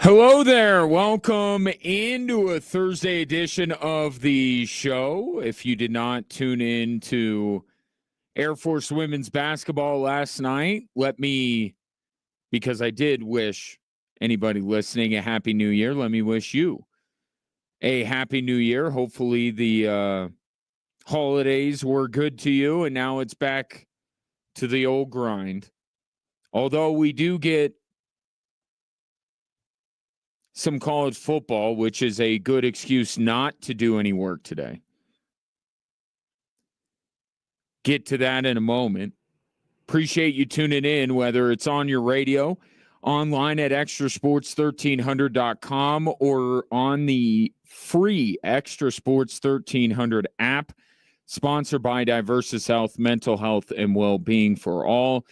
Hello there. Welcome into a Thursday edition of the show. If you did not tune in to Air Force women's basketball last night, because I did wish anybody listening a happy new year, let me wish you a happy new year. Hopefully the holidays were good to you, and now it's back to the old grind. Although we do get some college football, which is a good excuse not to do any work today. Get to that in a moment. Appreciate you tuning in, whether it's on your radio, online at extrasports1300.com, or on the free Extra Sports 1300 app, sponsored by Diversus Health, mental health, and well-being for all.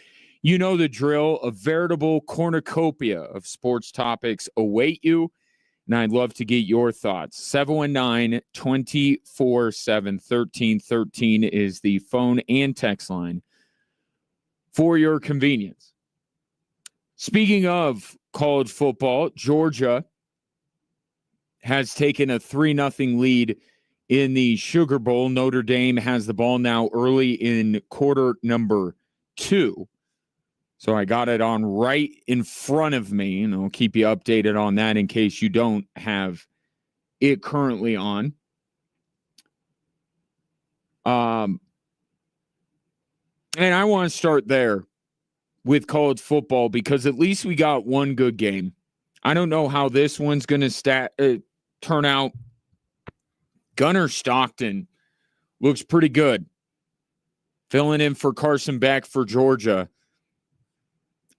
You know the drill. A veritable cornucopia of sports topics await you, and I'd love to get your thoughts. 719-247-1313 is the phone and text line for your convenience. Speaking of college football, Georgia has taken a 3-0 lead in the Sugar Bowl. Notre Dame has the ball now early in quarter number 2. So I got it on right in front of me, and I'll keep you updated on that in case you don't have it currently on. And I want to start there with college football because at least we got one good game. I don't know how this one's going to turn out. Gunnar Stockton looks pretty good. Filling in for Carson Beck for Georgia.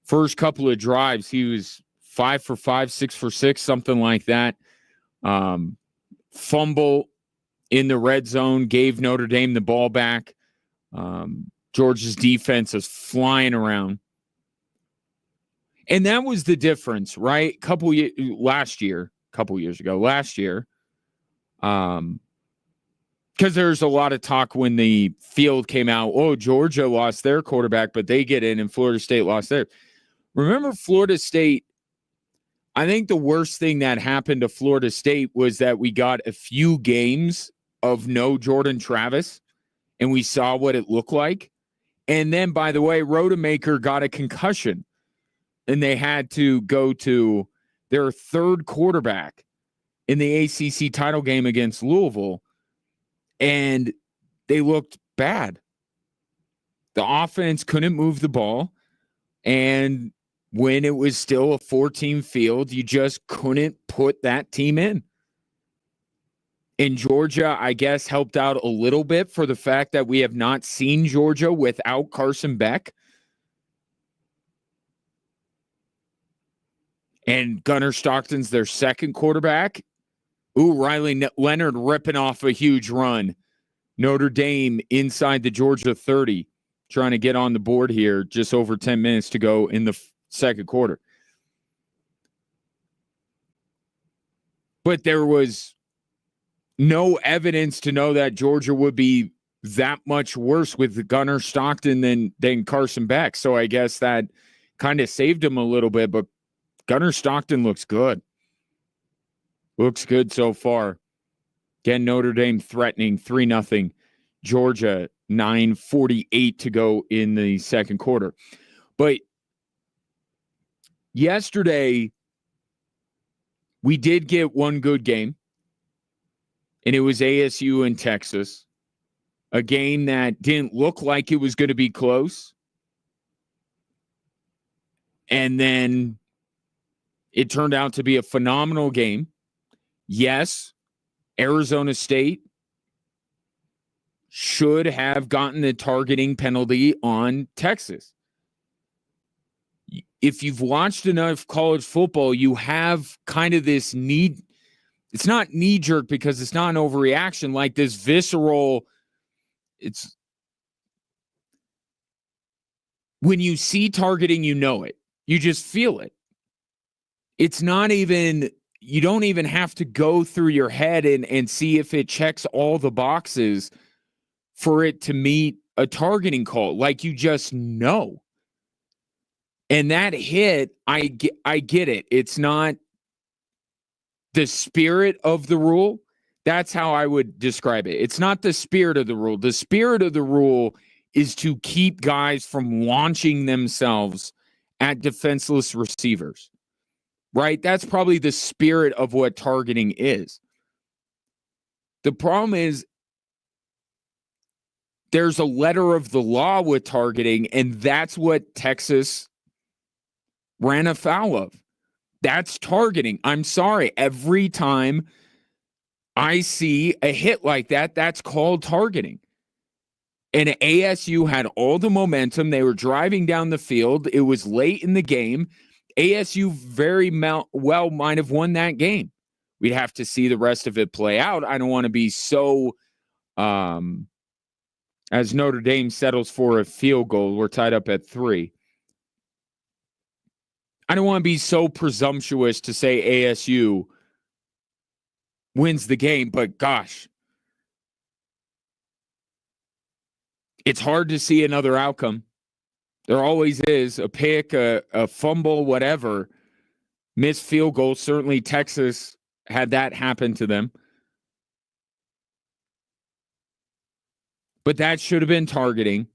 First couple of drives, he was 5 for 5, 6 for 6, something like that. Fumble in the red zone, gave Notre Dame the ball back. Georgia's defense is flying around. And that was the difference, right? Last year, because there's a lot of talk when the field came out, oh, Georgia lost their quarterback, but they get in, and Florida State lost theirs. Remember Florida State? I think the worst thing that happened to Florida State was that we got a few games of no Jordan Travis, and we saw what it looked like. And then, by the way, Rodemaker got a concussion, and they had to go to their third quarterback in the ACC title game against Louisville, and they looked bad. The offense couldn't move the ball, and when it was still a 4-team field, you just couldn't put that team in. And Georgia, I guess, helped out a little bit for the fact that we have not seen Georgia without Carson Beck. And Gunnar Stockton's their second quarterback. Ooh, Riley Leonard ripping off a huge run. Notre Dame inside the Georgia 30, trying to get on the board here. Just over 10 minutes to go in the second quarter. But there was no evidence to know that Georgia would be that much worse with Gunnar Stockton than Carson Beck. So I guess that kind of saved him a little bit, but Gunnar Stockton looks good. Looks good so far. Again, Notre Dame threatening 3-0. Georgia, 9:48 to go in the second quarter. But yesterday, we did get one good game, and it was ASU and Texas, a game that didn't look like it was going to be close. And then it turned out to be a phenomenal game. Yes, Arizona State should have gotten the targeting penalty on Texas. If you've watched enough college football, you have kind of this need. It's not knee-jerk because it's not an overreaction, like this visceral. It's when you see targeting, you know it. You just feel it. It's not even, you don't even have to go through your head and see if it checks all the boxes for it to meet a targeting call. Like, you just know. And that hit, I get it. It's not the spirit of the rule, that's how I would describe it. It's not the spirit of the rule. The spirit of the rule is to keep guys from launching themselves at defenseless receivers, right? That's probably the spirit of what targeting is. The problem is there's a letter of the law with targeting, and that's what Texas ran afoul of. That's targeting. I'm sorry. Every time I see a hit like that, that's called targeting. And ASU had all the momentum. They were driving down the field. It was late in the game. ASU very well might have won that game. We'd have to see the rest of it play out. I don't want to be so, as Notre Dame settles for a field goal, we're tied up at 3. I don't want to be so presumptuous to say ASU wins the game, but gosh, it's hard to see another outcome. There always is a pick, a fumble, whatever, missed field goal. Certainly Texas had that happen to them. But that should have been targeting.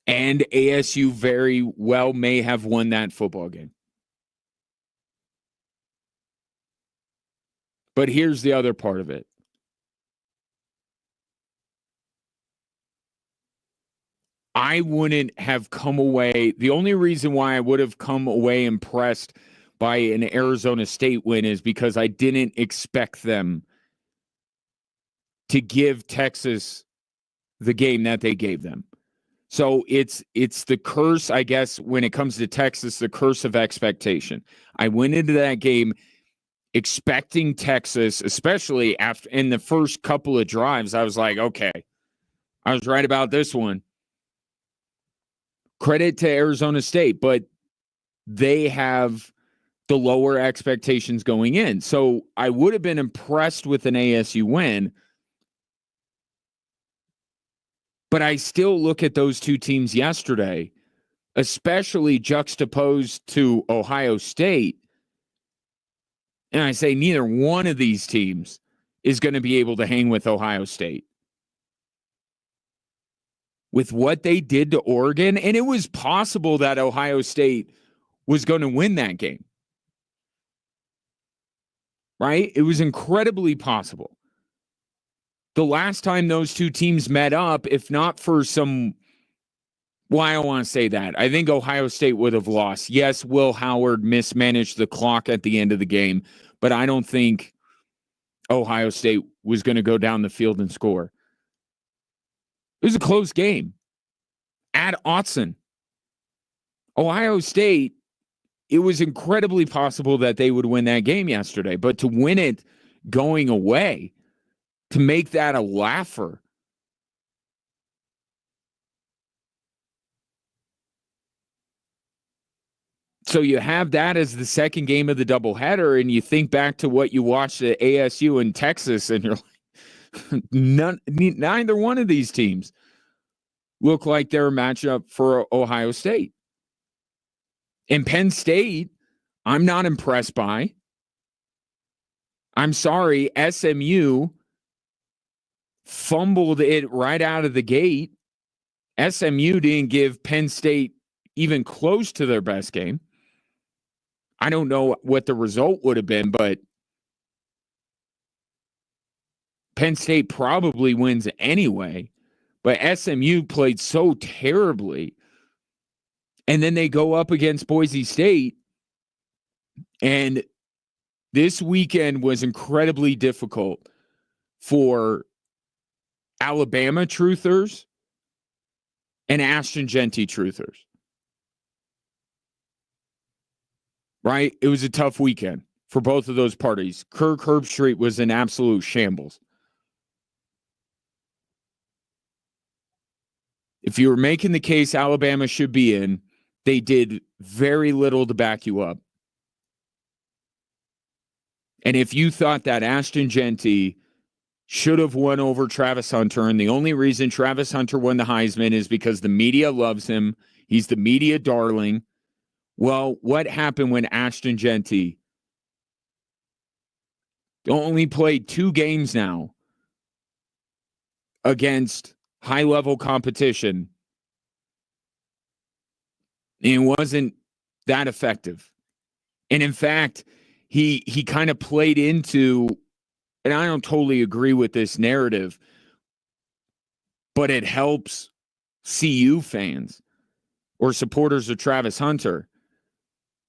And ASU very well may have won that football game. But here's the other part of it. I wouldn't have come away. The only reason why I would have come away impressed by an Arizona State win is because I didn't expect them to give Texas the game that they gave them. So it's the curse, I guess, when it comes to Texas, the curse of expectation. I went into that game expecting Texas, especially after in the first couple of drives. I was like, okay, I was right about this one. Credit to Arizona State, but they have the lower expectations going in. So I would have been impressed with an ASU win. But I still look at those two teams yesterday, especially juxtaposed to Ohio State, and I say neither one of these teams is going to be able to hang with Ohio State. With what they did to Oregon, and it was possible that Ohio State was going to win that game. Right? It was incredibly possible. The last time those two teams met up, if not for some, well, I don't want to say that. I think Ohio State would have lost. Yes, Will Howard mismanaged the clock at the end of the game, but I don't think Ohio State was going to go down the field and score. It was a close game at Autzen. Ohio State, it was incredibly possible that they would win that game yesterday, but to win it going away, to make that a laugher. So you have that as the second game of the doubleheader, and you think back to what you watched at ASU in Texas, and you're like, neither one of these teams look like they're a matchup for Ohio State. And Penn State, I'm not impressed by. I'm sorry, SMU fumbled it right out of the gate. SMU didn't give Penn State even close to their best game. I don't know what the result would have been, but Penn State probably wins anyway. But SMU played so terribly. And then they go up against Boise State. And this weekend was incredibly difficult for Alabama truthers and Ashton Genty truthers. Right? It was a tough weekend for both of those parties. Kirk Herbstreit was an absolute shambles. If you were making the case Alabama should be in, they did very little to back you up. And if you thought that Ashton Genty should have won over Travis Hunter, and the only reason Travis Hunter won the Heisman is because the media loves him, he's the media darling, Well, what happened when Ashton Genty only played 2 games now against high-level competition and wasn't that effective? And in fact, he kind of played into, and I don't totally agree with this narrative, but it helps CU fans or supporters of Travis Hunter.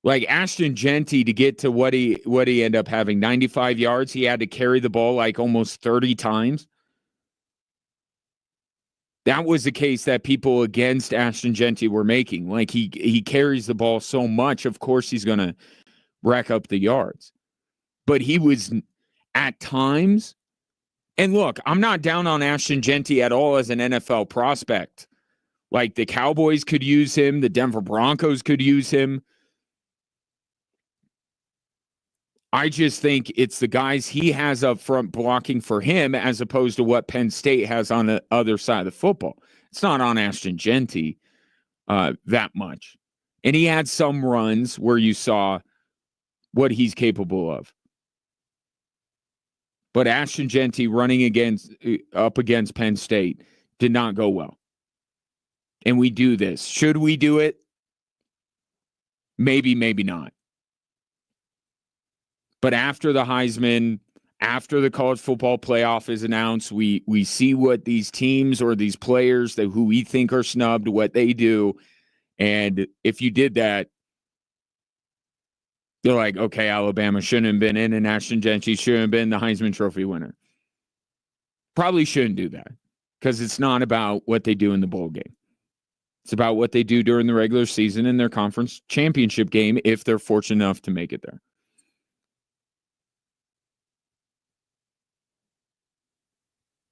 Like Ashton Genty, to get to what he ended up having, 95 yards, he had to carry the ball like almost 30 times. That was the case that people against Ashton Genty were making. Like he carries the ball so much, of course he's going to rack up the yards. But he was at times, and look, I'm not down on Ashton Genty at all as an NFL prospect. Like the Cowboys could use him, the Denver Broncos could use him. I just think it's the guys he has up front blocking for him as opposed to what Penn State has on the other side of the football. It's not on Ashton Genty that much. And he had some runs where you saw what he's capable of. But Ashton Genty running up against Penn State did not go well. And we do this. Should we do it? Maybe, maybe not. But after the Heisman, after the college football playoff is announced, we see what these teams or these players who we think are snubbed, what they do. And if you did that, they're like, okay, Alabama shouldn't have been in, and Ashton Genty shouldn't have been the Heisman Trophy winner. Probably shouldn't do that because it's not about what they do in the bowl game. It's about what they do during the regular season in their conference championship game if they're fortunate enough to make it there.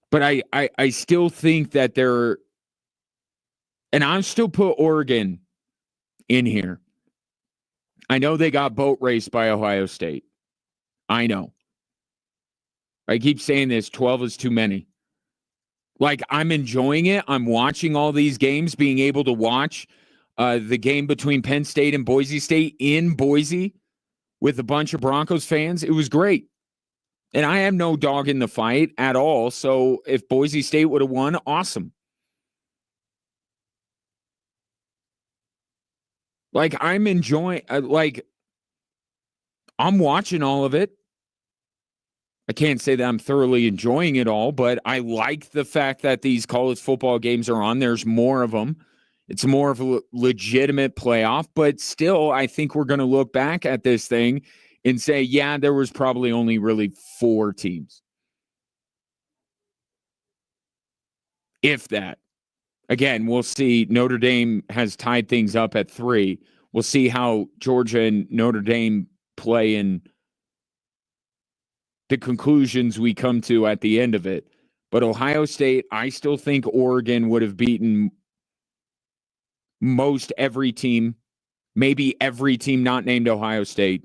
But I still think that they're, and I'm still put Oregon in here. I know they got boat raced by Ohio State. I know. I keep saying this, 12 is too many. Like, I'm enjoying it. I'm watching all these games, being able to watch the game between Penn State and Boise State in Boise with a bunch of Broncos fans. It was great. And I have no dog in the fight at all. So if Boise State would have won, awesome. Like, I'm enjoying, I'm watching all of it. I can't say that I'm thoroughly enjoying it all, but I like the fact that these college football games are on. There's more of them. It's more of a legitimate playoff, but still, I think we're going to look back at this thing and say, yeah, there was probably only really 4 teams. If that. Again, we'll see. Notre Dame has tied things up at 3. We'll see how Georgia and Notre Dame play in the conclusions we come to at the end of it. But Ohio State, I still think Oregon would have beaten most every team, maybe every team not named Ohio State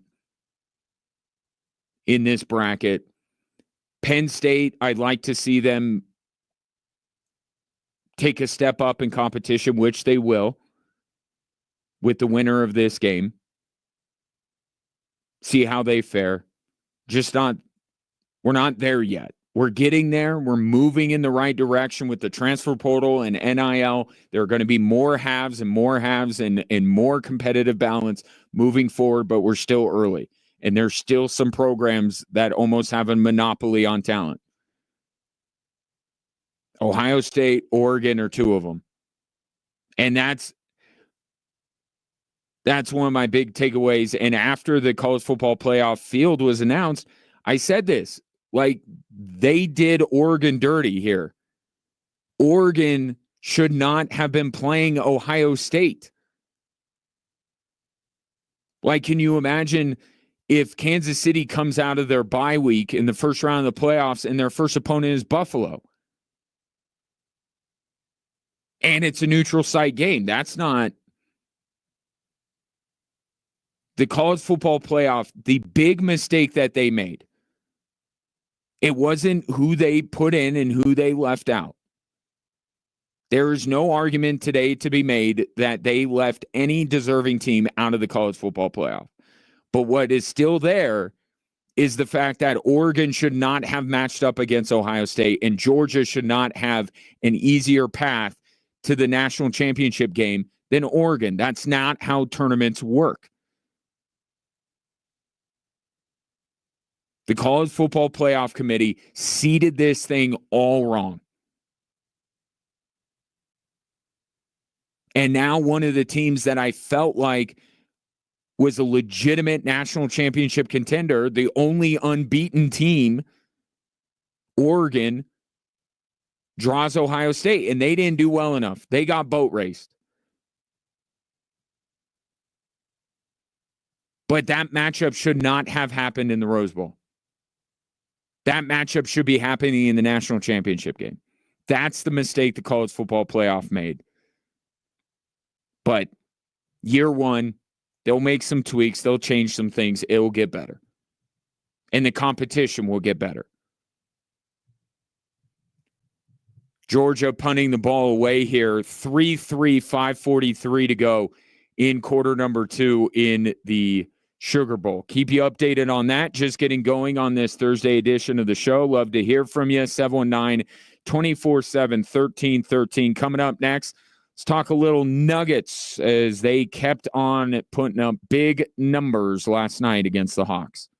in this bracket. Penn State, I'd like to see them take a step up in competition, which they will, with the winner of this game. See how they fare. We're not there yet. We're getting there. We're moving in the right direction with the transfer portal and NIL. There are going to be more haves and more competitive balance moving forward, but we're still early. And there's still some programs that almost have a monopoly on talent. Ohio State, Oregon are 2 of them. And that's one of my big takeaways. And after the college football playoff field was announced, I said this, like, they did Oregon dirty here. Oregon should not have been playing Ohio State. Like, can you imagine if Kansas City comes out of their bye week in the first round of the playoffs and their first opponent is Buffalo? And it's a neutral site game. That's not the college football playoff. The big mistake that they made, it wasn't who they put in and who they left out. There is no argument today to be made that they left any deserving team out of the college football playoff. But what is still there is the fact that Oregon should not have matched up against Ohio State, and Georgia should not have an easier path to the national championship game than Oregon. That's not how tournaments work. The College Football Playoff Committee seeded this thing all wrong. And now one of the teams that I felt like was a legitimate national championship contender, the only unbeaten team, Oregon, draws Ohio State, and they didn't do well enough. They got boat raced. But that matchup should not have happened in the Rose Bowl. That matchup should be happening in the national championship game. That's the mistake the college football playoff made. But year one, they'll make some tweaks. They'll change some things. It will get better. And the competition will get better. Georgia punting the ball away here. 3-3, 5:43 to go in quarter number 2 in the Sugar Bowl. Keep you updated on that. Just getting going on this Thursday edition of the show. Love to hear from you. 719-247-1313. Coming up next, let's talk a little Nuggets as they kept on putting up big numbers last night against the Hawks.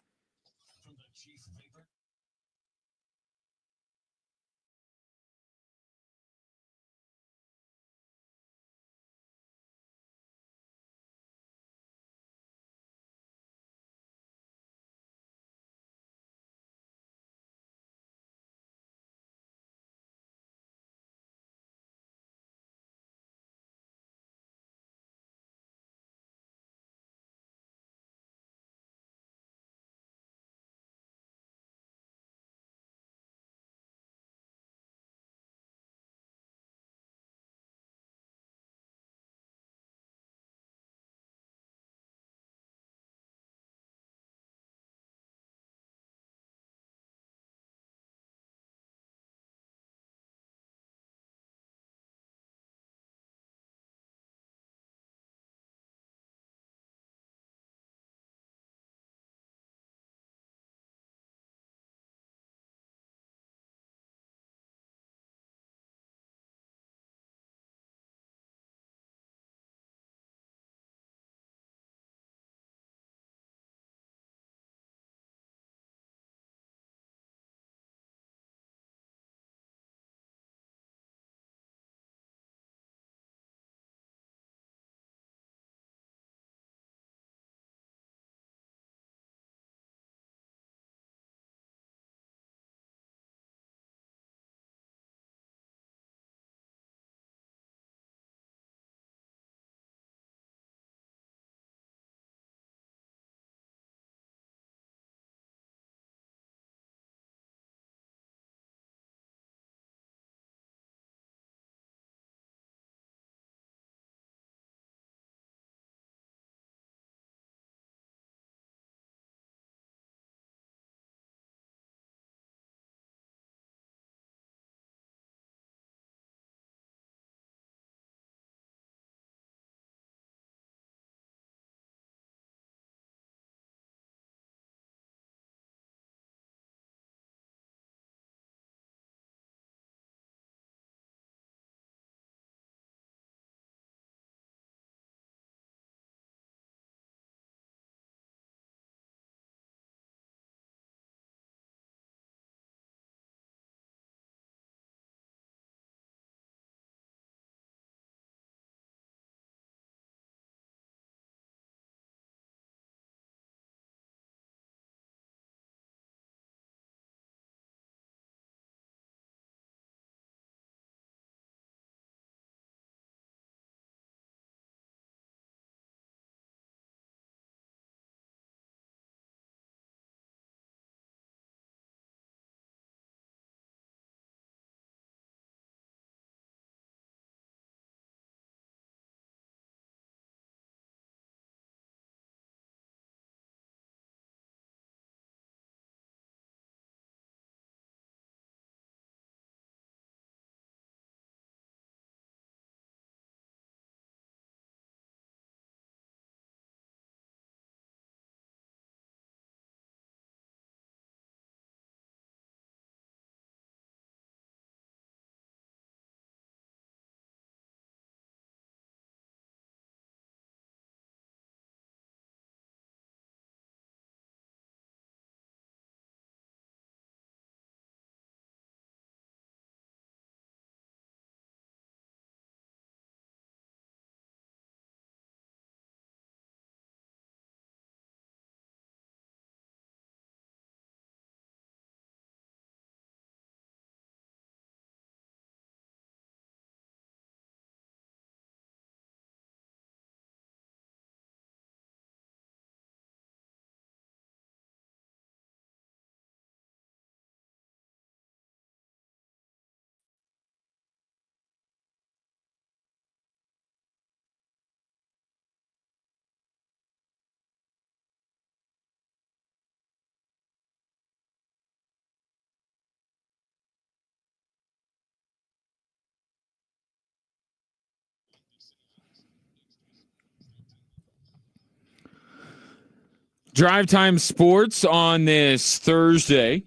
Drive Time Sports on this Thursday.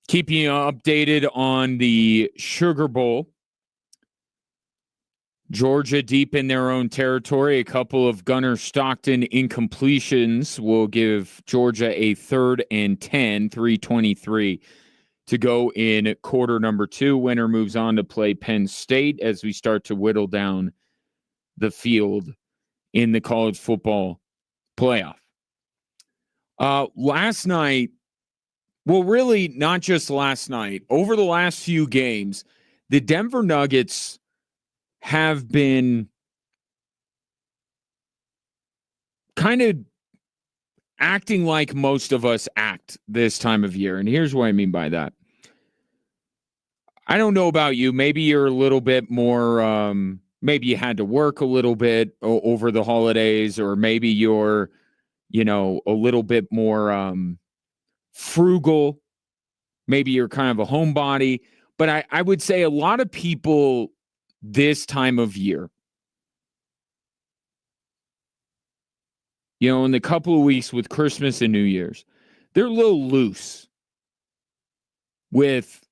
Keeping you updated on the Sugar Bowl. Georgia deep in their own territory. A couple of Gunnar Stockton incompletions will give Georgia a 3rd and 10, 3:23 to go in quarter number 2. Winner moves on to play Penn State as we start to whittle down the field in the college football playoff. Last night, well, really not just last night, over the last few games, the Denver Nuggets have been kind of acting like most of us act this time of year. And here's what I mean by that. I don't know about you. Maybe you're a little bit more, maybe you had to work a little bit over the holidays, or maybe you're, a little bit more frugal. Maybe you're kind of a homebody. But I would say a lot of people this time of year, in the couple of weeks with Christmas and New Year's, they're a little loose with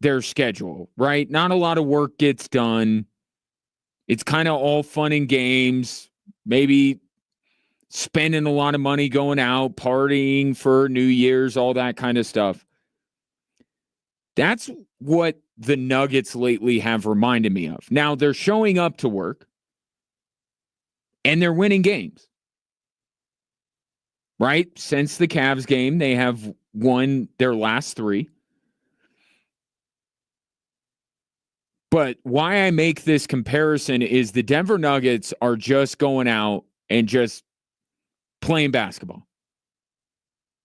their schedule, right? Not a lot of work gets done. It's kind of all fun and games, maybe spending a lot of money going out, partying for New Year's, all that kind of stuff. That's what the Nuggets lately have reminded me of. Now, they're showing up to work and they're winning games. Right? Since the Cavs game, they have won their last 3. But why I make this comparison is the Denver Nuggets are just going out and just playing basketball,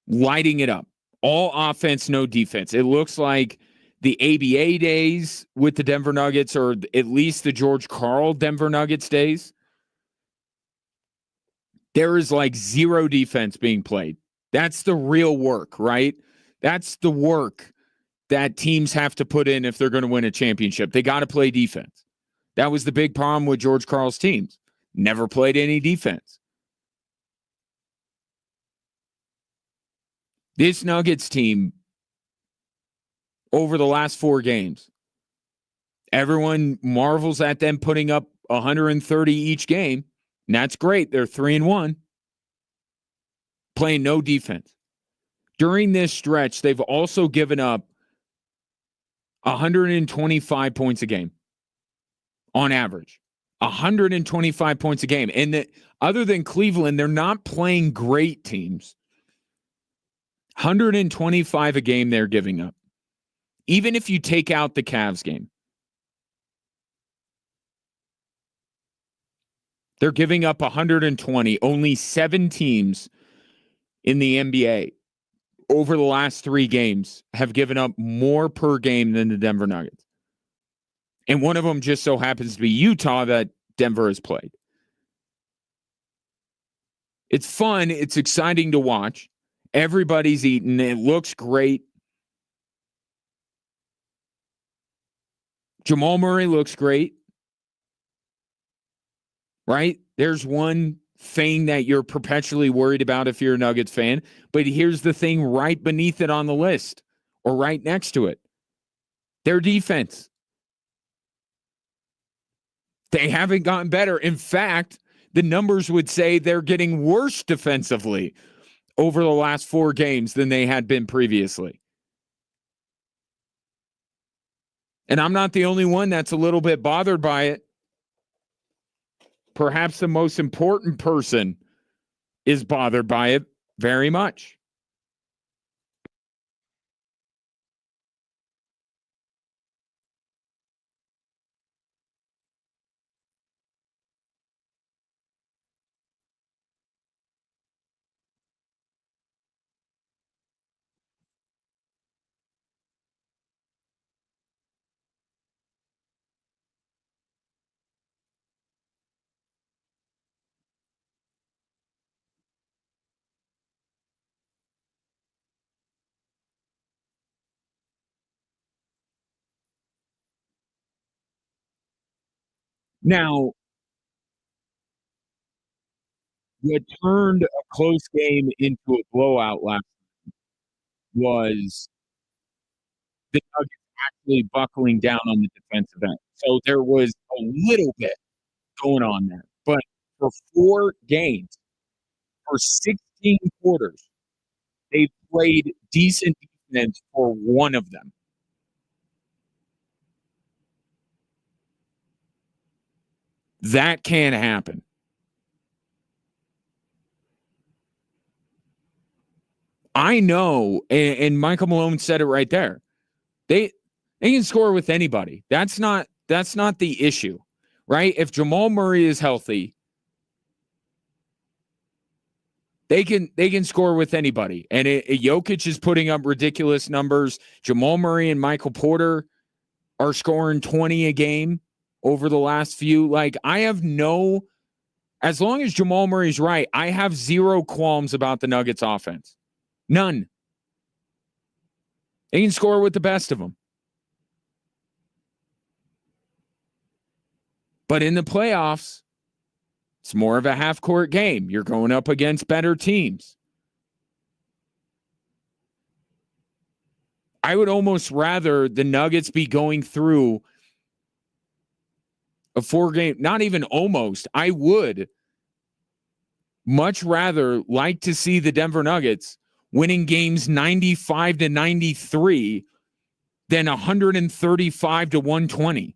lighting it up. All offense, no defense. It looks like the ABA days with the Denver Nuggets, or at least the George Karl Denver Nuggets days. There is like zero defense being played. That's the real work, right? That's the work that teams have to put in if they're going to win a championship. They got to play defense. That was the big problem with George Karl's teams. Never played any defense. This Nuggets team, over the last 4 games, everyone marvels at them putting up 130 each game. And that's great. They're 3-1. Playing no defense. During this stretch, they've also given up 125 points a game on average. 125 points a game. And other than Cleveland, they're not playing great teams. 125 a game they're giving up. Even if you take out the Cavs game. They're giving up 120. Only 7 teams in the NBA over the last 3 games have given up more per game than the Denver Nuggets. And one of them just so happens to be Utah that Denver has played. It's fun. It's exciting to watch. Everybody's eating. It looks great. Jamal Murray looks great. Right? There's one thing that you're perpetually worried about if you're a Nuggets fan. But here's the thing right beneath it on the list, or right next to it. Their defense. They haven't gotten better. In fact, the numbers would say they're getting worse defensively over the last 4 games than they had been previously. And I'm not the only one that's a little bit bothered by it. Perhaps the most important person is bothered by it very much. Now, what turned a close game into a blowout last was the Nuggets actually buckling down on the defensive end. So there was a little bit going on there. But for 4 games, for 16 quarters, they played decent defense for one of them. That can't happen. I know, and Michael Malone said it right there. They can score with anybody. That's not the issue, right? If Jamal Murray is healthy, they can score with anybody. And Jokic is putting up ridiculous numbers. Jamal Murray and Michael Porter are scoring 20 a game over the last few. Like, as long as Jamal Murray's right, I have zero qualms about the Nuggets offense. None. They can score with the best of them. But in the playoffs, it's more of a half-court game. You're going up against better teams. I would almost rather the Nuggets be going through a 4-game, not even almost. I would much rather like to see the Denver Nuggets winning games 95-93 than 135-120.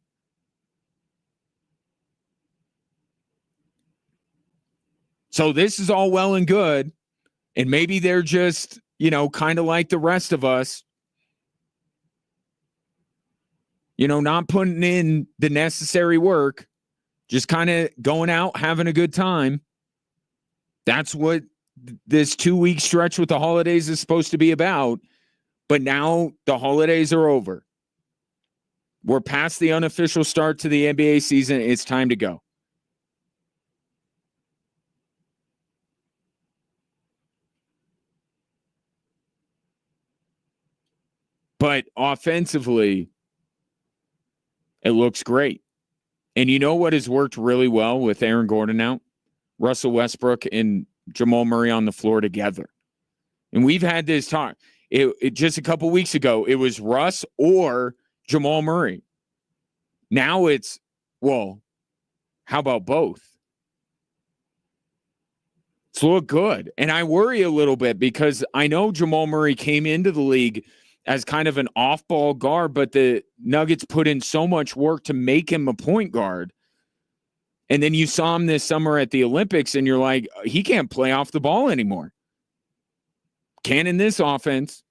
So this is all well and good. And maybe they're just, kind of like the rest of us, not putting in the necessary work, just kind of going out, having a good time. That's what this 2-week stretch with the holidays is supposed to be about. But now the holidays are over. We're past the unofficial start to the NBA season. It's time to go. But offensively, it looks great. And you know what has worked really well with Aaron Gordon out? Russell Westbrook and Jamal Murray on the floor together. And we've had this talk. It just a couple weeks ago, it was Russ or Jamal Murray. Now it's, well, how about both? It's look good. And I worry a little bit because I know Jamal Murray came into the league as kind of an off-ball guard, but the Nuggets put in so much work to make him a point guard. And then you saw him this summer at the Olympics, and you're like, he can't play off the ball anymore. Can in this offense.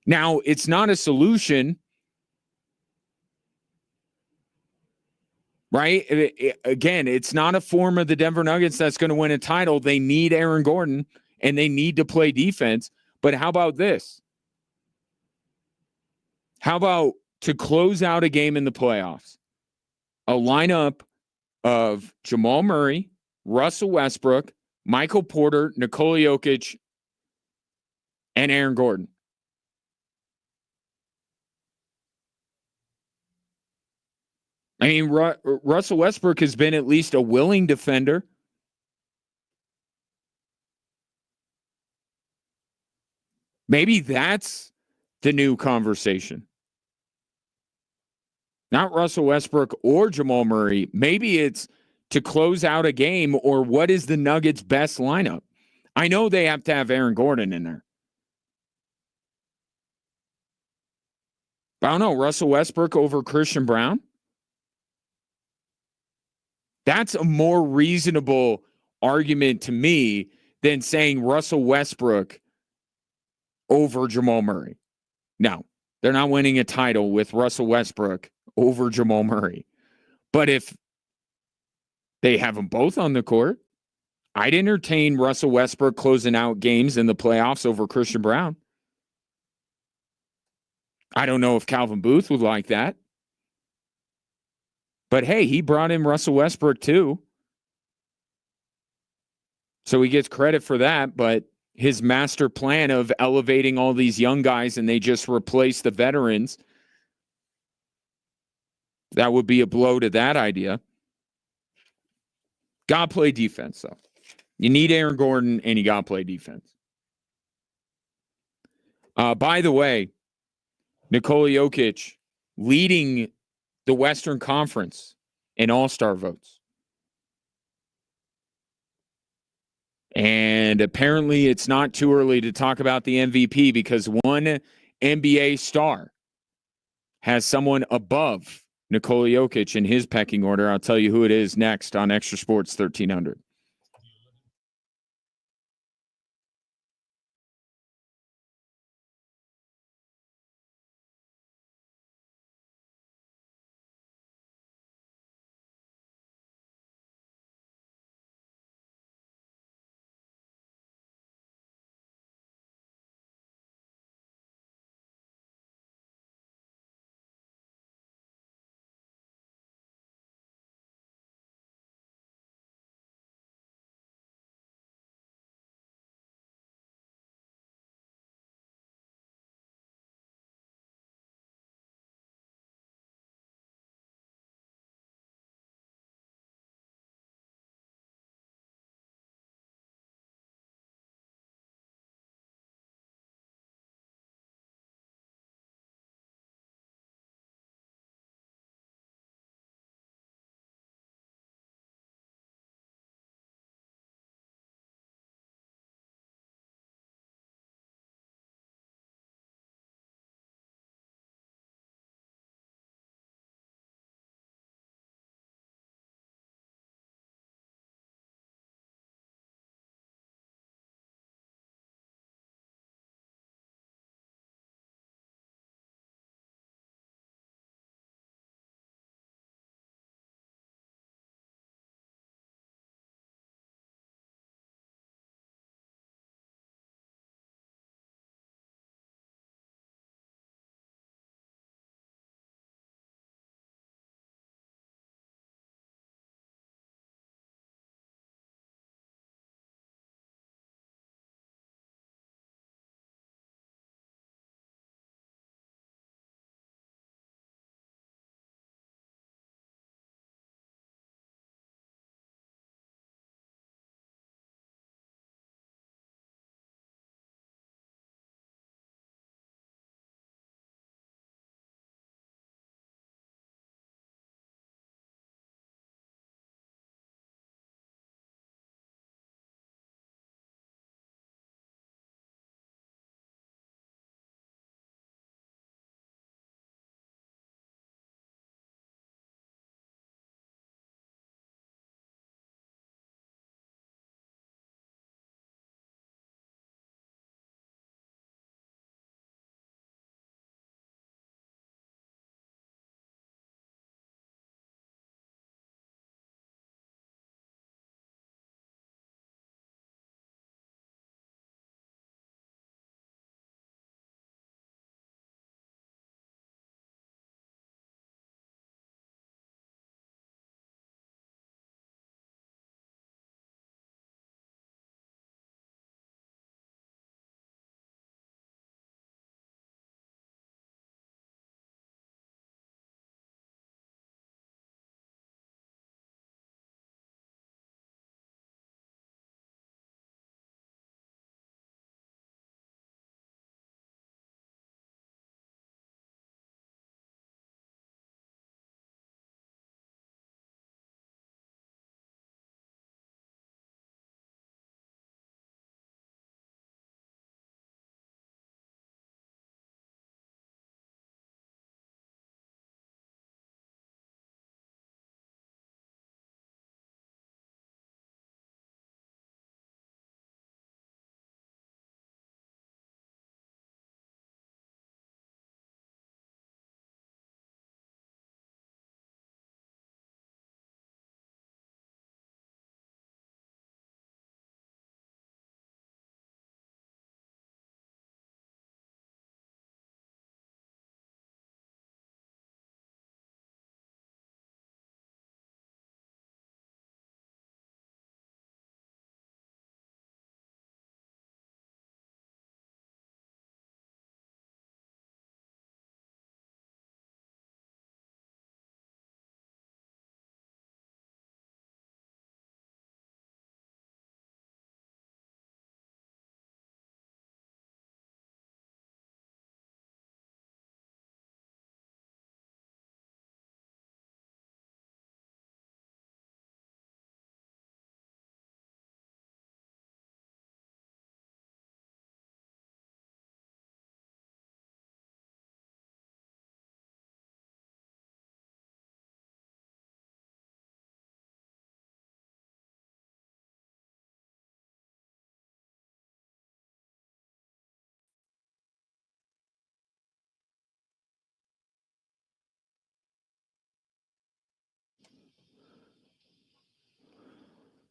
Now, it's not a solution, right? Again, it's not a form of the Denver Nuggets that's going to win a title. They need Aaron Gordon, and they need to play defense. But how about this? How about to close out a game in the playoffs, a lineup of Jamal Murray, Russell Westbrook, Michael Porter, Nikola Jokic, and Aaron Gordon? I mean, Russell Westbrook has been at least a willing defender. Maybe that's the new conversation. Not Russell Westbrook or Jamal Murray. Maybe it's to close out a game, or what is the Nuggets' best lineup? I know they have to have Aaron Gordon in there. But I don't know, Russell Westbrook over Christian Brown? That's a more reasonable argument to me than saying Russell Westbrook over Jamal Murray. No, they're not winning a title with Russell Westbrook over Jamal Murray. But if they have them both on the court, I'd entertain Russell Westbrook closing out games in the playoffs over Christian Brown. I don't know if Calvin Booth would like that. But hey, he brought in Russell Westbrook too. So he gets credit for that, but his master plan of elevating all these young guys and they just replace the veterans, that would be a blow to that idea. Gotta play defense, though. You need Aaron Gordon, and you got to play defense. By the way, Nikola Jokic leading the Western Conference in all-star votes. And apparently it's not too early to talk about the MVP because one NBA star has someone above Nikola Jokic in his pecking order. I'll tell you who it is next on Extra Sports 1300.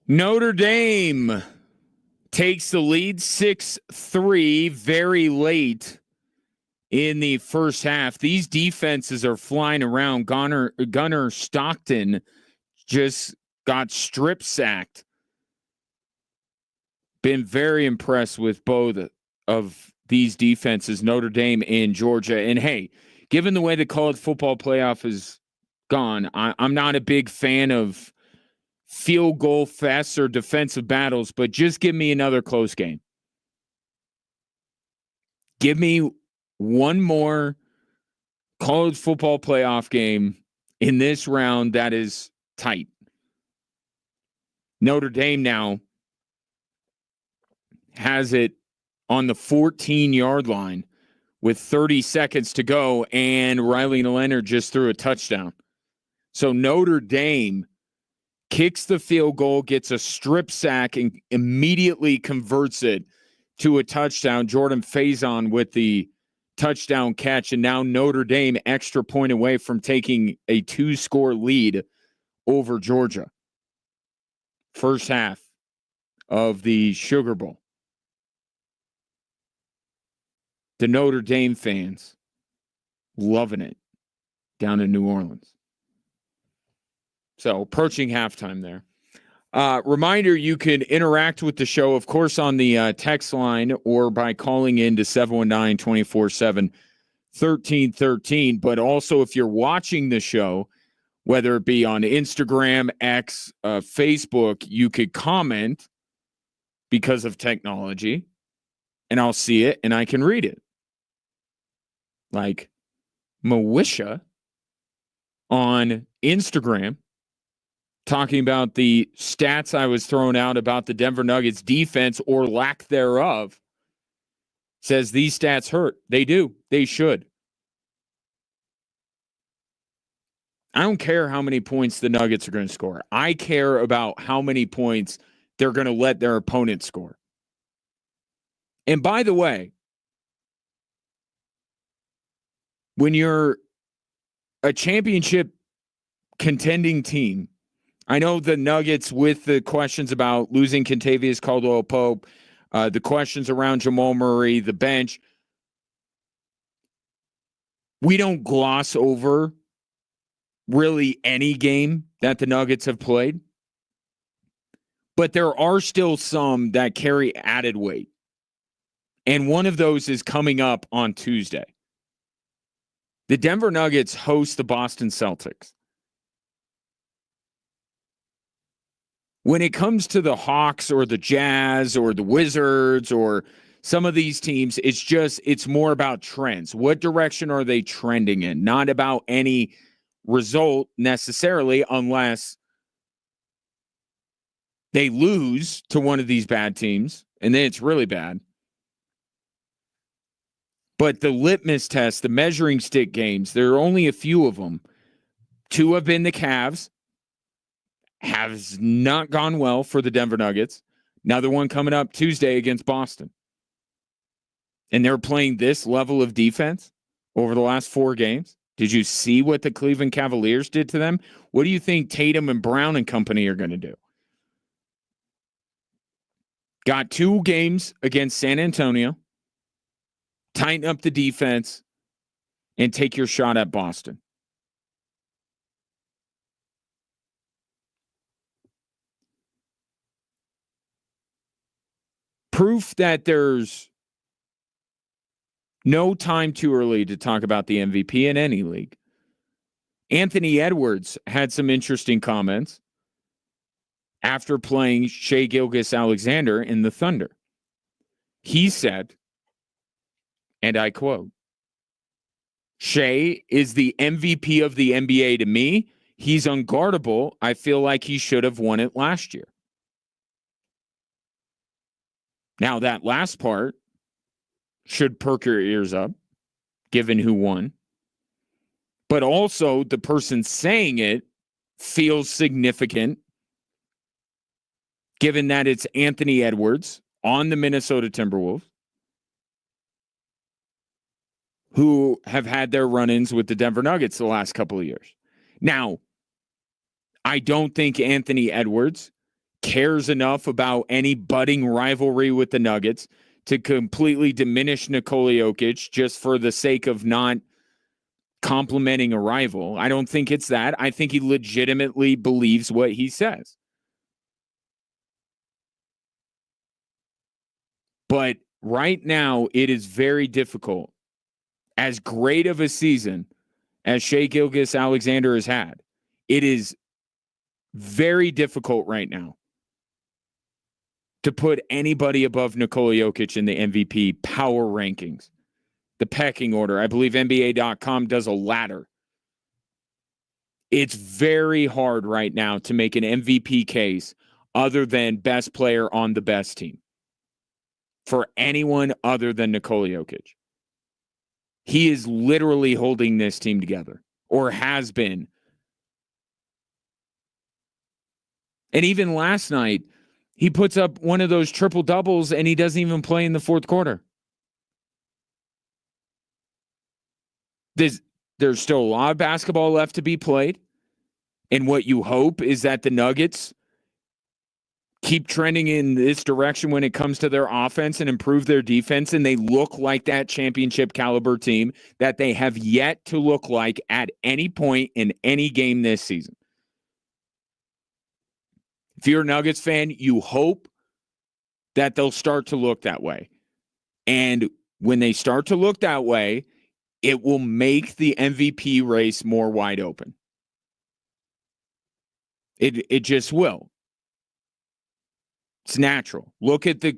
Notre Dame takes the lead 6-3 very late in the first half. These defenses are flying around. Gunnar Stockton just got strip sacked. Been very impressed with both of these defenses, Notre Dame and Georgia. And hey, given the way the college football playoff is gone, I'm not a big fan of field goal fests or defensive battles, but just give me another close game. Give me one more college football playoff game in this round that is tight. Notre Dame now has it on the 14-yard line with 30 seconds to go, and Riley Leonard just threw a touchdown. So Notre Dame kicks the field goal, gets a strip sack, and immediately converts it to a touchdown. Jordan Faison with the touchdown catch, and now Notre Dame extra point away from taking a 2-score lead over Georgia. First half of the Sugar Bowl. The Notre Dame fans loving it down in New Orleans. So approaching halftime there. Reminder, you can interact with the show, of course, on the text line or by calling in to 719-247-1313. But also, if you're watching the show, whether it be on Instagram, X, Facebook, you could comment because of technology, and I'll see it and I can read it. Like Mawisha on Instagram talking about the stats I was throwing out about the Denver Nuggets defense or lack thereof, says these stats hurt. They do. They should. I don't care how many points the Nuggets are going to score. I care about how many points they're going to let their opponent score. And by the way, when you're a championship contending team, I know the Nuggets, with the questions about losing Kentavious Caldwell-Pope, the questions around Jamal Murray, the bench, we don't gloss over really any game that the Nuggets have played. But there are still some that carry added weight. And one of those is coming up on Tuesday. The Denver Nuggets host the Boston Celtics. When it comes to the Hawks or the Jazz or the Wizards or some of these teams, it's more about trends. What direction are they trending in? Not about any result necessarily, unless they lose to one of these bad teams, and then it's really bad. But the litmus test, the measuring stick games, there are only a few of them. 2 have been the Cavs. Has not gone well for the Denver Nuggets. Another one coming up Tuesday against Boston. And they're playing this level of defense over the last 4 games. Did you see what the Cleveland Cavaliers did to them? What do you think Tatum and Brown and company are going to do? Got 2 games against San Antonio. Tighten up the defense and take your shot at Boston. Proof that there's no time too early to talk about the MVP in any league. Anthony Edwards had some interesting comments after playing Shai Gilgeous-Alexander in the Thunder. He said, and I quote, "Shai is the MVP of the NBA to me. He's unguardable. I feel like he should have won it last year." Now, that last part should perk your ears up, given who won. But also, the person saying it feels significant, given that it's Anthony Edwards on the Minnesota Timberwolves, who have had their run-ins with the Denver Nuggets the last couple of years. Now, I don't think Anthony Edwards cares enough about any budding rivalry with the Nuggets to completely diminish Nikola Jokic just for the sake of not complimenting a rival. I don't think it's that. I think he legitimately believes what he says. But right now, it is very difficult. As great of a season as Shai Gilgeous-Alexander has had, it is very difficult right now to put anybody above Nikola Jokic in the MVP power rankings, the pecking order. I believe NBA.com does a ladder. It's very hard right now to make an MVP case other than best player on the best team for anyone other than Nikola Jokic. He is literally holding this team together, or has been. And even last night, he puts up one of those triple doubles and he doesn't even play in the fourth quarter. There's still a lot of basketball left to be played. And what you hope is that the Nuggets keep trending in this direction when it comes to their offense and improve their defense, and they look like that championship caliber team that they have yet to look like at any point in any game this season. If you're a Nuggets fan, you hope that they'll start to look that way. And when they start to look that way, it will make the MVP race more wide open. It just will. It's natural. Look at the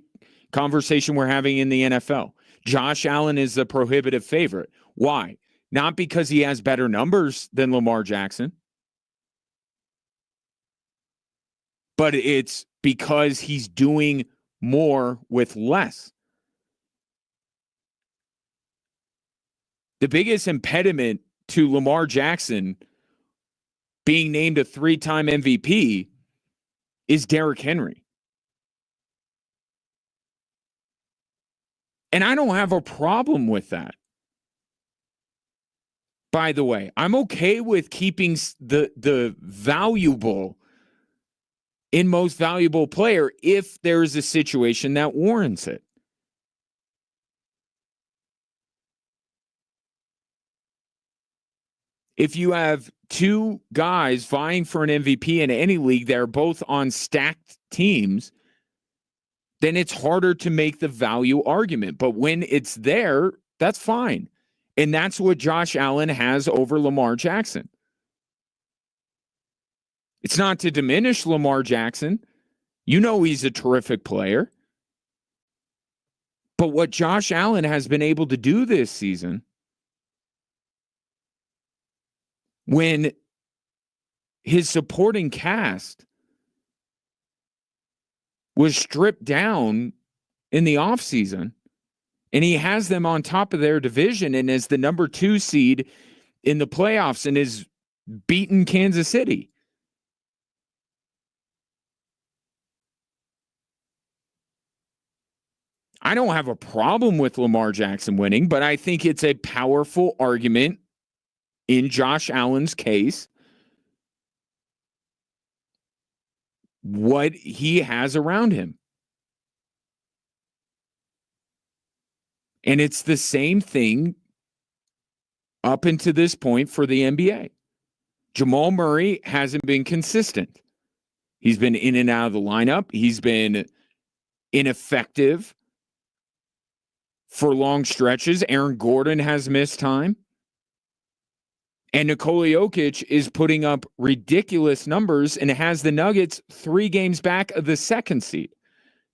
conversation we're having in the NFL. Josh Allen is the prohibitive favorite. Why? Not because he has better numbers than Lamar Jackson, but it's because he's doing more with less. The biggest impediment to Lamar Jackson being named a 3-time MVP is Derrick Henry. And I don't have a problem with that. By the way, I'm okay with keeping the valuable in most valuable player if there's a situation that warrants it. If you have two guys vying for an MVP in any league that are both on stacked teams, then it's harder to make the value argument. But when it's there, that's fine. And that's what Josh Allen has over Lamar Jackson. It's not to diminish Lamar Jackson. You know he's a terrific player. But what Josh Allen has been able to do this season, when his supporting cast was stripped down in the offseason, and he has them on top of their division and is the number 2 seed in the playoffs and is beaten Kansas City. I don't have a problem with Lamar Jackson winning, but I think it's a powerful argument in Josh Allen's case what he has around him. And it's the same thing up until this point for the NBA. Jamal Murray hasn't been consistent. He's been in and out of the lineup. He's been ineffective for long stretches. Aaron Gordon has missed time. And Nikola Jokic is putting up ridiculous numbers and has the Nuggets 3 games back of the 2nd seed,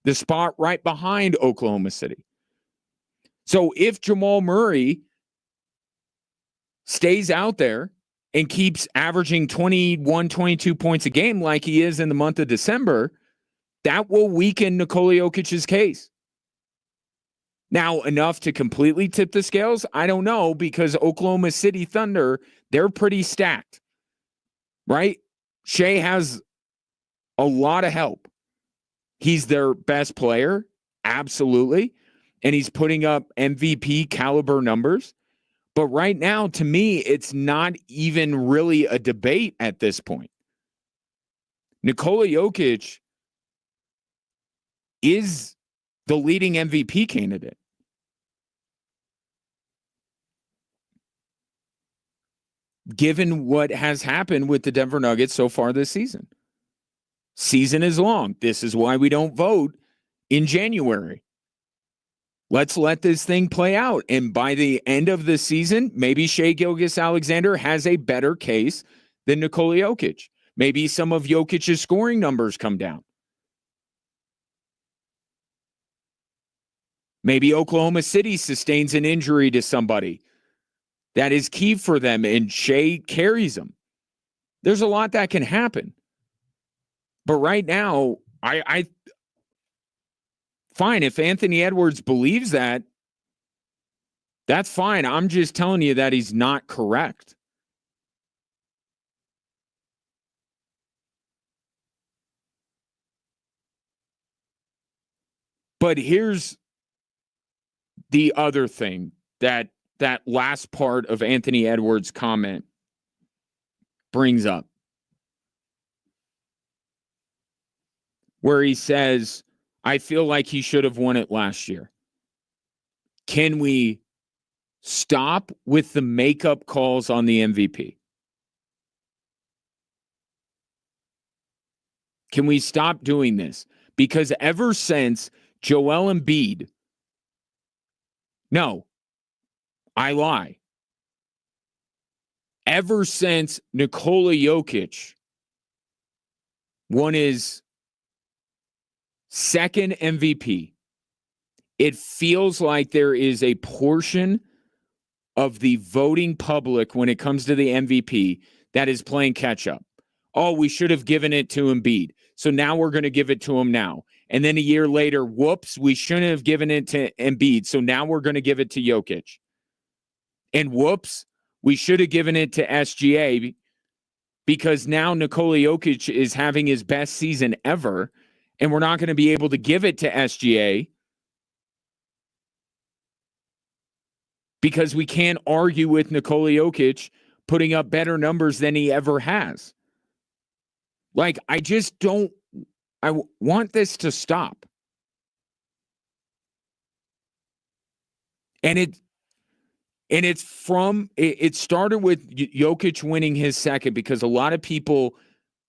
the spot right behind Oklahoma City. So if Jamal Murray stays out there and keeps averaging 21, 22 points a game like he is in the month of December, that will weaken Nikola Jokic's case. Now, enough to completely tip the scales? I don't know, because Oklahoma City Thunder, they're pretty stacked, right? Shai has a lot of help. He's their best player, absolutely, and he's putting up MVP caliber numbers. But right now, to me, it's not even really a debate at this point. Nikola Jokic is the leading MVP candidate. Given what has happened with the Denver Nuggets so far this season. Season is long. This is why we don't vote in January. Let's let this thing play out. And by the end of the season, maybe Shai Gilgeous-Alexander has a better case than Nikola Jokic. Maybe some of Jokic's scoring numbers come down. Maybe Oklahoma City sustains an injury to somebody that is key for them, and Shai carries them. There's a lot that can happen. But right now, I fine, if Anthony Edwards believes that, that's fine. I'm just telling you that he's not correct. But here's the other thing that last part of Anthony Edwards' comment brings up, where he says, I feel like he should have won it last year. Can we stop with the makeup calls on the MVP? Can we stop doing this? Because ever since Joel Embiid, no, I lie. Ever since Nikola Jokic won his second MVP, it feels like there is a portion of the voting public when it comes to the MVP that is playing catch up. Oh, we should have given it to Embiid, so now we're going to give it to him now. And then a year later, whoops, we shouldn't have given it to Embiid, so now we're going to give it to Jokic. And whoops, we should have given it to SGA because now Nikola Jokic is having his best season ever, and we're not going to be able to give it to SGA because we can't argue with Nikola Jokic putting up better numbers than he ever has. Like, I want this to stop. And it started with Jokic winning his second because a lot of people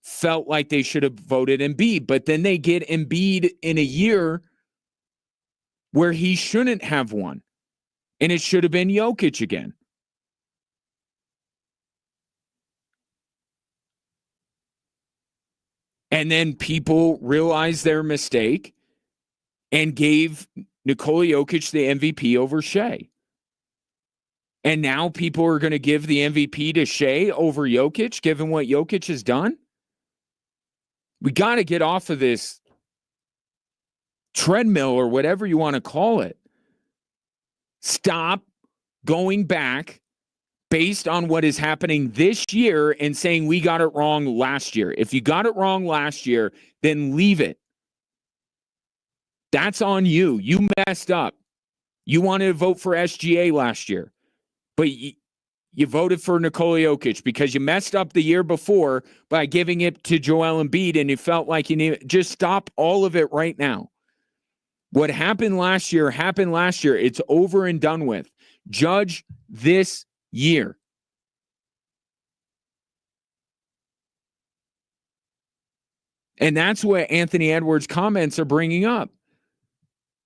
felt like they should have voted Embiid, but then they get Embiid in a year where he shouldn't have won, and it should have been Jokic again. And then people realized their mistake and gave Nikola Jokic the MVP over Shai. And now people are going to give the MVP to Shai over Jokic, given what Jokic has done? We got to get off of this treadmill or whatever you want to call it. Stop going back based on what is happening this year and saying we got it wrong last year. If you got it wrong last year, then leave it. That's on you. You messed up. You wanted to vote for SGA last year, but you voted for Nikola Jokic because you messed up the year before by giving it to Joel Embiid and you felt like you needed. Just stop all of it right now. What happened last year happened last year. It's over and done with. Judge this year. And that's what Anthony Edwards' comments are bringing up.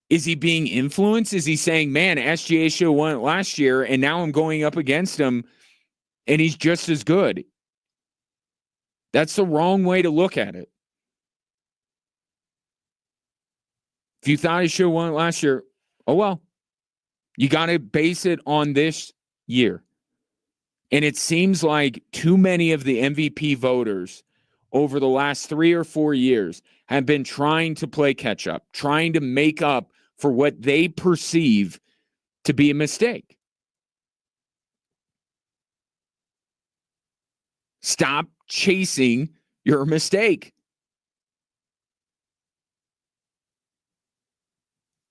Is he being influenced? Is he saying, man, SGA should have won it last year, and now I'm going up against him, and he's just as good? That's the wrong way to look at it. If you thought he should have won it last year, oh well. You got to base it on this year. And it seems like too many of the MVP voters over the last 3 or 4 years have been trying to play catch up, trying to make up for what they perceive to be a mistake. Stop chasing your mistake.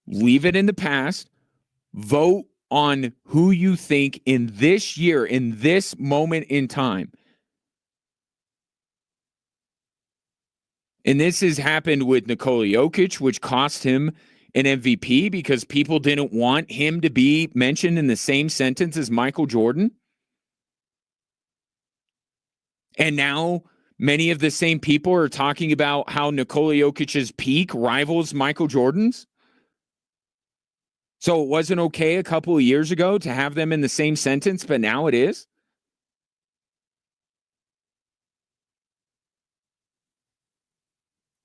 Leave it in the past. Vote on who you think in this year, in this moment in time, And this has happened with Nikola Jokic, which cost him an MVP because people didn't want him to be mentioned in the same sentence as Michael Jordan. And now many of the same people are talking about how Nikola Jokic's peak rivals Michael Jordan's. So it wasn't okay a couple of years ago to have them in the same sentence, but now it is.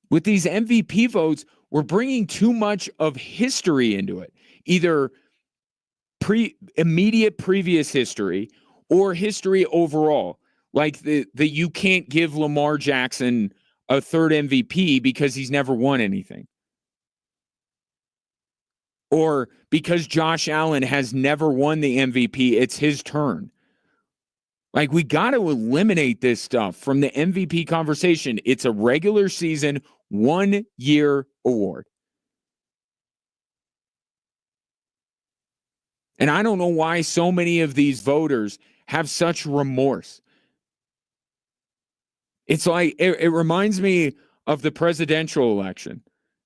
With these MVP votes, we're bringing too much of history into it, either immediate previous history or history overall. Like the you can't give Lamar Jackson a third MVP because he's never won anything. Or because Josh Allen has never won the MVP, it's his turn. Like, we got to eliminate this stuff from the MVP conversation. It's a regular season, 1 year award. And I don't know why so many of these voters have such remorse. It's like, it reminds me of the presidential election.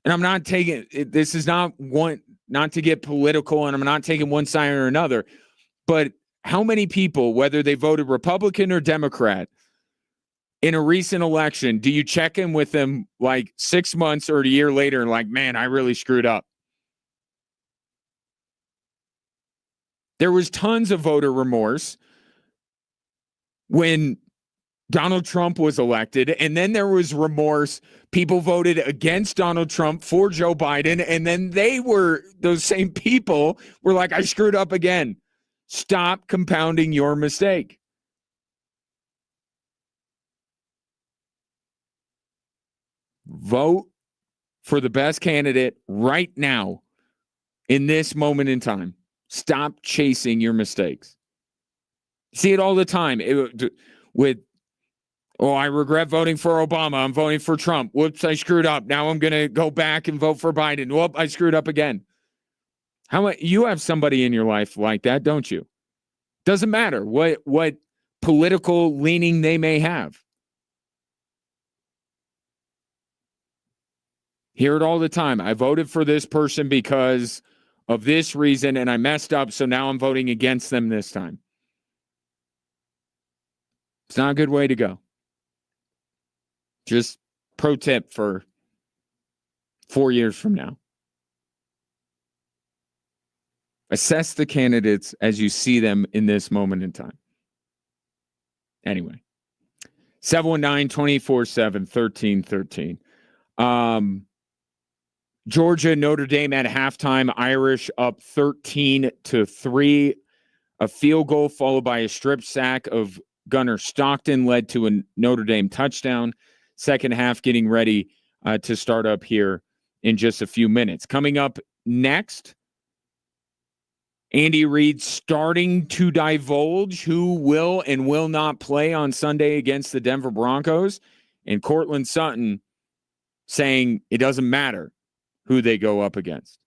And I'm not taking, this is not to get political, and I'm not taking one side or another, but how many people, whether they voted Republican or Democrat, in a recent election, do you check in with them like 6 months or a year later and like, man, I really screwed up? There was tons of voter remorse when Donald Trump was elected, and then there was remorse. People voted against Donald Trump for Joe Biden, and then those same people were like, I screwed up again. Stop compounding your mistake. Vote for the best candidate right now in this moment in time. Stop chasing your mistakes. See it all the time I regret voting for Obama. I'm voting for Trump. Whoops, I screwed up. Now I'm going to go back and vote for Biden. Whoop, I screwed up again. You have somebody in your life like that, don't you? Doesn't matter what political leaning they may have. Hear it all the time. I voted for this person because of this reason, and I messed up, so now I'm voting against them this time. It's not a good way to go. Just pro tip for 4 years from now. Assess the candidates as you see them in this moment in time. Anyway, 719-247-1313. Georgia, Notre Dame at halftime. Irish up 13-3. A field goal followed by a strip sack of Gunnar Stockton led to a Notre Dame touchdown. Second half getting ready to start up here in just a few minutes. Coming up next, Andy Reid starting to divulge who will and will not play on Sunday against the Denver Broncos, and Courtland Sutton saying it doesn't matter who they go up against.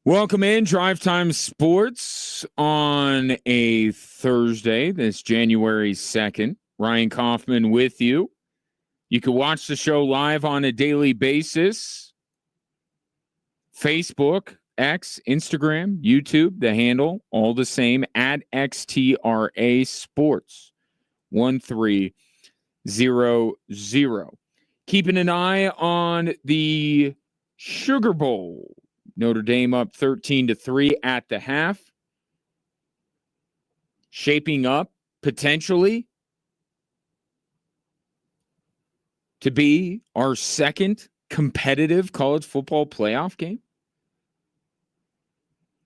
Welcome in Drive Time Sports on a Thursday, this January 2nd. Ryan Kaufman with you. You can watch the show live on a daily basis. Facebook, X, Instagram, YouTube, the handle, all the same, at XTRA Sports 1300. Keeping an eye on the Sugar Bowl. Notre Dame up 13-3 at the half. Shaping up potentially to be our second competitive college football playoff game.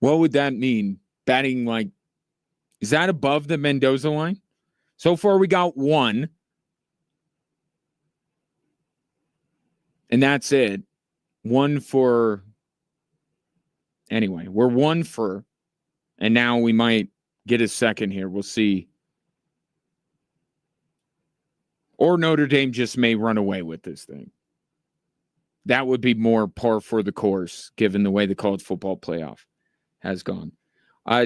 What would that mean? Batting like, is that above the Mendoza line? So far we got one. And that's it. One for... Anyway, we're one for, and now we might get a second here. We'll see. Or Notre Dame just may run away with this thing. That would be more par for the course, given the way the college football playoff has gone.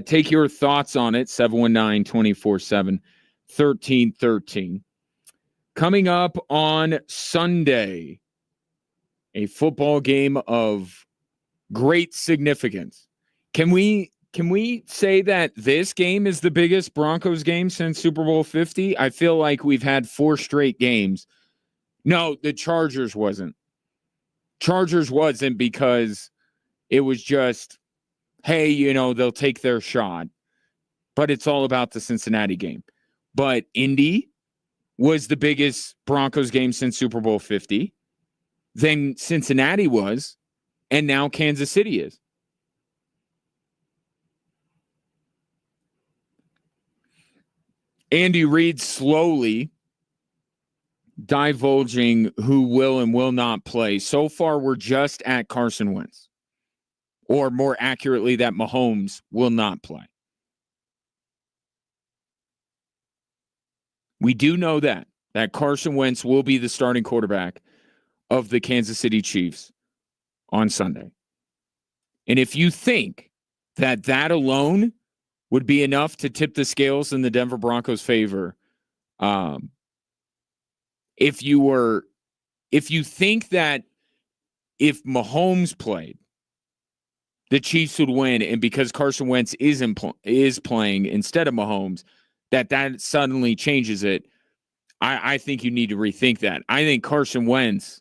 Take your thoughts on it, 719-247-1313. Coming up on Sunday, a football game of great significance. Can we say that this game is the biggest Broncos game since Super Bowl 50? I feel like we've had 4 straight games. No, the Chargers wasn't. Chargers wasn't because it was just, hey, they'll take their shot. But it's all about the Cincinnati game. But Indy was the biggest Broncos game since Super Bowl 50. Then Cincinnati was. And now Kansas City is. Andy Reid slowly divulging who will and will not play. So far, we're just at Carson Wentz. Or more accurately, that Mahomes will not play. We do know that Carson Wentz will be the starting quarterback of the Kansas City Chiefs on Sunday. And if you think that alone would be enough to tip the scales in the Denver Broncos' favor, if you think that if Mahomes played, the Chiefs would win, and because Carson Wentz is playing instead of Mahomes, that suddenly changes it, I think you need to rethink that. I think Carson Wentz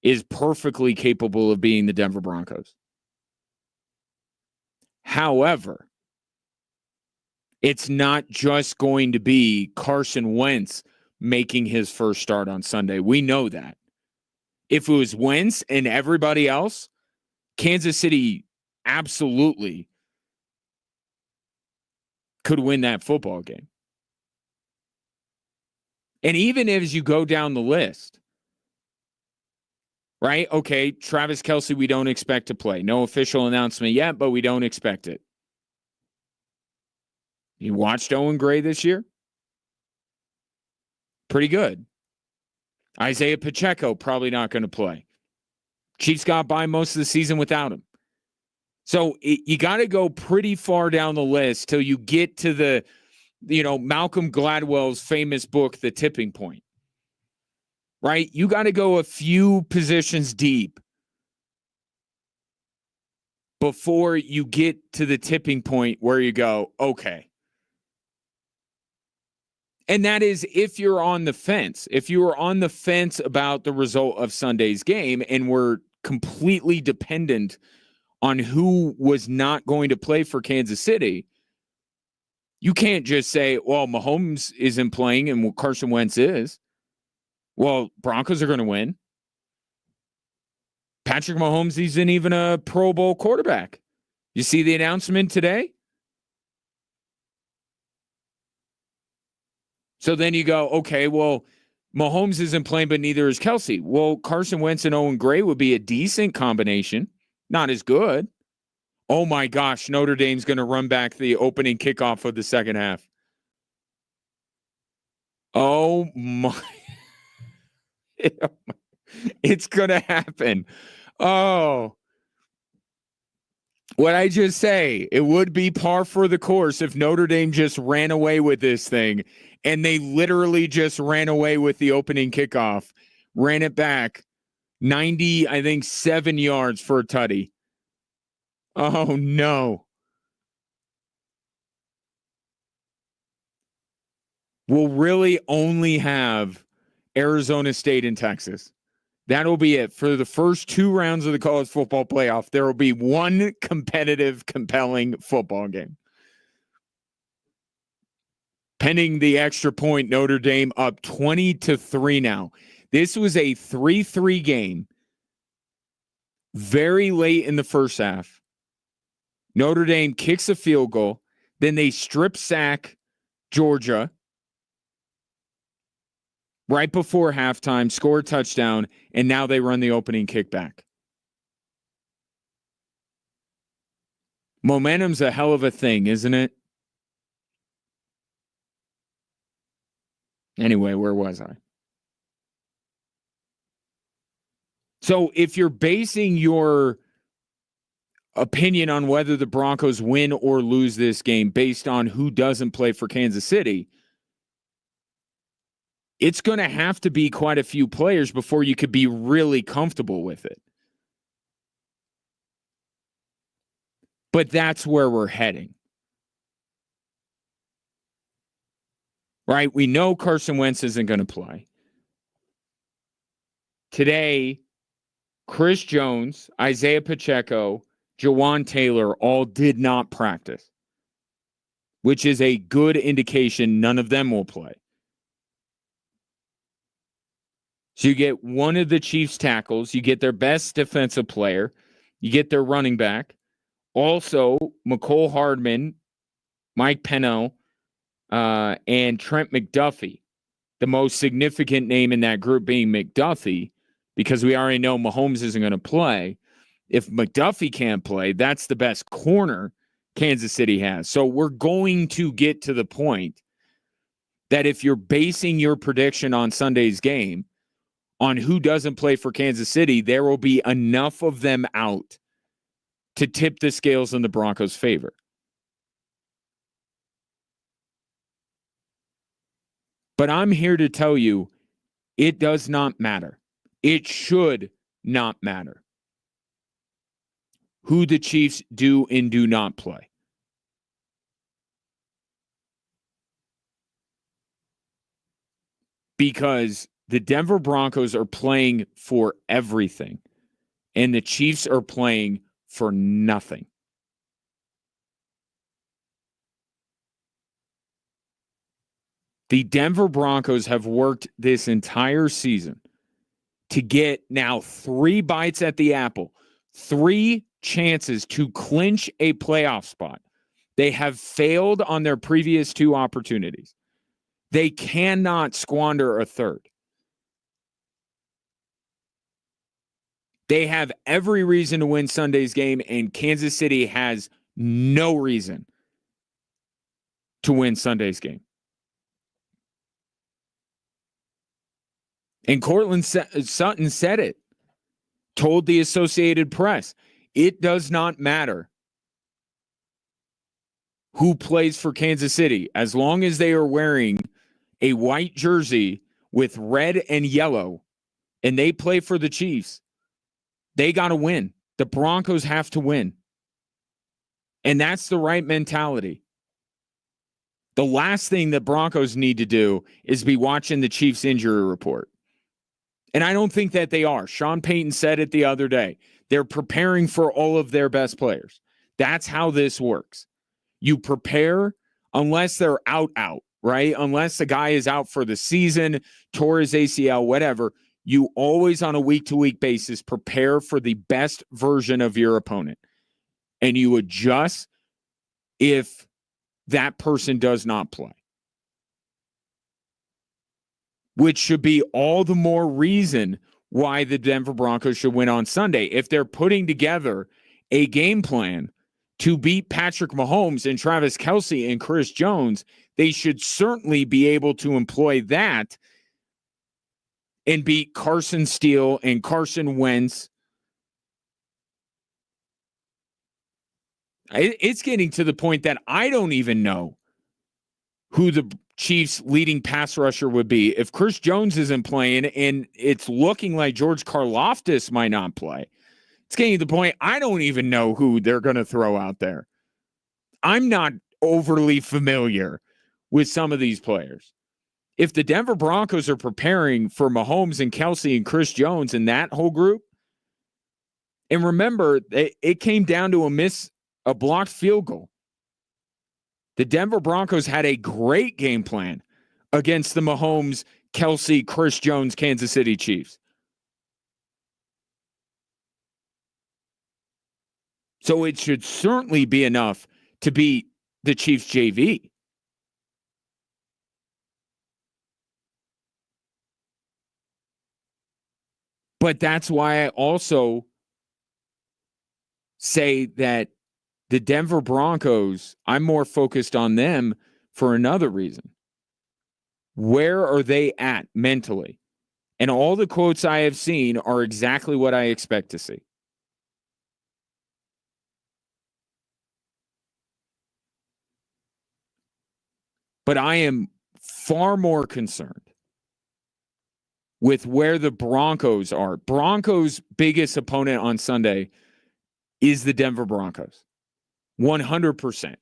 is perfectly capable of being the Denver Broncos. However, it's not just going to be Carson Wentz making his first start on Sunday. We know that. If it was Wentz and everybody else, Kansas City absolutely could win that football game. And even as you go down the list, right? Okay, Travis Kelce, we don't expect to play. No official announcement yet, but we don't expect it. You watched Owen Gray this year? Pretty good. Isaiah Pacheco, probably not going to play. Chiefs got by most of the season without him. So you got to go pretty far down the list till you get to the, Malcolm Gladwell's famous book, The Tipping Point. Right? You got to go a few positions deep before you get to the tipping point where you go, okay. And that is if you're on the fence. If you were on the fence about the result of Sunday's game and were completely dependent on who was not going to play for Kansas City, you can't just say, well, Mahomes isn't playing and Carson Wentz is. Well, Broncos are going to win. Patrick Mahomes isn't even a Pro Bowl quarterback. You see the announcement today? So then you go, okay, well, Mahomes isn't playing, but neither is Kelce. Well, Carson Wentz and Owen Gray would be a decent combination. Not as good. Oh, my gosh, Notre Dame's going to run back the opening kickoff of the second half. Oh, my. It's going to happen. Oh, What I just say, it would be par for the course if Notre Dame just ran away with this thing, and they literally just ran away with the opening kickoff, ran it back 90, I think 7 yards for a tutty. Oh no. We'll really only have Arizona State and Texas. That'll be it. For the first 2 rounds of the college football playoff, there will be one competitive, compelling football game. Pending the extra point, Notre Dame up 20-3 now. This was a 3-3 game very late in the first half. Notre Dame kicks a field goal. Then they strip sack Georgia right before halftime, score a touchdown, and now they run the opening kickback. Momentum's a hell of a thing, isn't it? Anyway, where was I? So if you're basing your opinion on whether the Broncos win or lose this game based on who doesn't play for Kansas City, it's going to have to be quite a few players before you could be really comfortable with it. But that's where we're heading. Right? We know Carson Wentz isn't going to play. Today, Chris Jones, Isaiah Pacheco, Jawan Taylor all did not practice, which is a good indication none of them will play. So you get one of the Chiefs' tackles, you get their best defensive player, you get their running back. Also, McCole Hardman, Mike Pennell, and Trent McDuffie, the most significant name in that group being McDuffie, because we already know Mahomes isn't going to play. If McDuffie can't play, that's the best corner Kansas City has. So we're going to get to the point that if you're basing your prediction on Sunday's game on who doesn't play for Kansas City, there will be enough of them out to tip the scales in the Broncos' favor. But I'm here to tell you, it does not matter. It should not matter who the Chiefs do and do not play. Because the Denver Broncos are playing for everything, and the Chiefs are playing for nothing. The Denver Broncos have worked this entire season to get now 3 bites at the apple, 3 chances to clinch a playoff spot. They have failed on their previous 2 opportunities. They cannot squander a third. They have every reason to win Sunday's game, and Kansas City has no reason to win Sunday's game. And Cortland Sutton said it, told the Associated Press, it does not matter who plays for Kansas City as long as they are wearing a white jersey with red and yellow and they play for the Chiefs. They got to win. The Broncos have to win. And that's the right mentality. The last thing that Broncos need to do is be watching the Chiefs injury report. And I don't think that they are. Sean Payton said it the other day. They're preparing for all of their best players. That's how this works. You prepare unless they're out, right? Unless the guy is out for the season, tore his ACL, whatever. You always on a week-to-week basis prepare for the best version of your opponent. And you adjust if that person does not play. Which should be all the more reason why the Denver Broncos should win on Sunday. If they're putting together a game plan to beat Patrick Mahomes and Travis Kelce and Chris Jones, they should certainly be able to employ that and beat Carson Steele and Carson Wentz It's getting to the point that I don't even know who the Chiefs' leading pass rusher would be. If Chris Jones isn't playing and it's looking like George Karlaftis might not play, it's getting to the point I don't even know who they're going to throw out there. I'm not overly familiar with some of these players. If the Denver Broncos are preparing for Mahomes and Kelsey and Chris Jones and that whole group, and remember, it came down to a blocked field goal. The Denver Broncos had a great game plan against the Mahomes, Kelsey, Chris Jones, Kansas City Chiefs. So it should certainly be enough to beat the Chiefs JV. But that's why I also say that the Denver Broncos, I'm more focused on them for another reason. Where are they at mentally? And all the quotes I have seen are exactly what I expect to see. But I am far more concerned with where the Broncos are. Broncos' biggest opponent on Sunday is the Denver Broncos. 100%.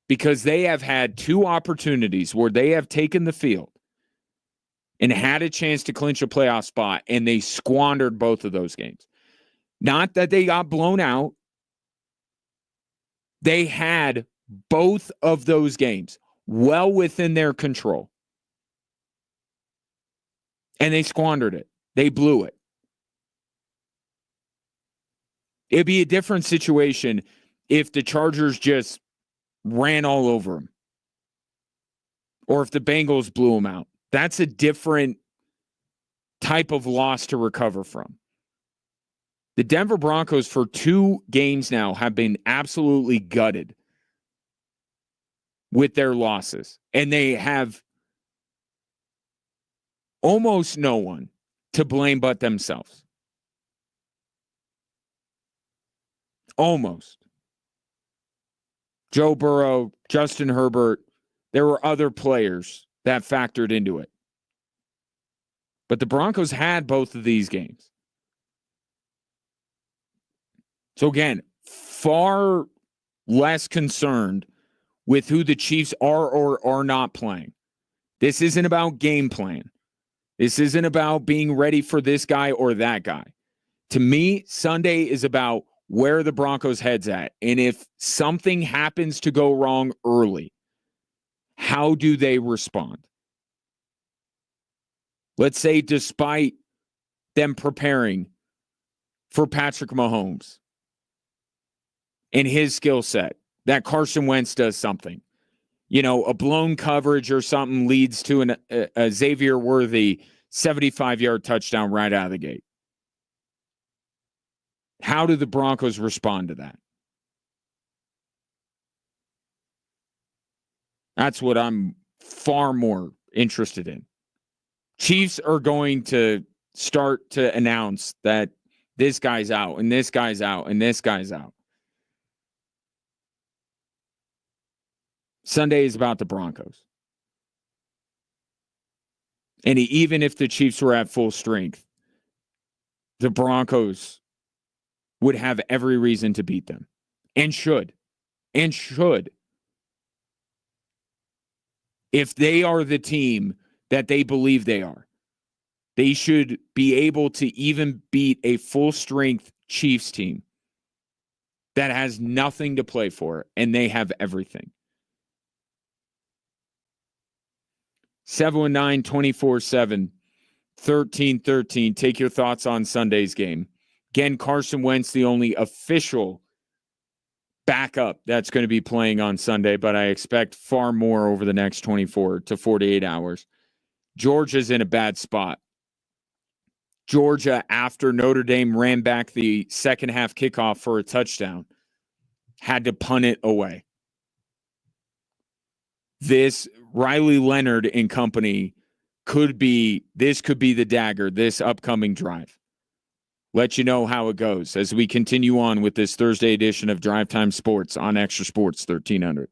Because they have had two opportunities where they have taken the field and had a chance to clinch a playoff spot, and they squandered both of those games. Not that they got blown out. They had both of those games well within their control. And they squandered it. They blew it. It'd be a different situation if the Chargers just ran all over them. Or if the Bengals blew them out. That's a different type of loss to recover from. The Denver Broncos for 2 games now have been absolutely gutted with their losses. And they have almost no one to blame but themselves. Almost. Joe Burrow, Justin Herbert, there were other players that factored into it. But the Broncos had both of these games. So again, far less concerned with who the Chiefs are or are not playing. This isn't about game plan. This isn't about being ready for this guy or that guy. To me, Sunday is about where the Broncos' head's at. And if something happens to go wrong early, how do they respond? Let's say despite them preparing for Patrick Mahomes and his skill set, that Carson Wentz does something. You know, a blown coverage or something leads to a Xavier Worthy 75-yard touchdown right out of the gate. How do the Broncos respond to that? That's what I'm far more interested in. Chiefs are going to start to announce that this guy's out and this guy's out and this guy's out. Sunday is about the Broncos. And even if the Chiefs were at full strength, the Broncos would have every reason to beat them. And should. And should. If they are the team that they believe they are, they should be able to even beat a full-strength Chiefs team that has nothing to play for, and they have everything. 719-24-7, 1313. Take your thoughts on Sunday's game. Again, Carson Wentz, the only official backup that's going to be playing on Sunday, but I expect far more over the next 24 to 48 hours. Georgia's in a bad spot. Georgia, after Notre Dame ran back the second half kickoff for a touchdown, had to punt it away. This Riley Leonard and company could be the dagger this upcoming drive. let you know how it goes as we continue on with this Thursday edition of Drive Time Sports on Extra Sports 1300.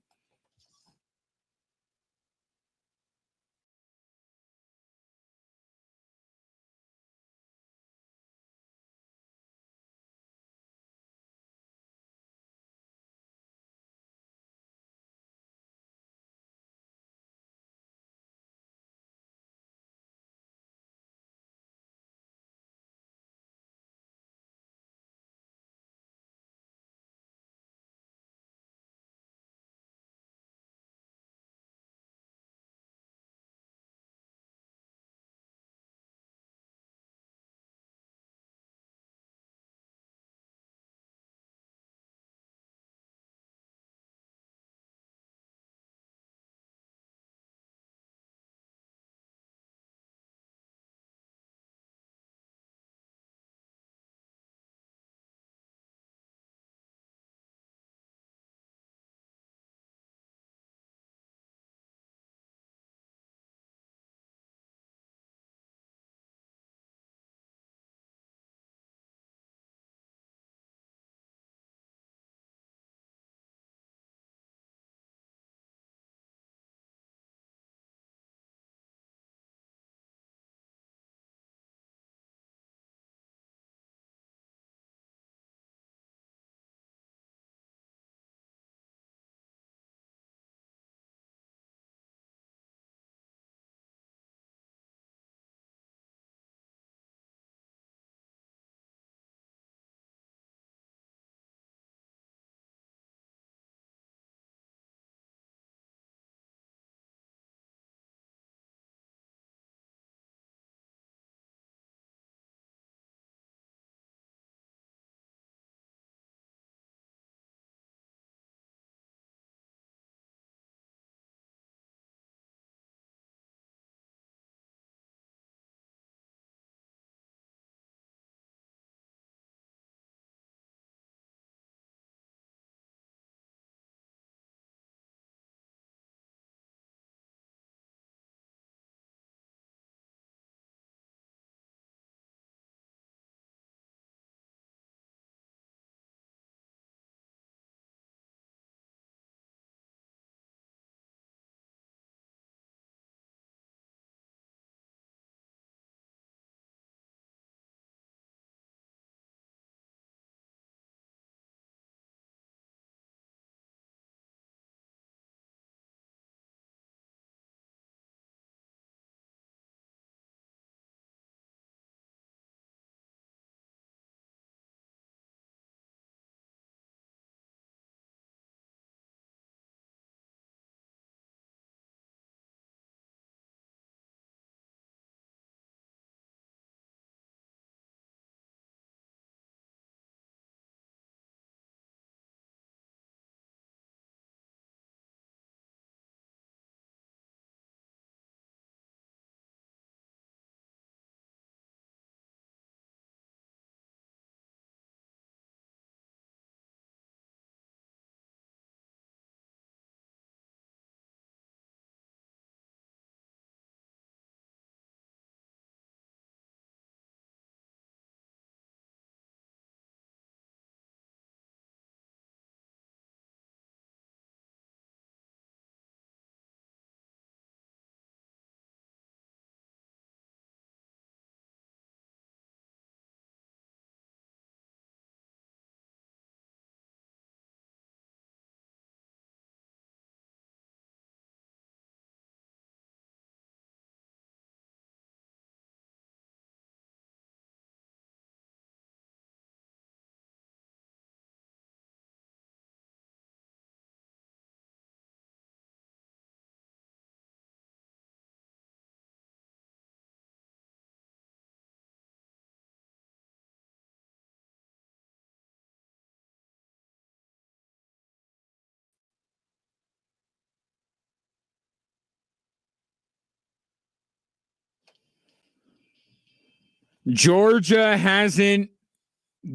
Georgia hasn't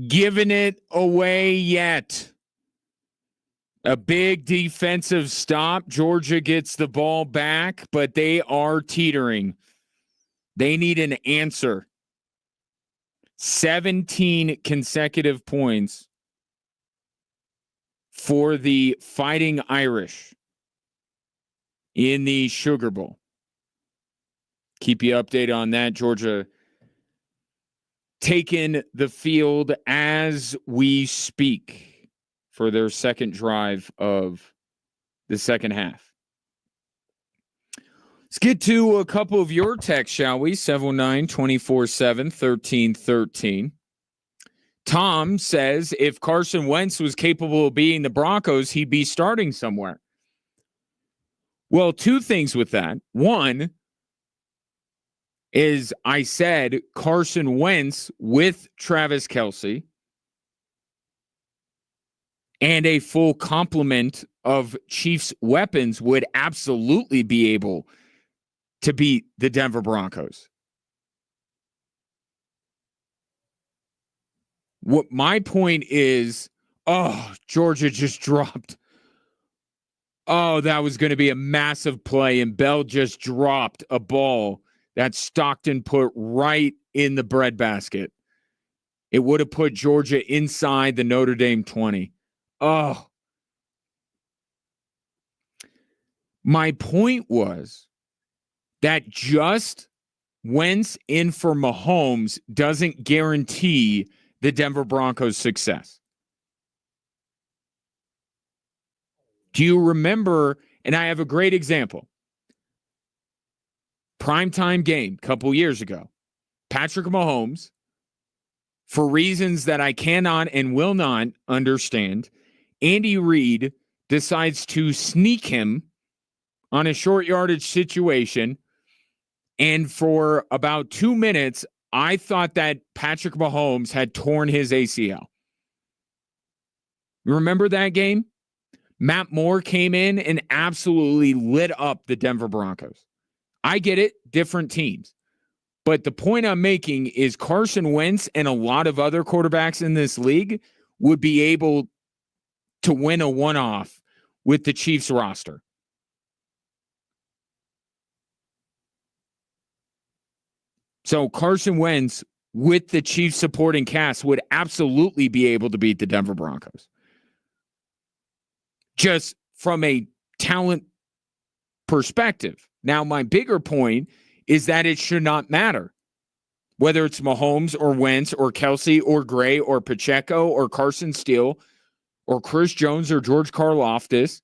given it away yet. A big defensive stop. Georgia gets the ball back, but they are teetering. They need an answer. 17 consecutive points for the Fighting Irish in the Sugar Bowl. Keep you updated on that. Georgia taking the field as we speak for their second drive of the second half. Let's get to a couple of your texts, shall we? 719-247-1313. Tom says if Carson Wentz was capable of beating the Broncos, he'd be starting somewhere. Well, two things with that. One is I said Carson Wentz with Travis Kelce and a full complement of Chiefs weapons would absolutely be able to beat the Denver Broncos. What my point is, Georgia just dropped. Oh, that was going to be a massive play, and Bell just dropped a ball that Stockton put right in the breadbasket. It would have put Georgia inside the Notre Dame 20. Oh. My point was that just Wentz in for Mahomes doesn't guarantee the Denver Broncos' success. Do you remember, and I have a great example, primetime game a couple years ago, Patrick Mahomes, for reasons that I cannot and will not understand, Andy Reid decides to sneak him on a short yardage situation, and for about 2 minutes, I thought that Patrick Mahomes had torn his ACL. You remember that game? Matt Moore came in and absolutely lit up the Denver Broncos. I get it, different teams. But the point I'm making is Carson Wentz and a lot of other quarterbacks in this league would be able to win a one-off with the Chiefs roster. So Carson Wentz with the Chiefs supporting cast would absolutely be able to beat the Denver Broncos. Just from a talent perspective. Now, my bigger point is that it should not matter. Whether it's Mahomes or Wentz or Kelce or Gray or Pacheco or Carson Steele or Chris Jones or George Karlaftis,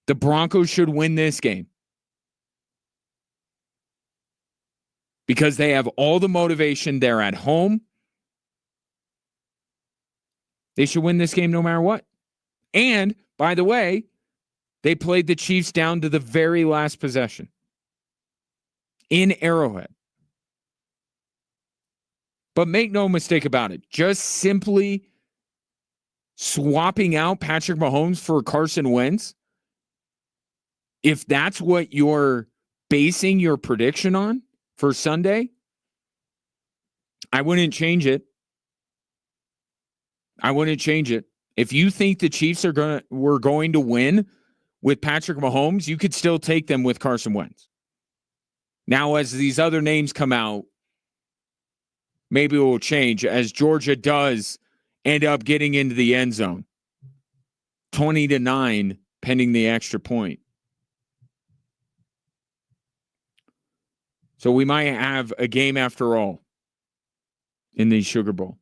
the Broncos should win this game. Because they have all the motivation. They're at home. They should win this game no matter what. And, by the way, they played the Chiefs down to the very last possession in Arrowhead. But make no mistake about it. Just simply swapping out Patrick Mahomes for Carson Wentz, if that's what you're basing your prediction on for Sunday, I wouldn't change it. I wouldn't change it. If you think the Chiefs were going to win with Patrick Mahomes, you could still take them with Carson Wentz. Now, as these other names come out, maybe it will change as Georgia does end up getting into the end zone. 20-9, pending the extra point. So we might have a game after all in the Sugar Bowl.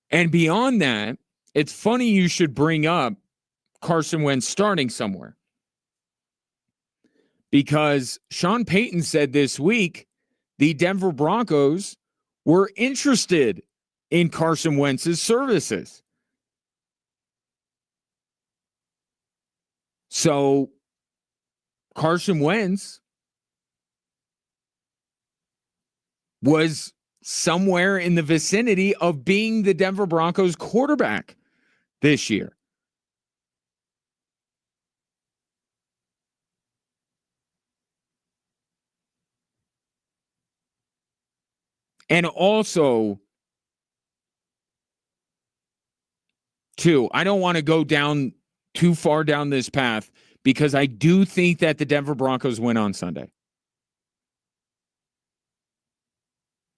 And beyond that, it's funny you should bring up Carson Wentz starting somewhere. Because Sean Payton said this week the Denver Broncos were interested in Carson Wentz's services. So Carson Wentz was somewhere in the vicinity of being the Denver Broncos quarterback this year. And also, too, I don't want to go down too far down this path because I do think that the Denver Broncos win on Sunday.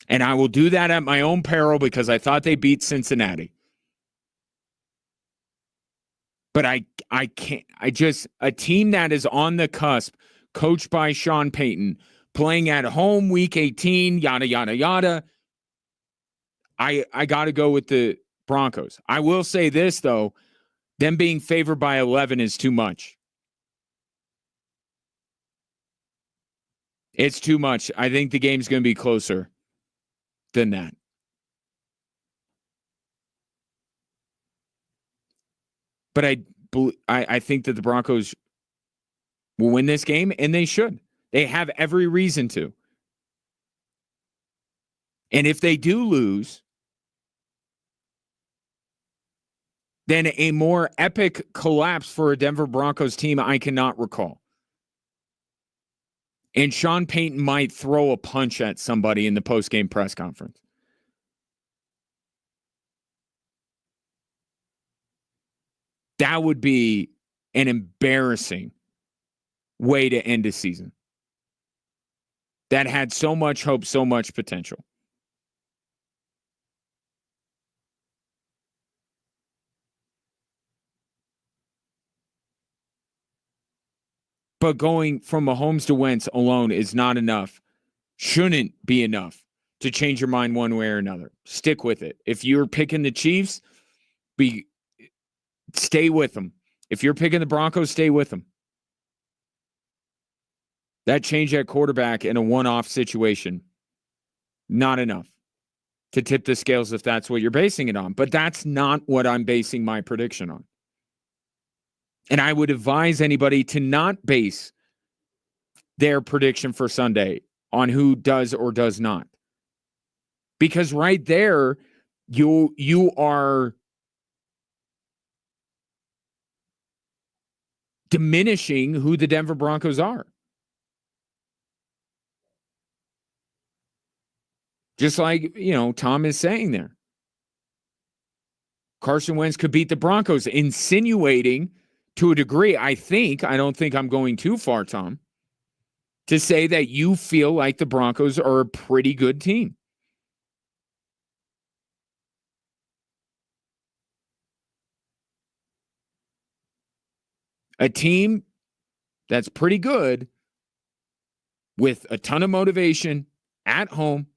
And I will do that at my own peril because I thought they beat Cincinnati. But I can't. A team that is on the cusp, coached by Sean Payton, playing at home week 18, yada, yada, yada. I got to go with the Broncos. I will say this, though. Them being favored by 11 is too much. It's too much. I think the game's going to be closer than that. But I think that the Broncos will win this game, and they should. They have every reason to. And if they do lose, then a more epic collapse for a Denver Broncos team I cannot recall. And Sean Payton might throw a punch at somebody in the post-game press conference. That would be an embarrassing way to end a season that had so much hope, so much potential. But going from Mahomes to Wentz alone is not enough, shouldn't be enough to change your mind one way or another. Stick with it. If you're picking the Chiefs, stay with them. If you're picking the Broncos, stay with them. That change at quarterback in a one-off situation, not enough to tip the scales if that's what you're basing it on. But that's not what I'm basing my prediction on. And I would advise anybody to not base their prediction for Sunday on who does or does not. Because right there, you are diminishing who the Denver Broncos are. Just like, Tom is saying there. Carson Wentz could beat the Broncos, insinuating to a degree, I don't think I'm going too far, Tom, to say that you feel like the Broncos are a pretty good team. A team that's pretty good with a ton of motivation at home,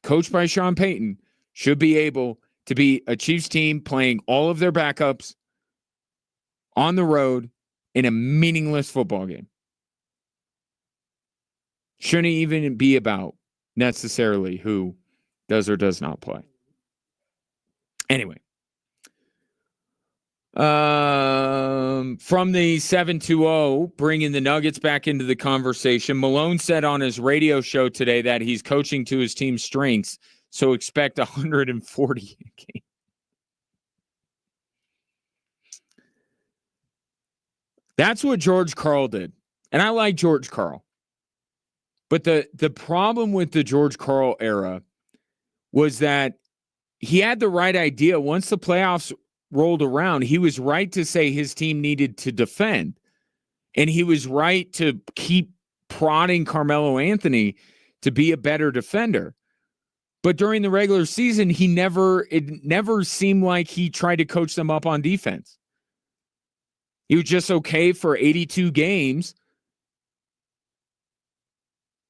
coached by Sean Payton, should be able to be a Chiefs team playing all of their backups on the road in a meaningless football game. Shouldn't even be about necessarily who does or does not play. Anyway. From the 720, bringing the Nuggets back into the conversation, Malone said on his radio show today that he's coaching to his team's strengths, so expect 140 a game. That's what George Karl did. And I like George Karl. But the problem with the George Karl era was that he had the right idea. Once the playoffs rolled around, he was right to say his team needed to defend. And he was right to keep prodding Carmelo Anthony to be a better defender. But during the regular season, it never seemed like he tried to coach them up on defense. He was just okay for 82 games,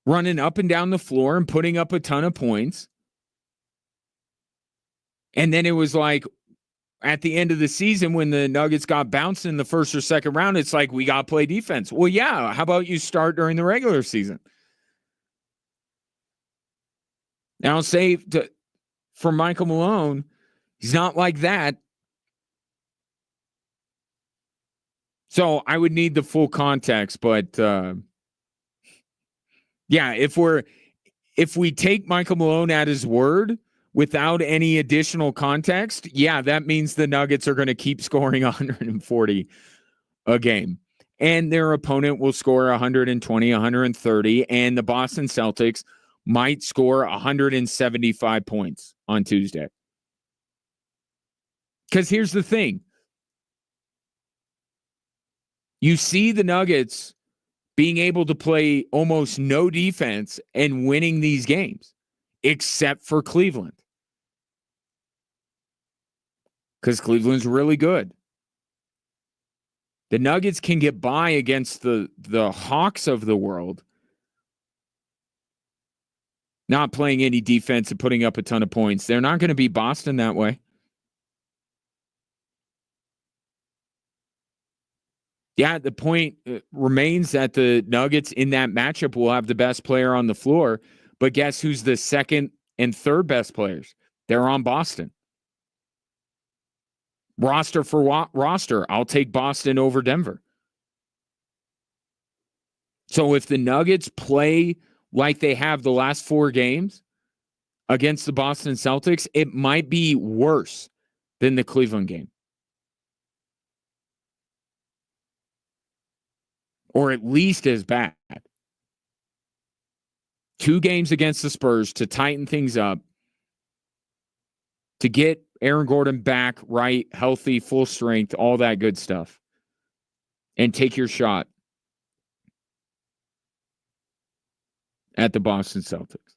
running up and down the floor and putting up a ton of points. And then it was like, at the end of the season, when the Nuggets got bounced in the first or second round, it's like, we got to play defense. Well, yeah. How about you start during the regular season? Now, for Michael Malone, he's not like that. So I would need the full context, but yeah, if we take Michael Malone at his word without any additional context, yeah, that means the Nuggets are going to keep scoring 140 a game. And their opponent will score 120, 130, and the Boston Celtics might score 175 points on Tuesday. Because here's the thing. You see the Nuggets being able to play almost no defense and winning these games. except for Cleveland. Because Cleveland's really good. The Nuggets can get by against the Hawks of the world, not playing any defense and putting up a ton of points. They're not going to beat Boston that way. Yeah, the point remains that the Nuggets in that matchup will have the best player on the floor, but guess who's the second and third best players? They're on Boston. Roster for roster, I'll take Boston over Denver. So if the Nuggets play like they have the last 4 games against the Boston Celtics, it might be worse than the Cleveland game. Or at least as bad. 2 games against the Spurs to tighten things up, to get Aaron Gordon back, right, healthy, full strength, all that good stuff, and take your shot at the Boston Celtics.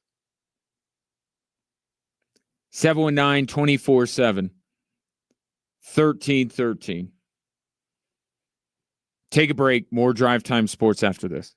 719-24-7, 1313. Take a break. More Drive Time Sports after this.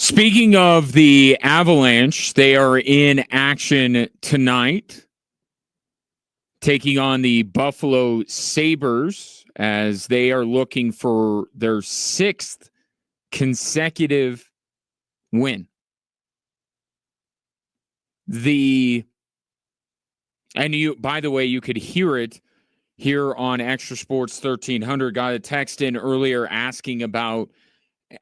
Speaking of the Avalanche, they are in action tonight, taking on the Buffalo Sabres as they are looking for their 6th consecutive win. By the way, you could hear it here on Extra Sports 1300. Got a text in earlier asking about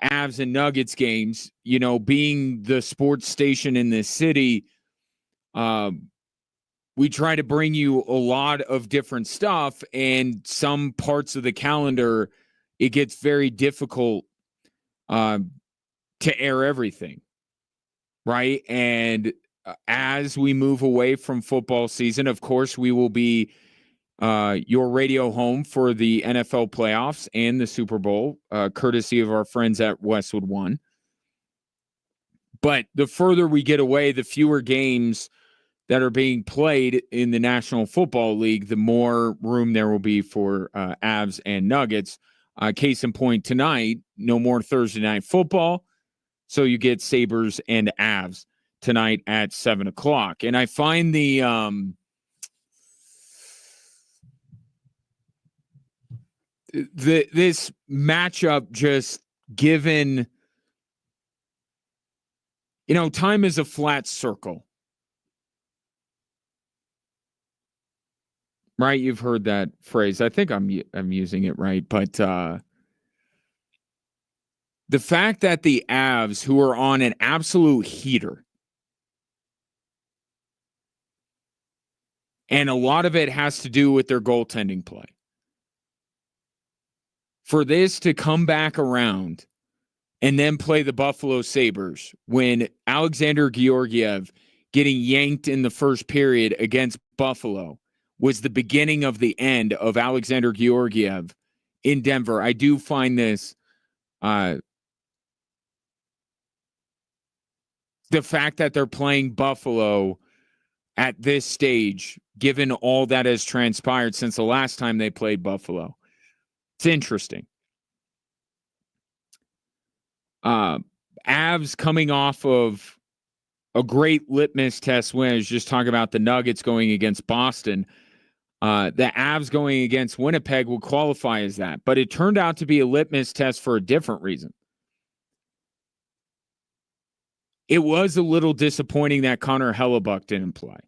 Avs and Nuggets games. You know, being the sports station in this city, we try to bring you a lot of different stuff, and some parts of the calendar, it gets very difficult to air everything, right? And as we move away from football season, of course, we will be your radio home for the NFL playoffs and the Super Bowl, courtesy of our friends at Westwood One. But the further we get away, the fewer games that are being played in the National Football League, the more room there will be for Avs and Nuggets. Case in point, tonight, no more Thursday night football, so you get Sabres and Avs tonight at 7 o'clock. And I find this matchup just given, time is a flat circle. Right? You've heard that phrase. I think I'm using it right. But the fact that the Avs, who are on an absolute heater, and a lot of it has to do with their goaltending play, for this to come back around and then play the Buffalo Sabres when Alexander Georgiev getting yanked in the first period against Buffalo was the beginning of the end of Alexander Georgiev in Denver. I do find this, the fact that they're playing Buffalo at this stage, given all that has transpired since the last time they played Buffalo, it's interesting. Avs coming off of a great litmus test win. I was just talking about the Nuggets going against Boston. The Avs going against Winnipeg will qualify as that. But it turned out to be a litmus test for a different reason. It was a little disappointing that Connor Hellebuck didn't play.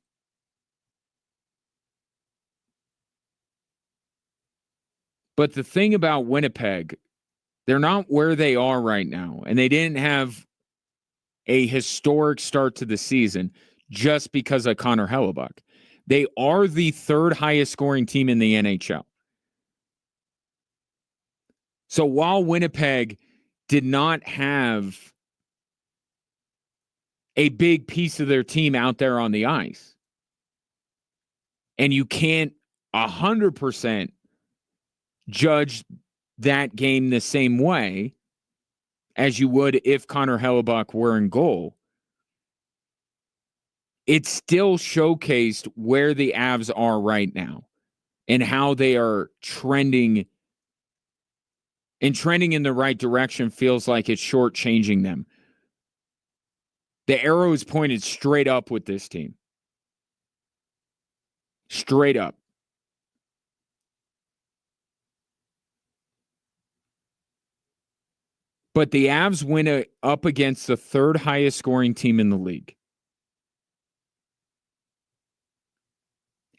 But the thing about Winnipeg, they're not where they are right now. And they didn't have a historic start to the season just because of Connor Hellebuck. They are the 3rd highest scoring team in the NHL. So while Winnipeg did not have a big piece of their team out there on the ice, and you can't 100% judge that game the same way as you would if Connor Hellebuck were in goal, it still showcased where the Avs are right now and how they are trending. And trending in the right direction feels like it's shortchanging them. The arrow is pointed straight up with this team. Straight up. But the Avs win up against the 3rd highest scoring team in the league.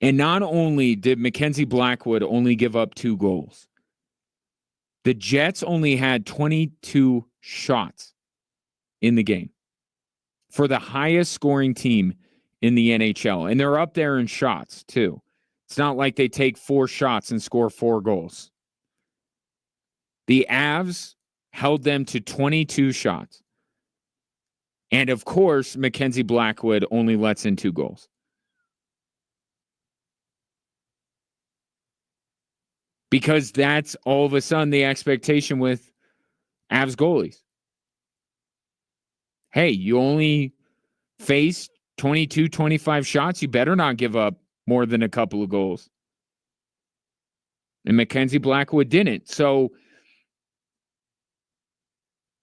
And not only did Mackenzie Blackwood only give up 2 goals, the Jets only had 22 shots in the game for the highest scoring team in the NHL. And they're up there in shots, too. It's not like they take 4 shots and score 4 goals. The Avs held them to 22 shots. And, of course, Mackenzie Blackwood only lets in 2 goals. Because that's all of a sudden the expectation with Avs goalies. Hey, you only faced 22, 25 shots. You better not give up more than a couple of goals. And Mackenzie Blackwood didn't. So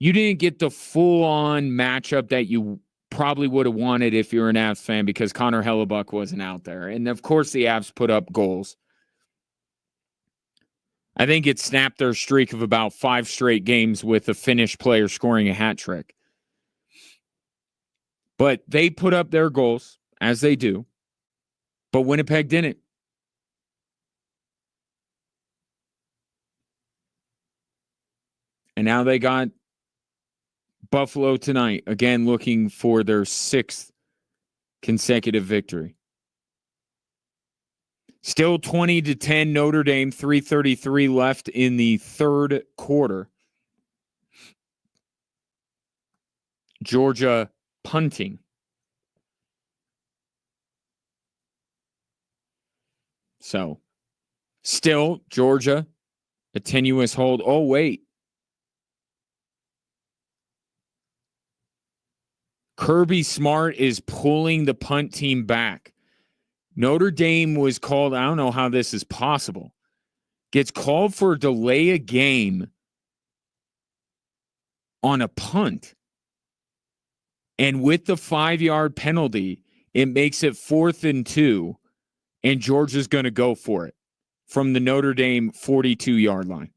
you didn't get the full-on matchup that you probably would have wanted if you're an Avs fan because Connor Hellebuck wasn't out there. And, of course, the Avs put up goals. I think it snapped their streak of about 5 straight games with a Finnish player scoring a hat trick. But they put up their goals, as they do. But Winnipeg didn't. And now they got Buffalo tonight, again looking for their 6th consecutive victory. Still 20-10 Notre Dame, 3:33 left in the third quarter. Georgia punting. So, still Georgia, a tenuous hold. Oh, wait. Kirby Smart is pulling the punt team back. Notre Dame was called, I don't know how this is possible, gets called for a delay a game on a punt. And with the 5-yard penalty, it makes it 4th and 2, and Georgia's going to go for it from the Notre Dame 42-yard line.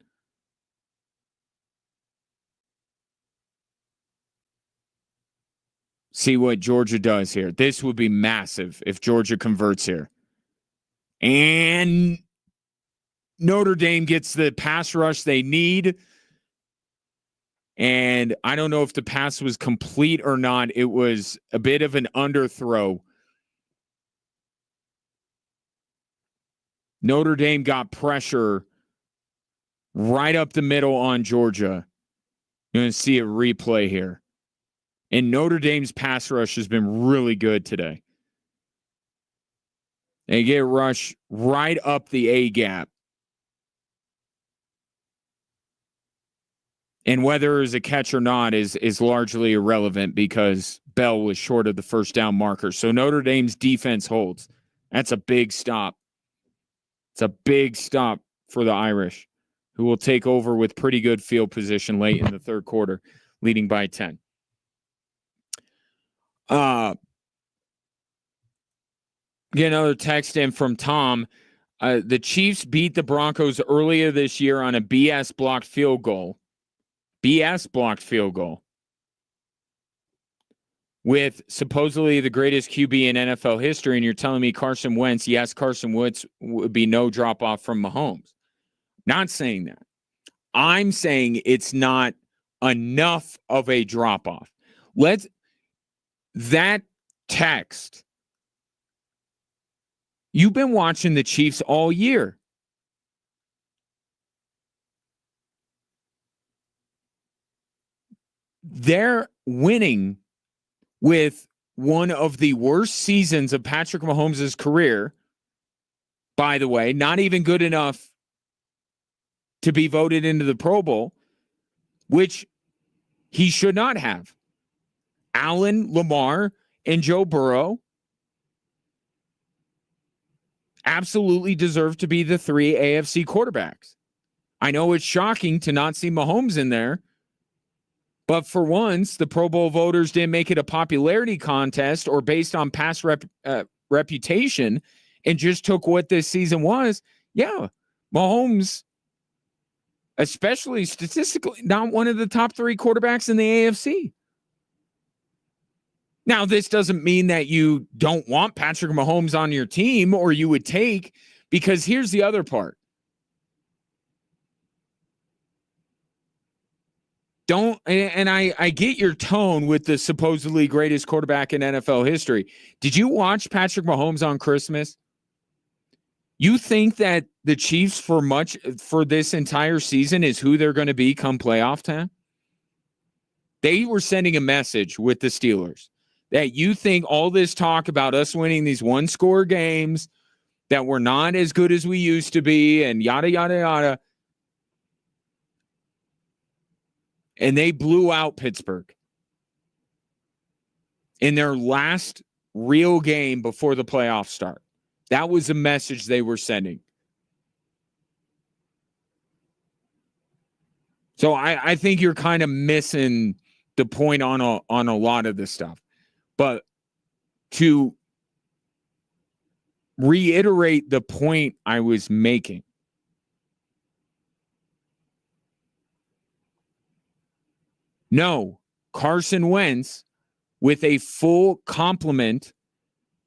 See what Georgia does here. This would be massive if Georgia converts here. And Notre Dame gets the pass rush they need. And I don't know if the pass was complete or not. It was a bit of an underthrow. Notre Dame got pressure right up the middle on Georgia. You're going to see a replay here. And Notre Dame's pass rush has been really good today. They get rushed right up the A gap. And whether it was a catch or not is largely irrelevant because Bell was short of the first down marker. So Notre Dame's defense holds. That's a big stop. It's a big stop for the Irish, who will take over with pretty good field position late in the third quarter, leading by 10. Get another text in from Tom. The Chiefs beat the Broncos earlier this year on a BS blocked field goal. BS blocked field goal. With supposedly the greatest QB in NFL history, and you're telling me Carson Wentz, yes, Carson Wentz would be no drop-off from Mahomes. Not saying that. I'm saying it's not enough of a drop-off. That text, you've been watching the Chiefs all year. They're winning with one of the worst seasons of Patrick Mahomes' career. By the way, not even good enough to be voted into the Pro Bowl, which he should not have. Allen, Lamar, and Joe Burrow absolutely deserve to be the 3 AFC quarterbacks. I know it's shocking to not see Mahomes in there, but for once, the Pro Bowl voters didn't make it a popularity contest or based on past reputation and just took what this season was. Yeah, Mahomes, especially statistically, not one of the top 3 quarterbacks in the AFC. Now, this doesn't mean that you don't want Patrick Mahomes on your team or you would take, because here's the other part. I get your tone with the supposedly greatest quarterback in NFL history. Did you watch Patrick Mahomes on Christmas? You think that the Chiefs for this entire season is who they're going to be come playoff time? They were sending a message with the Steelers that you think all this talk about us winning these one-score games, that we're not as good as we used to be, and yada, yada, yada. And they blew out Pittsburgh in their last real game before the playoffs start. That was the message they were sending. So I think you're kind of missing the point on a lot of this stuff. But to reiterate the point I was making, no, Carson Wentz with a full complement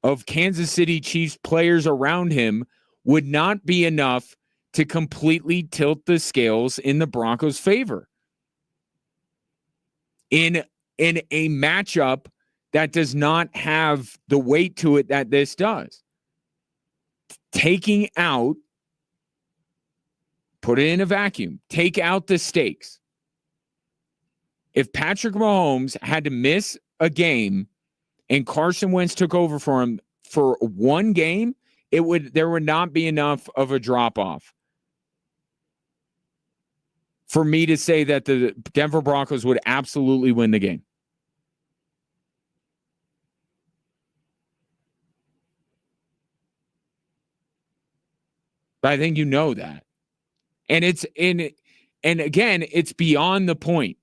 of Kansas City Chiefs players around him would not be enough to completely tilt the scales in the Broncos' favor. In a matchup that does not have the weight to it that this does. Taking out, put it in a vacuum, take out the stakes. If Patrick Mahomes had to miss a game and Carson Wentz took over for him for one game, there would not be enough of a drop-off for me to say that the Denver Broncos would absolutely win the game. But I think you know that. And again, it's beyond the point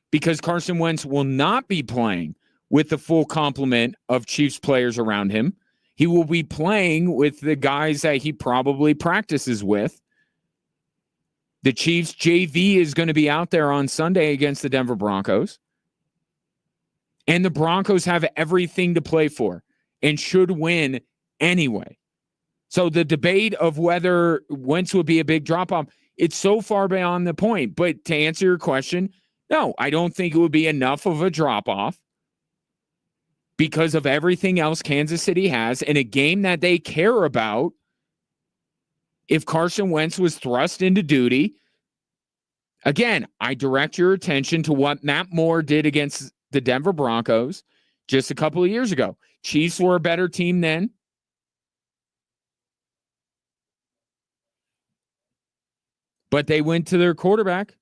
because Carson Wentz will not be playing with the full complement of Chiefs players around him. He will be playing with the guys that he probably practices with. The Chiefs JV is going to be out there on Sunday against the Denver Broncos. And the Broncos have everything to play for and should win anyway. So the debate of whether Wentz would be a big drop-off, it's so far beyond the point. But to answer your question, no, I don't think it would be enough of a drop-off because of everything else Kansas City has in a game that they care about. If Carson Wentz was thrust into duty, again, I direct your attention to what Matt Moore did against the Denver Broncos just a couple of years ago. Chiefs were a better team then. But they went to their quarterback,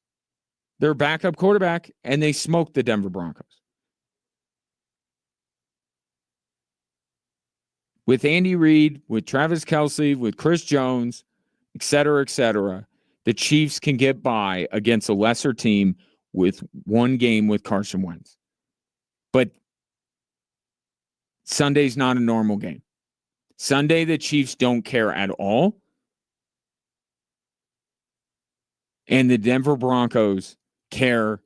their backup quarterback, and they smoked the Denver Broncos. With Andy Reid, with Travis Kelce, with Chris Jones, et cetera, the Chiefs can get by against a lesser team with one game with Carson Wentz. But Sunday's not a normal game. Sunday, the Chiefs don't care at all. And the Denver Broncos care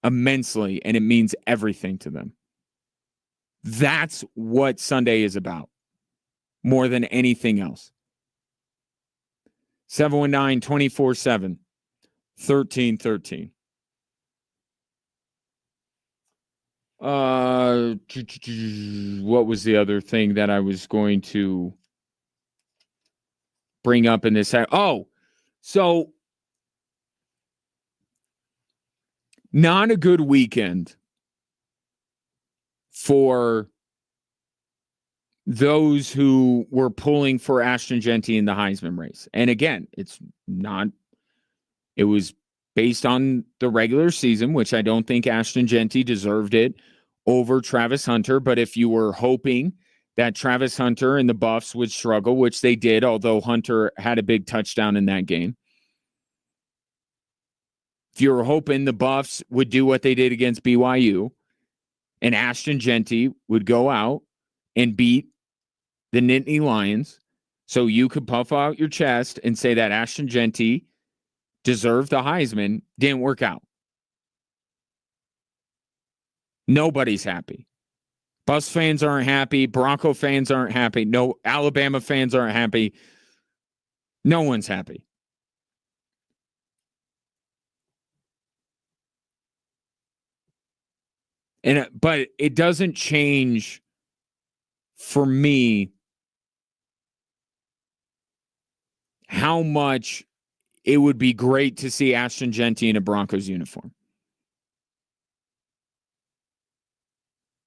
immensely, and it means everything to them. That's what Sunday is about more than anything else. 719-24-7-1313. What was the other thing that I was going to bring up in this? Oh, so not a good weekend for those who were pulling for Ashton Genty in the Heisman race. And again, it was based on the regular season, which I don't think Ashton Genty deserved it over Travis Hunter. But if you were hoping that Travis Hunter and the Buffs would struggle, which they did, although Hunter had a big touchdown in that game. If you were hoping the Buffs would do what they did against BYU and Ashton Genty would go out and beat the Nittany Lions so you could puff out your chest and say that Ashton Genty deserved the Heisman, didn't work out. Nobody's happy. Buffs fans aren't happy. Bronco fans aren't happy. No, Alabama fans aren't happy. No one's happy. But it doesn't change for me how much it would be great to see Ashton Genty in a Broncos uniform.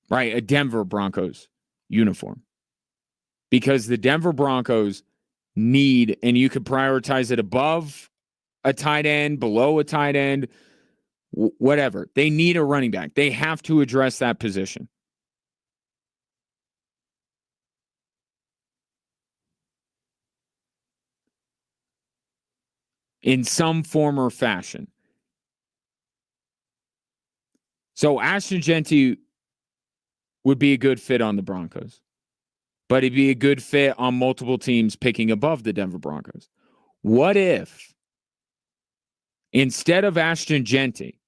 Right, a Denver Broncos uniform. Because the Denver Broncos need, and you could prioritize it above a tight end, below a tight end, whatever. They need a running back. They have to address that position. In some form or fashion. So Ashton Jeanty would be a good fit on the Broncos, but he'd be a good fit on multiple teams picking above the Denver Broncos. What if instead of Ashton Jeanty,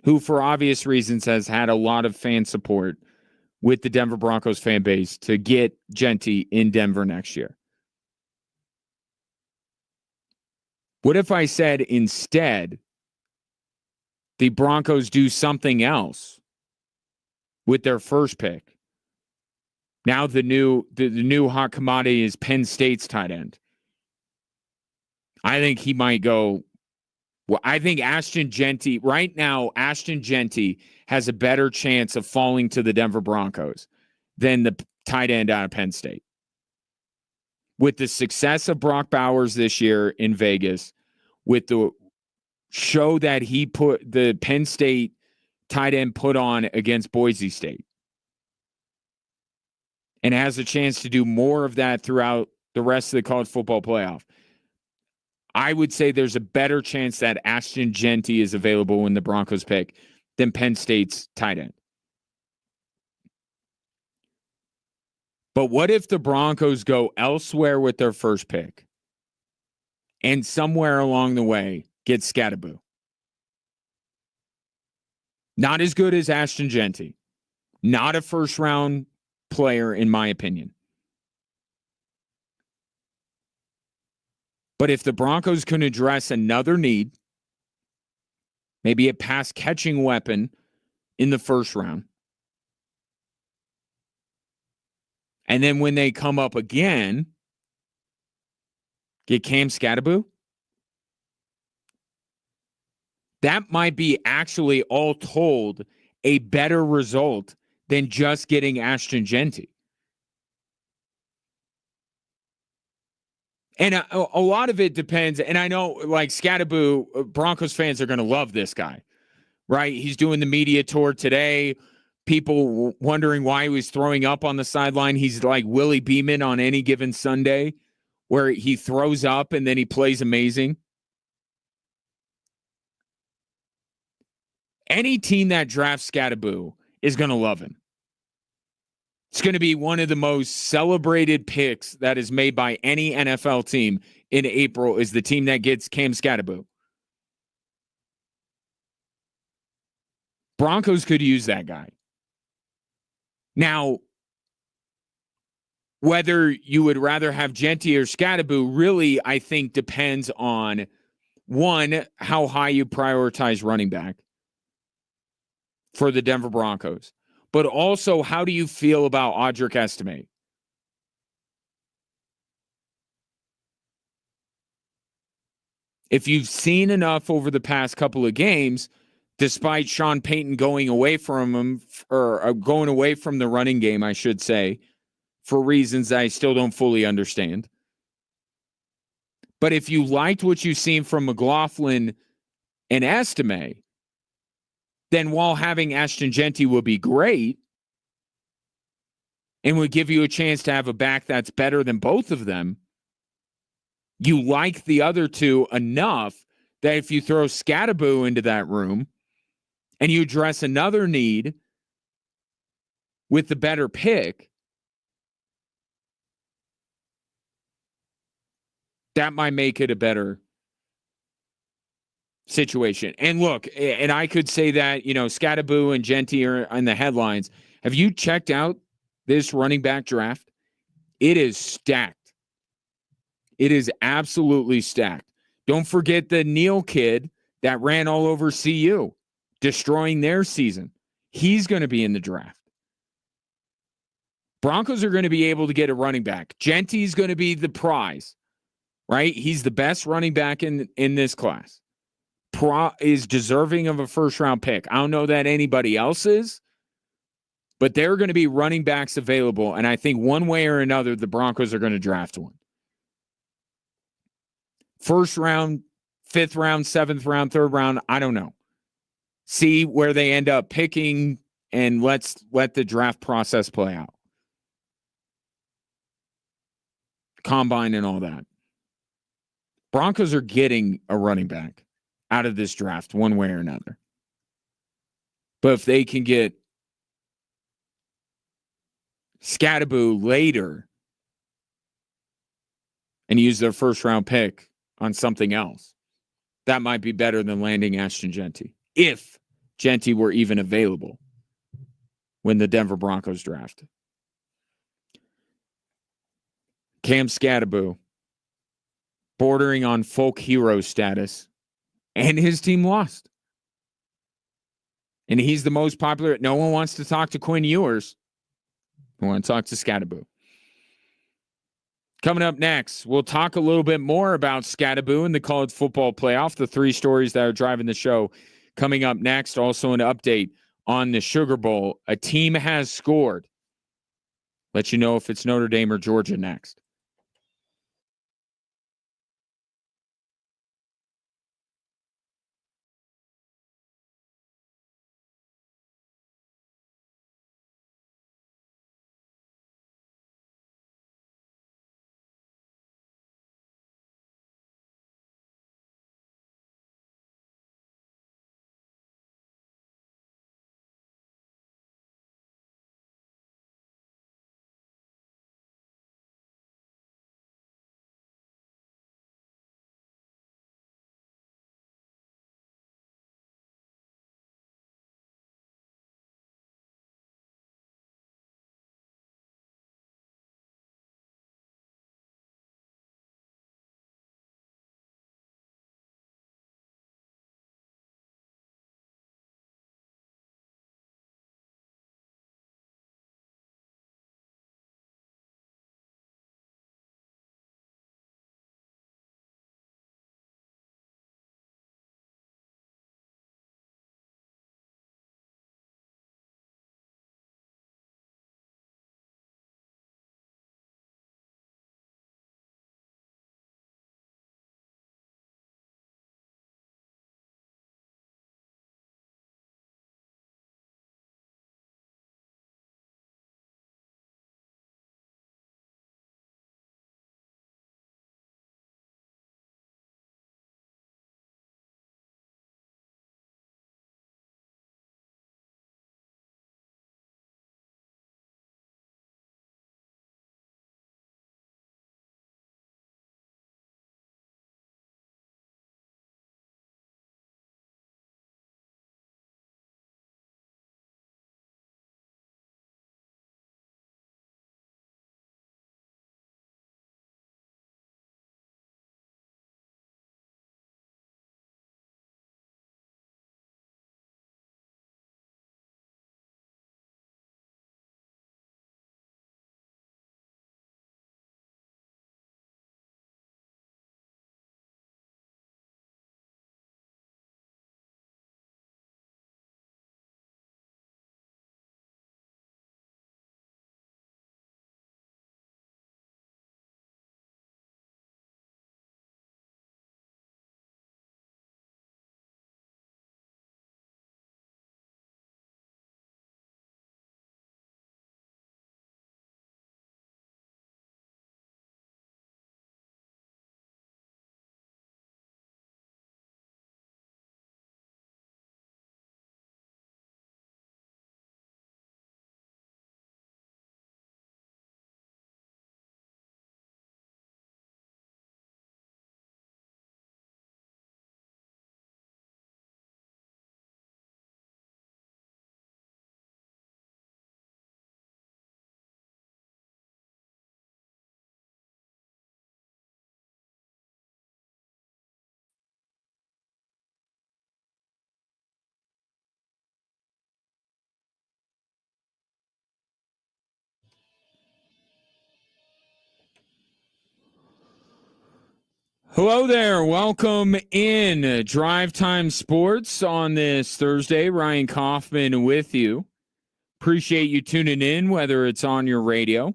who for obvious reasons has had a lot of fan support with the Denver Broncos fan base to get Jeanty in Denver next year? What if I said instead the Broncos do something else with their first pick? Now the new hot commodity is Penn State's tight end. I think he might go. Well, I think Ashton Jeanty, right now, Ashton Jeanty has a better chance of falling to the Denver Broncos than the tight end out of Penn State. With the success of Brock Bowers this year in Vegas, with the show that he put the Penn State tight end put on against Boise State, and has a chance to do more of that throughout the rest of the college football playoff, I would say there's a better chance that Ashton Jeanty is available when the Broncos pick than Penn State's tight end. But what if the Broncos go elsewhere with their first pick and somewhere along the way get Scatterboo? Not as good as Ashton Jeanty. Not a first-round player, in my opinion. But if the Broncos can address another need, maybe a pass-catching weapon in the first round, and then when they come up again, get Cam Scatterboo, that might be actually all told a better result than just getting Ashton Jeanty. And a lot of it depends. And I know, like, Scatterboo, Broncos fans are going to love this guy, right? He's doing the media tour today. People wondering why he was throwing up on the sideline. He's like Willie Beeman on any given Sunday, where he throws up and then he plays amazing. Any team that drafts Scatterboo is going to love him. It's going to be one of the most celebrated picks that is made by any NFL team in April, is the team that gets Cam Scatterboo. Broncos could use that guy. Now, whether you would rather have Jeanty or Scatterboo really, I think, depends on, one, how high you prioritize running back for the Denver Broncos. But also, how do you feel about Audric Estime? If you've seen enough over the past couple of games, despite Sean Payton going away from him, or going away from the running game, I should say, for reasons I still don't fully understand. But if you liked what you've seen from McLaughlin and Estime, then while having Ashton Jeanty would be great and would give you a chance to have a back that's better than both of them, you like the other two enough that if you throw Scatterboo into that room and you address another need with the better pick, that might make it a better situation. And look, and I could say that, Scatterboo and Jeanty are in the headlines. Have you checked out this running back draft? It is stacked. It is absolutely stacked. Don't forget the Neal kid that ran all over CU, destroying their season. He's going to be in the draft. Broncos are going to be able to get a running back. Jeanty's going to be the prize, right? He's the best running back in this class. Is deserving of a first-round pick. I don't know that anybody else is, but there are going to be running backs available, and I think one way or another, the Broncos are going to draft one. First round, fifth round, seventh round, third round, I don't know. See where they end up picking, and let the draft process play out. Combine and all that. Broncos are getting a running back out of this draft one way or another. But if they can get Scadaboo later and use their first-round pick on something else, that might be better than landing Ashton Genty, if Genty were even available when the Denver Broncos drafted. Cam Scadaboo, bordering on folk hero status, and his team lost. And he's the most popular. No one wants to talk to Quinn Ewers. We want to talk to Scadaboo. Coming up next, we'll talk a little bit more about Scadaboo and the college football playoff, the three stories that are driving the show. Coming up next, also an update on the Sugar Bowl. A team has scored. Let you know if it's Notre Dame or Georgia next. Hello there. Welcome in Drive Time Sports on this Thursday. Ryan Kaufman with you. Appreciate you tuning in, whether it's on your radio,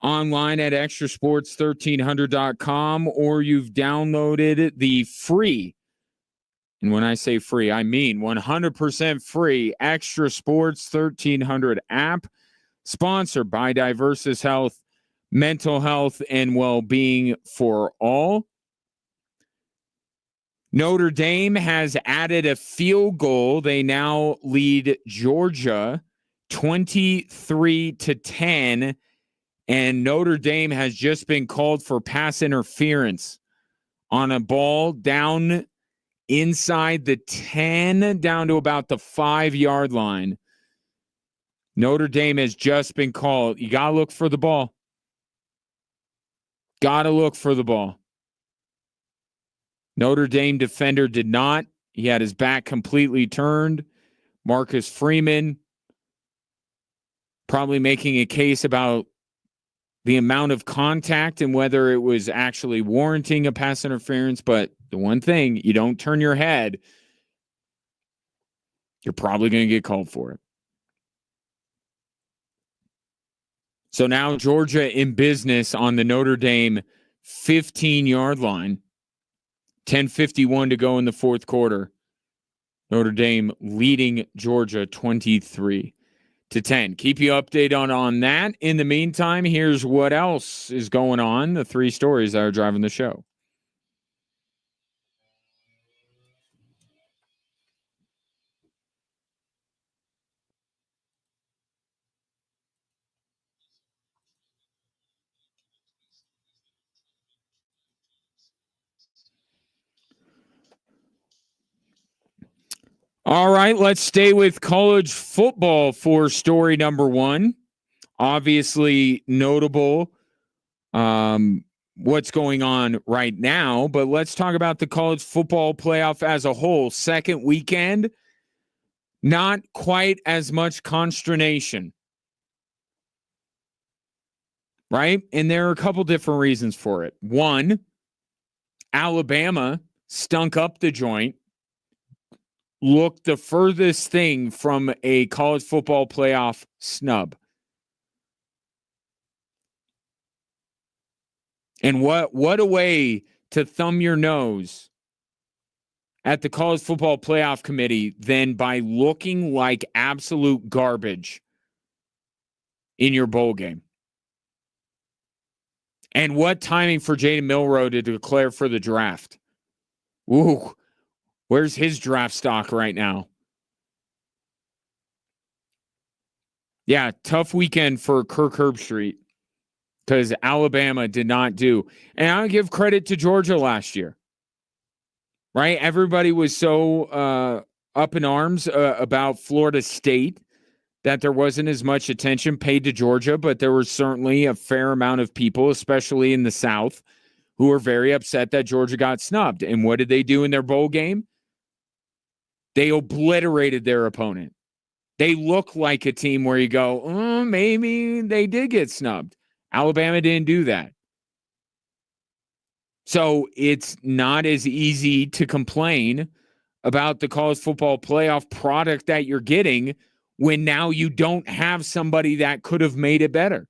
online at extrasports1300.com, or you've downloaded the free, and when I say free, I mean 100% free, Extra Sports 1300 app, sponsored by Diversus Health, mental health, and well-being for all. Notre Dame has added a field goal. They now lead Georgia 23-10, and Notre Dame has just been called for pass interference on a ball down inside the 10, down to about the 5-yard line. Notre Dame has just been called. You got to look for the ball. Got to look for the ball. Notre Dame defender did not. He had his back completely turned. Marcus Freeman probably making a case about the amount of contact and whether it was actually warranting a pass interference. But the one thing, you don't turn your head, you're probably going to get called for it. So now Georgia in business on the Notre Dame 15-yard line. 10:51 to go in the fourth quarter. Notre Dame leading Georgia 23-10. Keep you updated on that. In the meantime, here's what else is going on. The 3 stories that are driving the show. All right, let's stay with college football for story number 1. Obviously notable what's going on right now, but let's talk about the college football playoff as a whole. Second weekend, not quite as much consternation, right? And there are a couple different reasons for it. One, Alabama stunk up the joint, looked the furthest thing from a college football playoff snub. And what a way to thumb your nose at the college football playoff committee than by looking like absolute garbage in your bowl game. And what timing for Jaden Milroe to declare for the draft. Ooh, where's his draft stock right now? Yeah, tough weekend for Kirk Herbstreit because Alabama did not do. And I'll give credit to Georgia last year, right? Everybody was so up in arms about Florida State that there wasn't as much attention paid to Georgia, but there was certainly a fair amount of people, especially in the South, who were very upset that Georgia got snubbed. And what did they do in their bowl game? They obliterated their opponent. They look like a team where you go, maybe they did get snubbed. Alabama didn't do that. So it's not as easy to complain about the college football playoff product that you're getting when now you don't have somebody that could have made it better.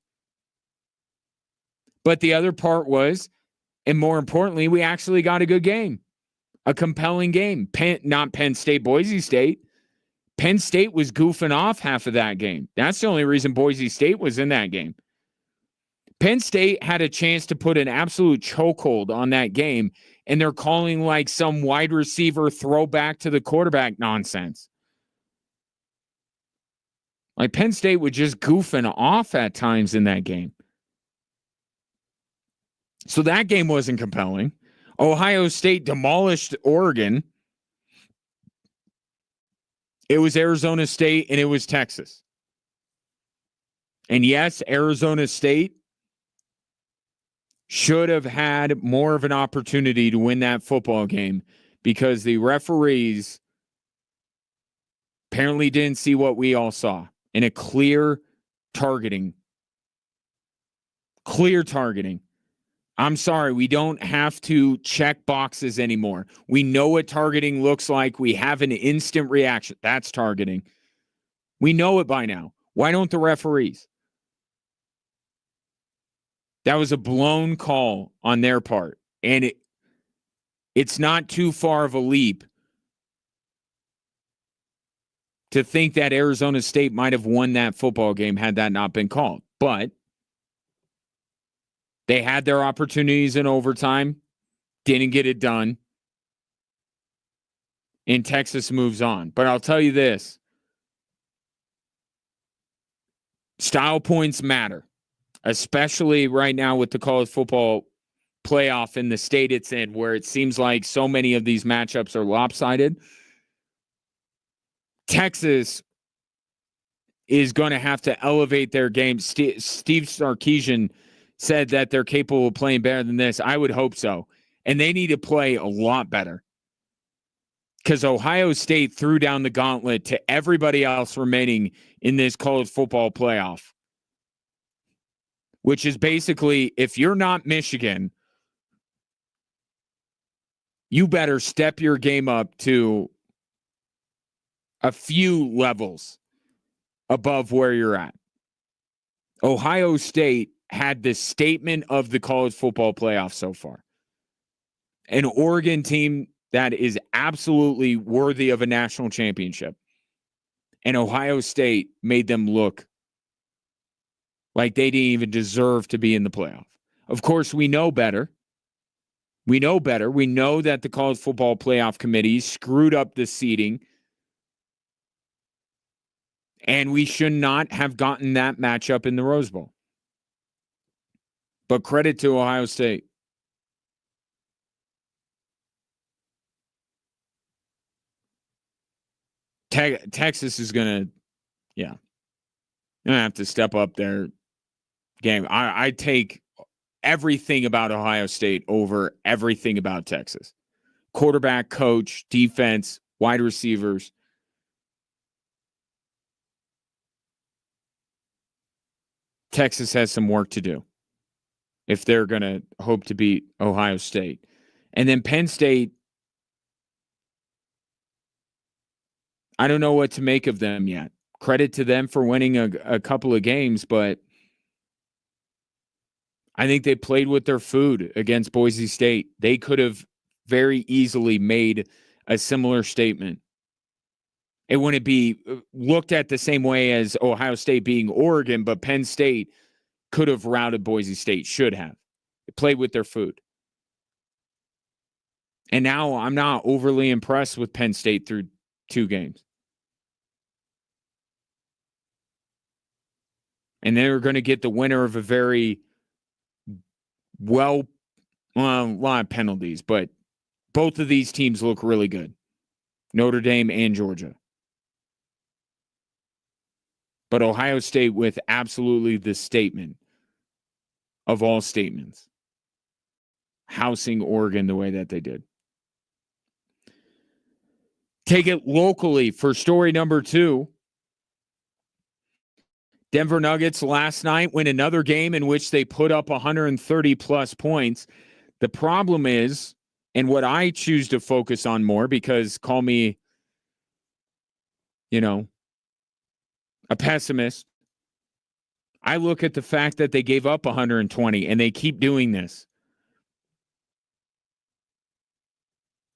But the other part was, and more importantly, we actually got a good game, a compelling game. Not Penn State, Boise State. Penn State was goofing off half of that game. That's the only reason Boise State was in that game. Penn State had a chance to put an absolute chokehold on that game, and they're calling like some wide receiver throwback to the quarterback nonsense. Like Penn State was just goofing off at times in that game. So that game wasn't compelling. Ohio State demolished Oregon. It was Arizona State and it was Texas. And yes, Arizona State should have had more of an opportunity to win that football game because the referees apparently didn't see what we all saw in a clear targeting. Clear targeting. I'm sorry, we don't have to check boxes anymore. We know what targeting looks like. We have an instant reaction. That's targeting. We know it by now. Why don't the referees? That was a blown call on their part. And it's not too far of a leap to think that Arizona State might have won that football game had that not been called. But they had their opportunities in overtime, didn't get it done. and Texas moves on. But I'll tell you this. Style points matter, especially right now with the college football playoff in the state it's in, where it seems like so many of these matchups are lopsided. Texas is going to have to elevate their game. Steve Sarkisian said that they're capable of playing better than this. I would hope so. And they need to play a lot better, because Ohio State threw down the gauntlet to everybody else remaining in this college football playoff, which is basically, if you're not Michigan, you better step your game up to a few levels above where you're at. Ohio State had the statement of the college football playoff so far. An Oregon team that is absolutely worthy of a national championship. And Ohio State made them look like they didn't even deserve to be in the playoff. Of course, we know better. We know better. We know that the college football playoff committee screwed up the seeding, and we should not have gotten that matchup in the Rose Bowl. But credit to Ohio State. Texas is going to have to step up their game. I take everything about Ohio State over everything about Texas. Quarterback, coach, defense, wide receivers. Texas has some work to do if they're going to hope to beat Ohio State. And then Penn State, I don't know what to make of them yet. Credit to them for winning a couple of games, but I think they played with their food against Boise State. They could have very easily made a similar statement. It wouldn't be looked at the same way as Ohio State being Oregon, but Penn State could have routed Boise State, should have. They played with their food. And now I'm not overly impressed with Penn State through 2 games. And they're going to get the winner of a very a lot of penalties, but both of these teams look really good. Notre Dame and Georgia. But Ohio State with absolutely the statement of all statements. Housing Oregon the way that they did. Take it locally for story number 2. Denver Nuggets last night win another game in which they put up 130-plus points. The problem is, and what I choose to focus on more, because call me, a pessimist, I look at the fact that they gave up 120, and they keep doing this.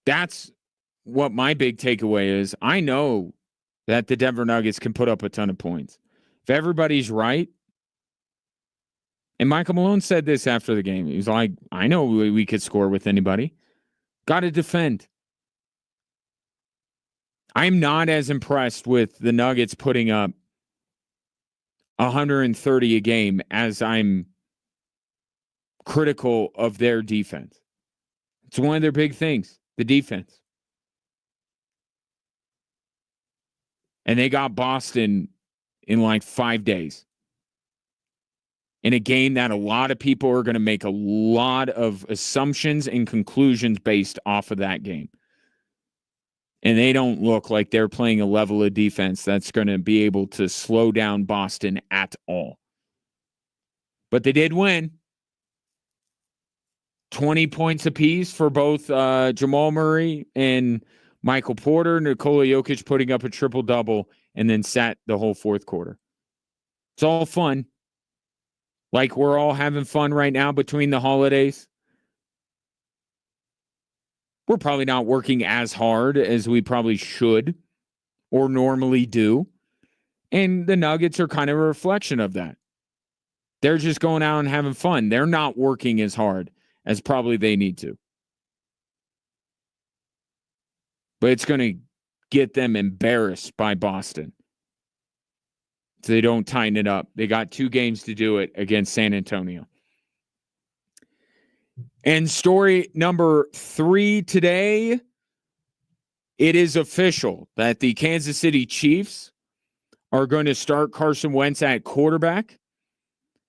That's what my big takeaway is. I know that the Denver Nuggets can put up a ton of points. If everybody's right, and Michael Malone said this after the game. He was like, I know we could score with anybody. Got to defend. I'm not as impressed with the Nuggets putting up 130 a game as I'm critical of their defense. It's one of their big things, the defense. And they got Boston in like 5 days. In a game that a lot of people are going to make a lot of assumptions and conclusions based off of that game. And they don't look like they're playing a level of defense that's going to be able to slow down Boston at all. But they did win. 20 points apiece for both Jamal Murray and Michael Porter. Nikola Jokic putting up a triple-double and then sat the whole fourth quarter. It's all fun. Like we're all having fun right now between the holidays. We're probably not working as hard as we probably should or normally do. And the Nuggets are kind of a reflection of that. They're just going out and having fun. They're not working as hard as probably they need to. but it's going to get them embarrassed by Boston. So they don't tighten it up. They got 2 games to do it against San Antonio. And story number 3 today, it is official that the Kansas City Chiefs are going to start Carson Wentz at quarterback.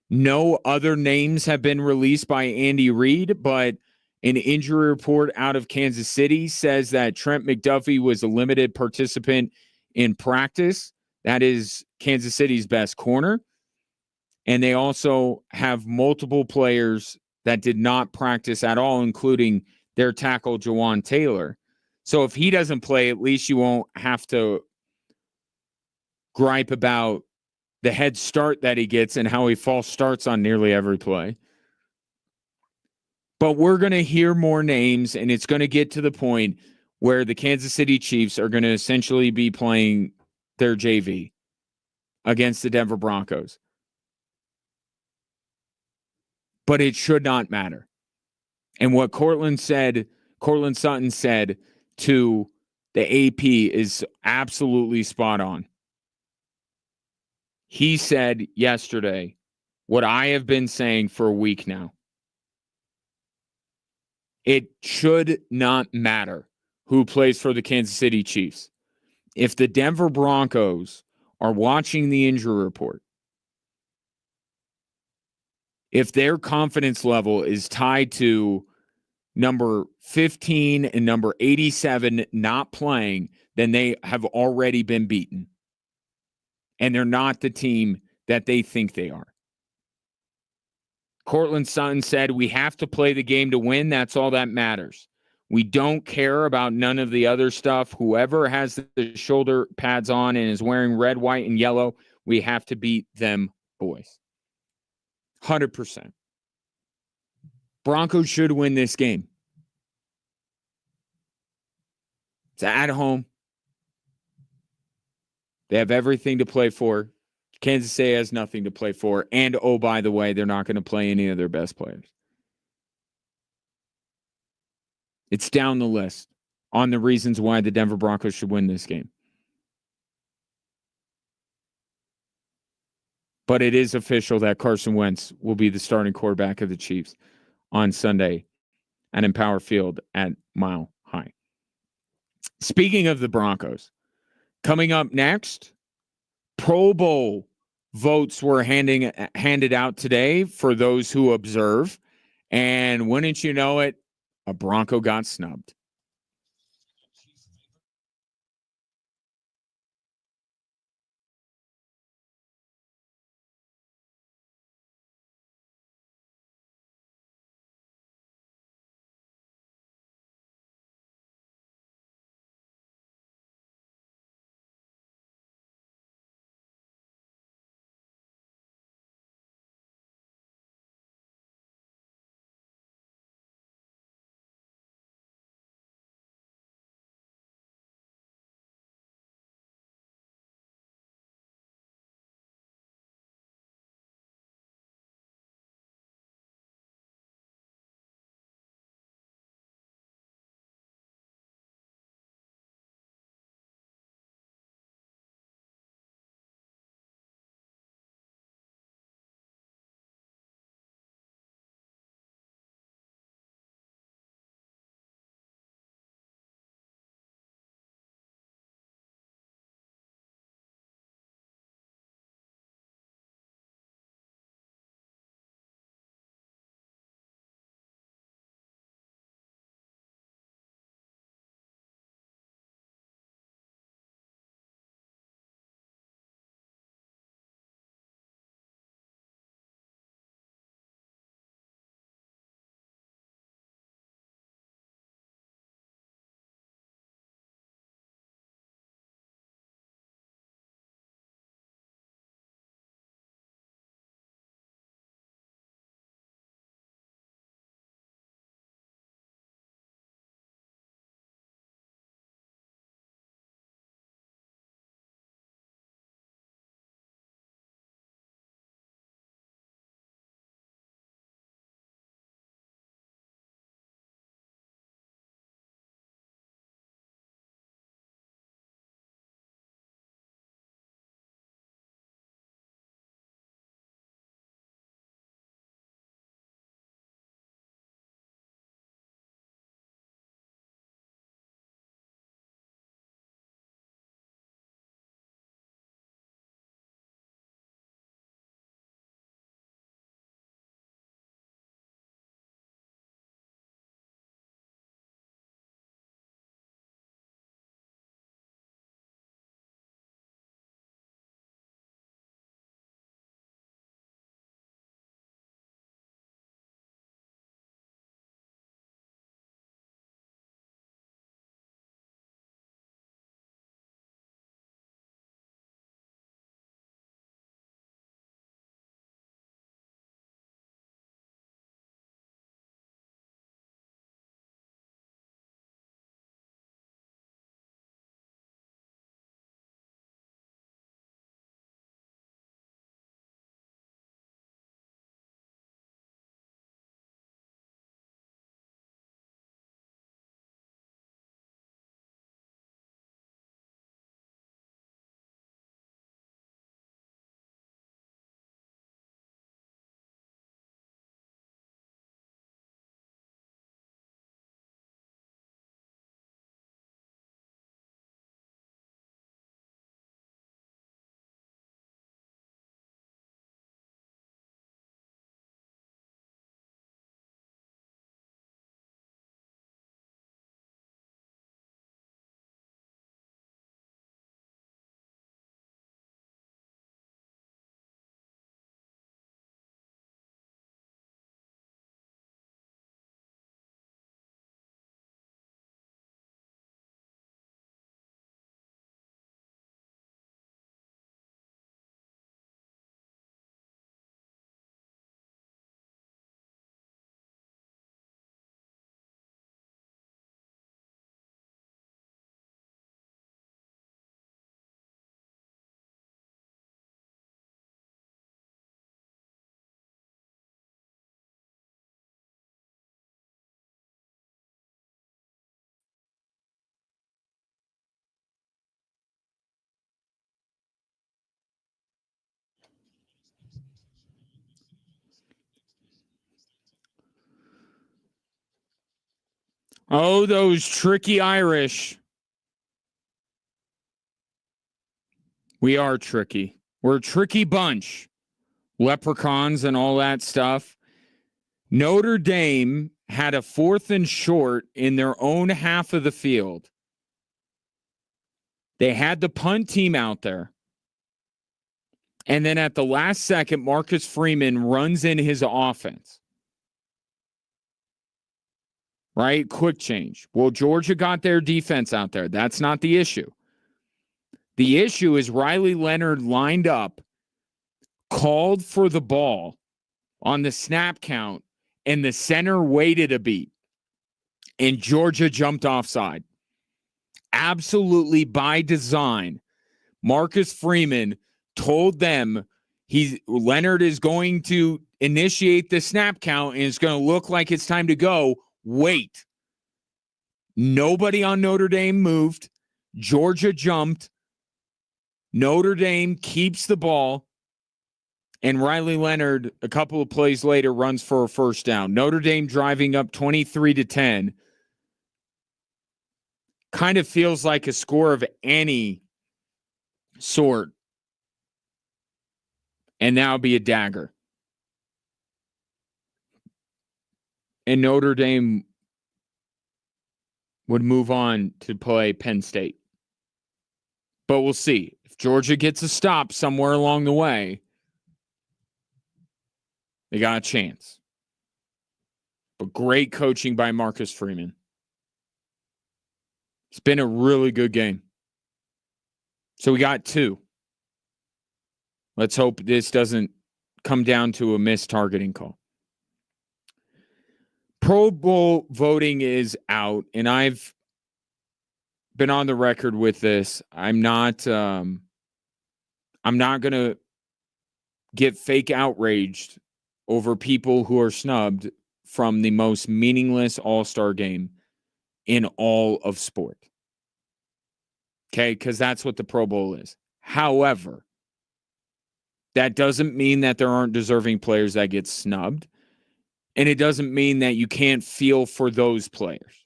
No other names have been released by Andy Reid, but an injury report out of Kansas City says that Trent McDuffie was a limited participant in practice. That is Kansas City's best corner. And they also have multiple players that did not practice at all, including their tackle, Jawan Taylor. So if he doesn't play, at least you won't have to gripe about the head start that he gets and how he false starts on nearly every play. But we're going to hear more names, and it's going to get to the point where the Kansas City Chiefs are going to essentially be playing their JV against the Denver Broncos. But it should not matter. And what Cortland Sutton said to the AP is absolutely spot on. He said yesterday what I have been saying for a week now. It should not matter who plays for the Kansas City Chiefs. If the Denver Broncos are watching the injury report, if their confidence level is tied to number 15 and number 87 not playing, then they have already been beaten. And they're not the team that they think they are. Cortland Sutton said, we have to play the game to win. That's all that matters. We don't care about none of the other stuff. Whoever has the shoulder pads on and is wearing red, white, and yellow, we have to beat them boys. 100%. Broncos should win this game. It's at home. They have everything to play for. Kansas City has nothing to play for. And, oh, by the way, they're not going to play any of their best players. It's down the list on the reasons why the Denver Broncos should win this game. But it is official that Carson Wentz will be the starting quarterback of the Chiefs on Sunday at Empower Field at Mile High. Speaking of the Broncos, coming up next, Pro Bowl votes were handed out today for those who observe. And wouldn't you know it, a Bronco got snubbed. Oh, those tricky Irish. We are tricky. We're a tricky bunch. Leprechauns and all that stuff. Notre Dame had a 4th and short in their own half of the field. They had the punt team out there. And then at the last second, Marcus Freeman runs in his offense. Right? Quick change. Well, Georgia got their defense out there. That's not the issue. The issue is Riley Leonard lined up, called for the ball on the snap count, and the center waited a beat, and Georgia jumped offside. Absolutely by design. Marcus Freeman told them Leonard is going to initiate the snap count and it's going to look like it's time to go. Wait. Nobody on Notre Dame moved. Georgia jumped. Notre Dame keeps the ball. And Riley Leonard, a couple of plays later, runs for a first down. Notre Dame driving up 23-10. Kind of feels like a score of any sort. And now be a dagger. And Notre Dame would move on to play Penn State. But we'll see. If Georgia gets a stop somewhere along the way, they got a chance. But great coaching by Marcus Freeman. It's been a really good game. So we got 2. Let's hope this doesn't come down to a missed targeting call. Pro Bowl voting is out, and I've been on the record with this. I'm not going to get fake outraged over people who are snubbed from the most meaningless all-star game in all of sport. Okay, because that's what the Pro Bowl is. However, that doesn't mean that there aren't deserving players that get snubbed. And it doesn't mean that you can't feel for those players.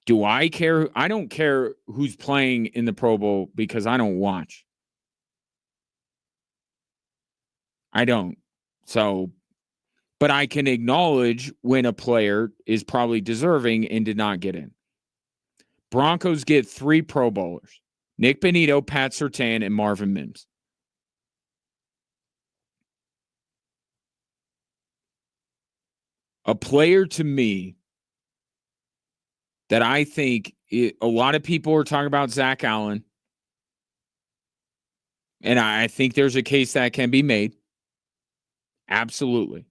Do I care? I don't care who's playing in the Pro Bowl because I don't watch. I don't. So, but I can acknowledge when a player is probably deserving and did not get in. Broncos get 3 Pro Bowlers: Nick Bonito, Pat Surtain, and Marvin Mims. A player to me that I think a lot of people are talking about Zach Allen, and I think there's a case that can be made. Absolutely.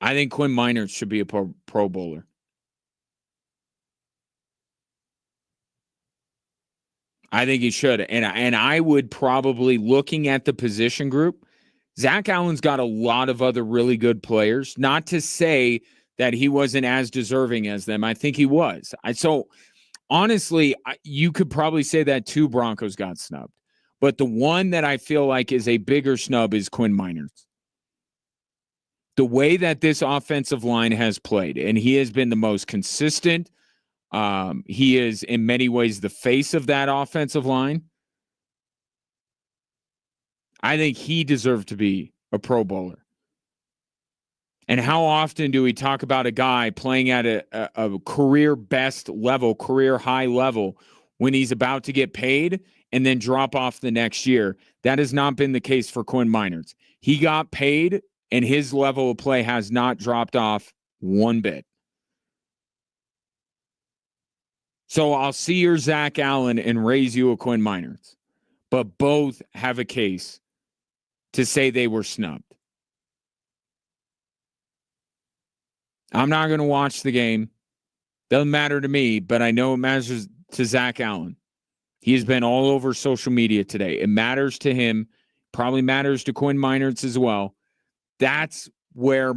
I think Quinn Miners should be a Pro Bowler. I think he should. And I would probably, looking at the position group, Zach Allen's got a lot of other really good players. Not to say that he wasn't as deserving as them. I think he was. So honestly, you could probably say that 2 Broncos got snubbed. But the one that I feel like is a bigger snub is Quinn Miners. The way that this offensive line has played, and he has been the most consistent. He is in many ways the face of that offensive line. I think he deserved to be a Pro Bowler. And how often do we talk about a guy playing at a career best level, career high level, when he's about to get paid and then drop off the next year? That has not been the case for Quinn Miners. He got paid, and his level of play has not dropped off one bit. So I'll see your Zach Allen and raise you a Quinn Miners. But both have a case to say they were snubbed. I'm not going to watch the game. Doesn't matter to me, but I know it matters to Zach Allen. He has been all over social media today. It matters to him. Probably matters to Quinn Miners as well. That's where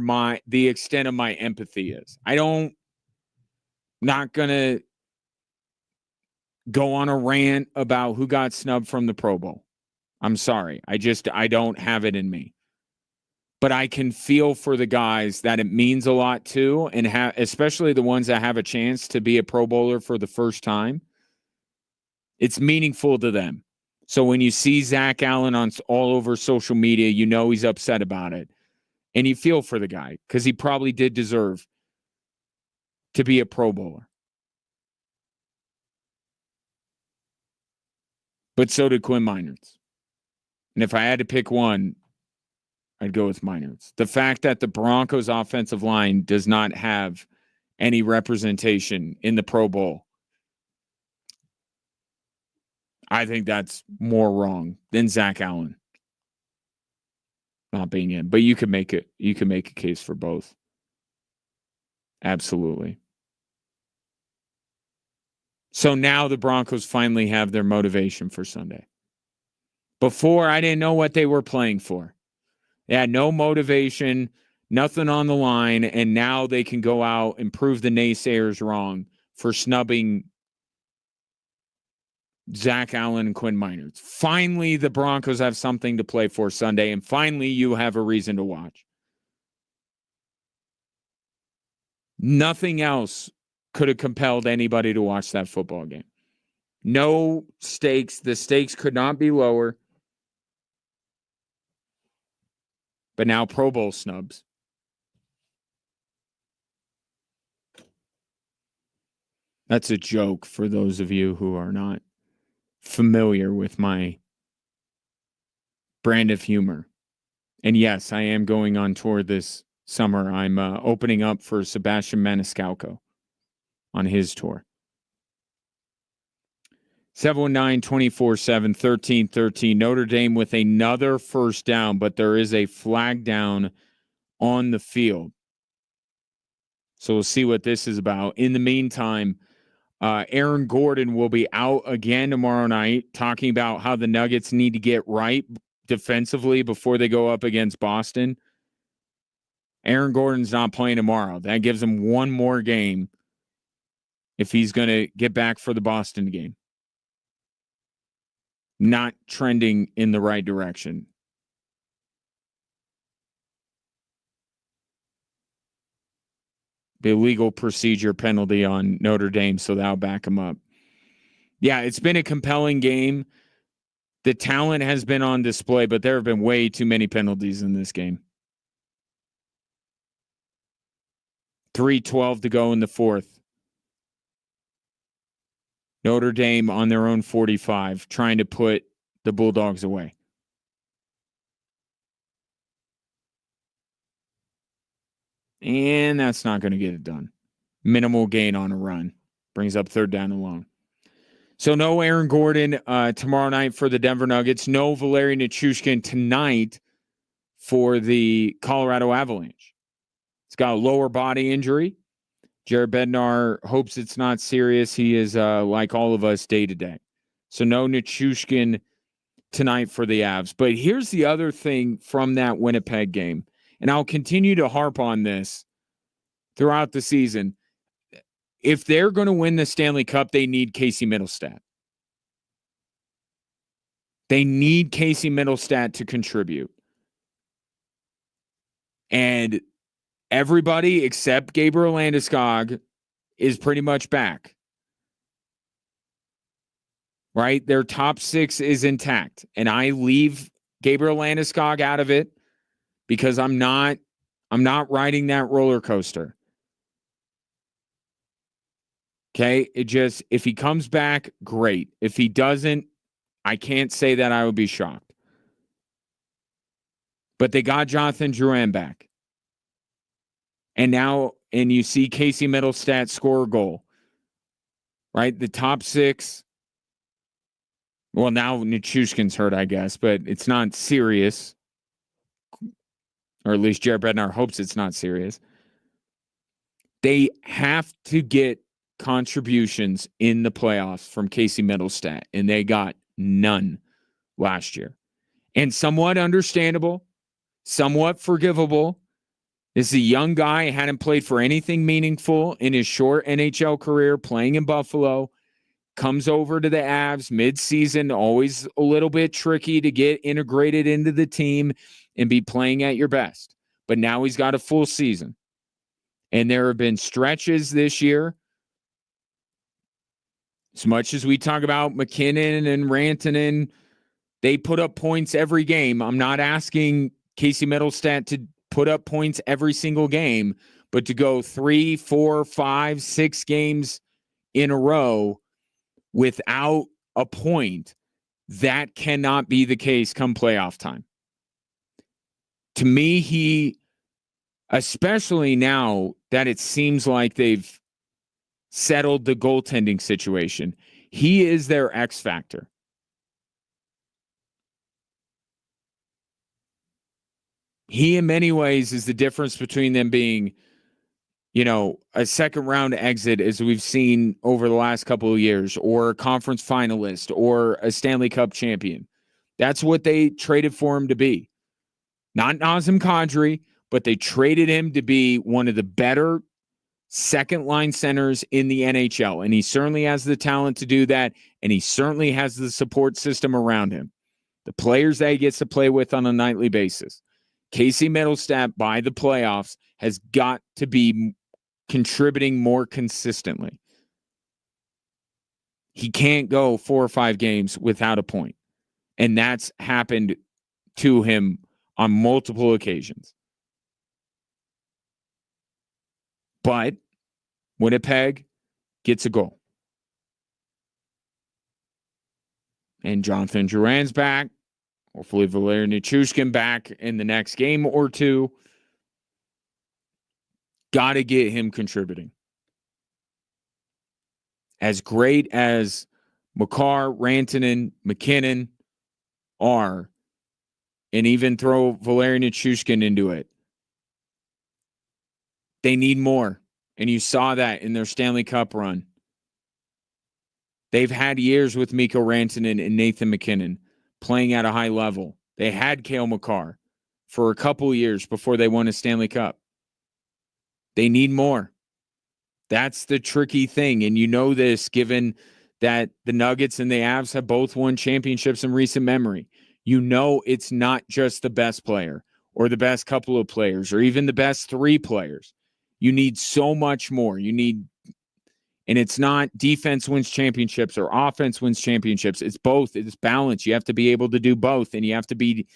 the extent of my empathy is. Not going to go on a rant about who got snubbed from the Pro Bowl. I'm sorry. I don't have it in me. But I can feel for the guys that it means a lot to, and especially the ones that have a chance to be a Pro Bowler for the first time. It's meaningful to them. So when you see Zach Allen on all over social media, you know he's upset about it. And you feel for the guy because he probably did deserve to be a Pro Bowler. But so did Quinn Meinerz. And if I had to pick one, I'd go with Meinerz. The fact that the Broncos offensive line does not have any representation in the Pro Bowl, I think that's more wrong than Zach Allen not being in. But you could make it. You can make a case for both. Absolutely. So now the Broncos finally have their motivation for Sunday. Before, I didn't know what they were playing for. They had no motivation, nothing on the line, and now they can go out and prove the naysayers wrong for snubbing Zach Allen and Quinn Meinerz. Finally, the Broncos have something to play for Sunday, and finally you have a reason to watch. Nothing else could have compelled anybody to watch that football game. No stakes. The stakes could not be lower. But now Pro Bowl snubs. That's a joke for those of you who are not familiar with my brand of humor. And yes, I am going on tour this summer. I'm opening up for Sebastian Maniscalco on his tour. 719-247-1313. Notre Dame with another first down, but there is a flag down on the field. So we'll see what this is about. In the meantime, Aaron Gordon will be out again tomorrow night, talking about how the Nuggets need to get right defensively before they go up against Boston. Aaron Gordon's not playing tomorrow. That gives him one more game if he's going to get back for the Boston game. Not trending in the right direction. The legal procedure penalty on Notre Dame, so that'll back him up. Yeah, it's been a compelling game. The talent has been on display, but there have been way too many penalties in this game. 3:12 to go in the fourth. Notre Dame on their own 45, trying to put the Bulldogs away. And that's not going to get it done. Minimal gain on a run. Brings up third down and long. So no Aaron Gordon tomorrow night for the Denver Nuggets. No Valeri Nichushkin tonight for the Colorado Avalanche. He's got a lower body injury. Jared Bednar hopes it's not serious. He is, like all of us, day to day. So no Nichushkin tonight for the Avs. But here's the other thing from that Winnipeg game, and I'll continue to harp on this throughout the season. If they're going to win the Stanley Cup, they need Casey Middlestat. They need Casey Middlestat to contribute. And everybody except Gabriel Landeskog is pretty much back. Right? Their top six is intact. And I leave Gabriel Landeskog out of it because I'm not riding that roller coaster. Okay? If he comes back, great. If he doesn't, I can't say that I would be shocked. But they got Jonathan Drouin back. And you see Casey Middlestat score a goal. Right? The top six. Well, now Nichushkin's hurt, I guess, but it's not serious. Or at least Jared Bednar hopes it's not serious. They have to get contributions in the playoffs from Casey Middlestat, and they got none last year. And somewhat understandable, somewhat forgivable. This is a young guy, hadn't played for anything meaningful in his short NHL career, playing in Buffalo, comes over to the Avs midseason, always a little bit tricky to get integrated into the team and be playing at your best. But now he's got a full season. And there have been stretches this year. As much as we talk about McKinnon and Rantanen, they put up points every game. I'm not asking Casey Middlestat to put up points every single game, but to go 3, 4, 5, 6 games in a row without a point, that cannot be the case come playoff time. To me, he, especially now that it seems like they've settled the goaltending situation, he is their X factor. He, in many ways, is the difference between them being, a second round exit, as we've seen over the last couple of years, or a conference finalist, or a Stanley Cup champion. That's what they traded for him to be. Not Nazem Kadri, but they traded him to be one of the better second line centers in the NHL. And he certainly has the talent to do that. And he certainly has the support system around him. The players that he gets to play with on a nightly basis. Casey Middlestat, by the playoffs, has got to be contributing more consistently. He can't go 4 or 5 games without a point. And that's happened to him on multiple occasions. But Winnipeg gets a goal. And Jonathan Drouin's back. Hopefully Valeri Nichushkin back in the next game or two. Got to get him contributing. As great as Makar, Rantanen, McKinnon are, and even throw Valeri Nichushkin into it, they need more. And you saw that in their Stanley Cup run. They've had years with Mikko Rantanen and Nathan McKinnon playing at a high level. They had Cale Makar for a couple years before they won a Stanley Cup. They need more. That's the tricky thing. And you know this, given that the Nuggets and the Avs have both won championships in recent memory. You know it's not just the best player or the best couple of players or even the best 3 players. You need so much more. And it's not defense wins championships or offense wins championships. It's both. It's balance. You have to be able to do both, and you have to be,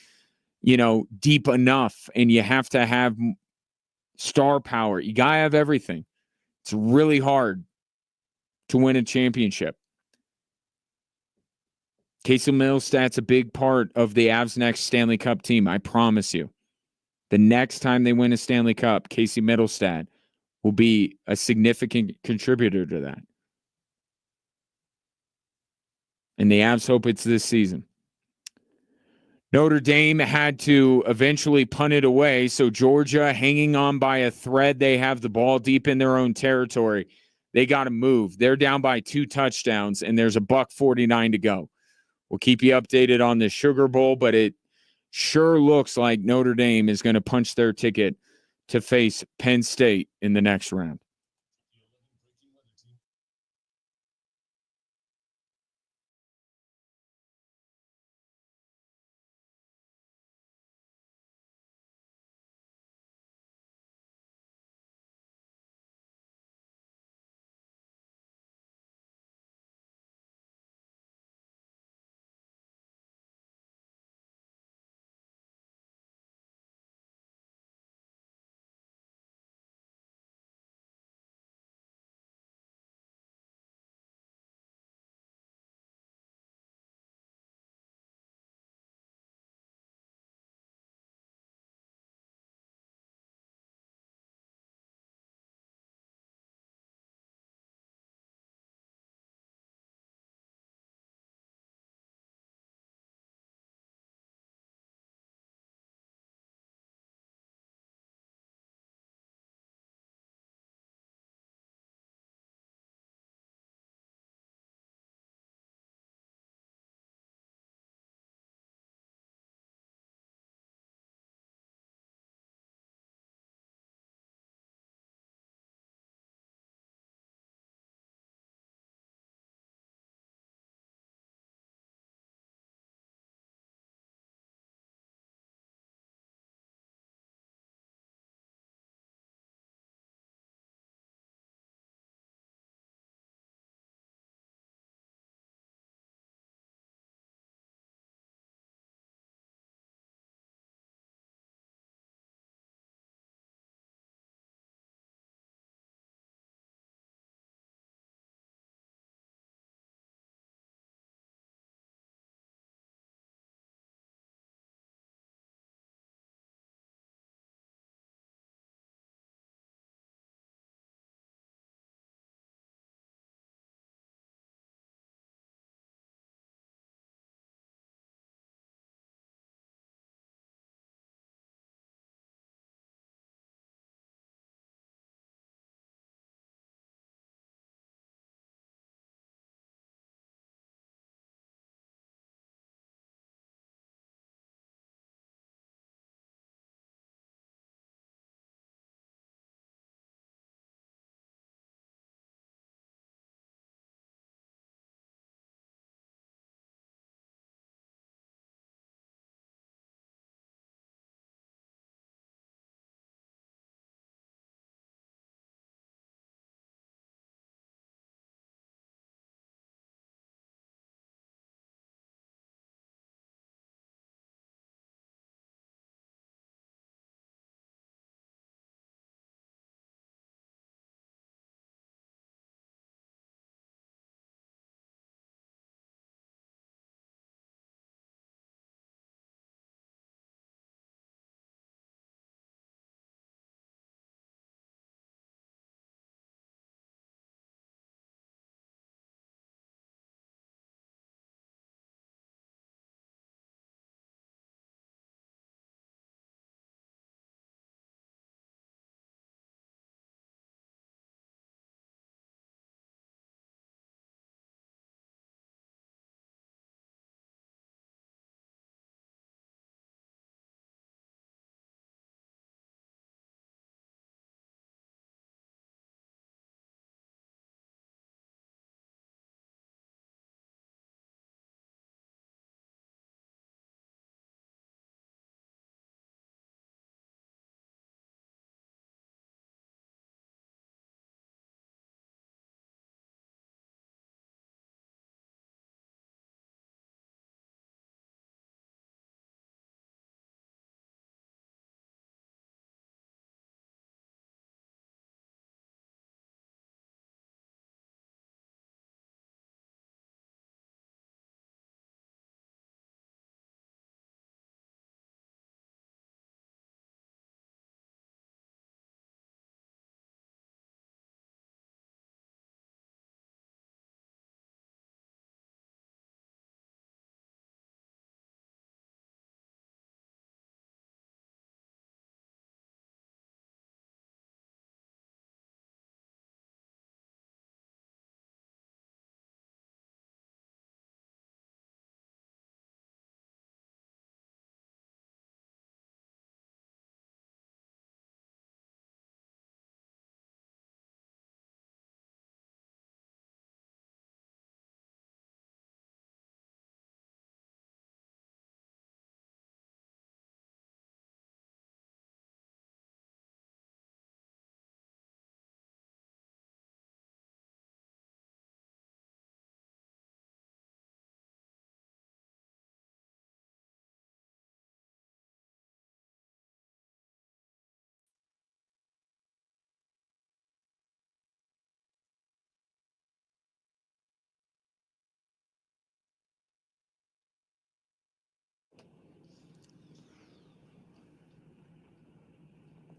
deep enough, and you have to have star power. You got to have everything. It's really hard to win a championship. Casey Middlestat's a big part of the Avs' next Stanley Cup team. I promise you. The next time they win a Stanley Cup, Casey Middlestat will be a significant contributor to that. And the Avs hope it's this season. Notre Dame had to eventually punt it away, so Georgia hanging on by a thread. They have the ball deep in their own territory. They got to move. They're down by 2 touchdowns, and there's a $1:49 to go. We'll keep you updated on the Sugar Bowl, but it sure looks like Notre Dame is going to punch their ticket to face Penn State in the next round.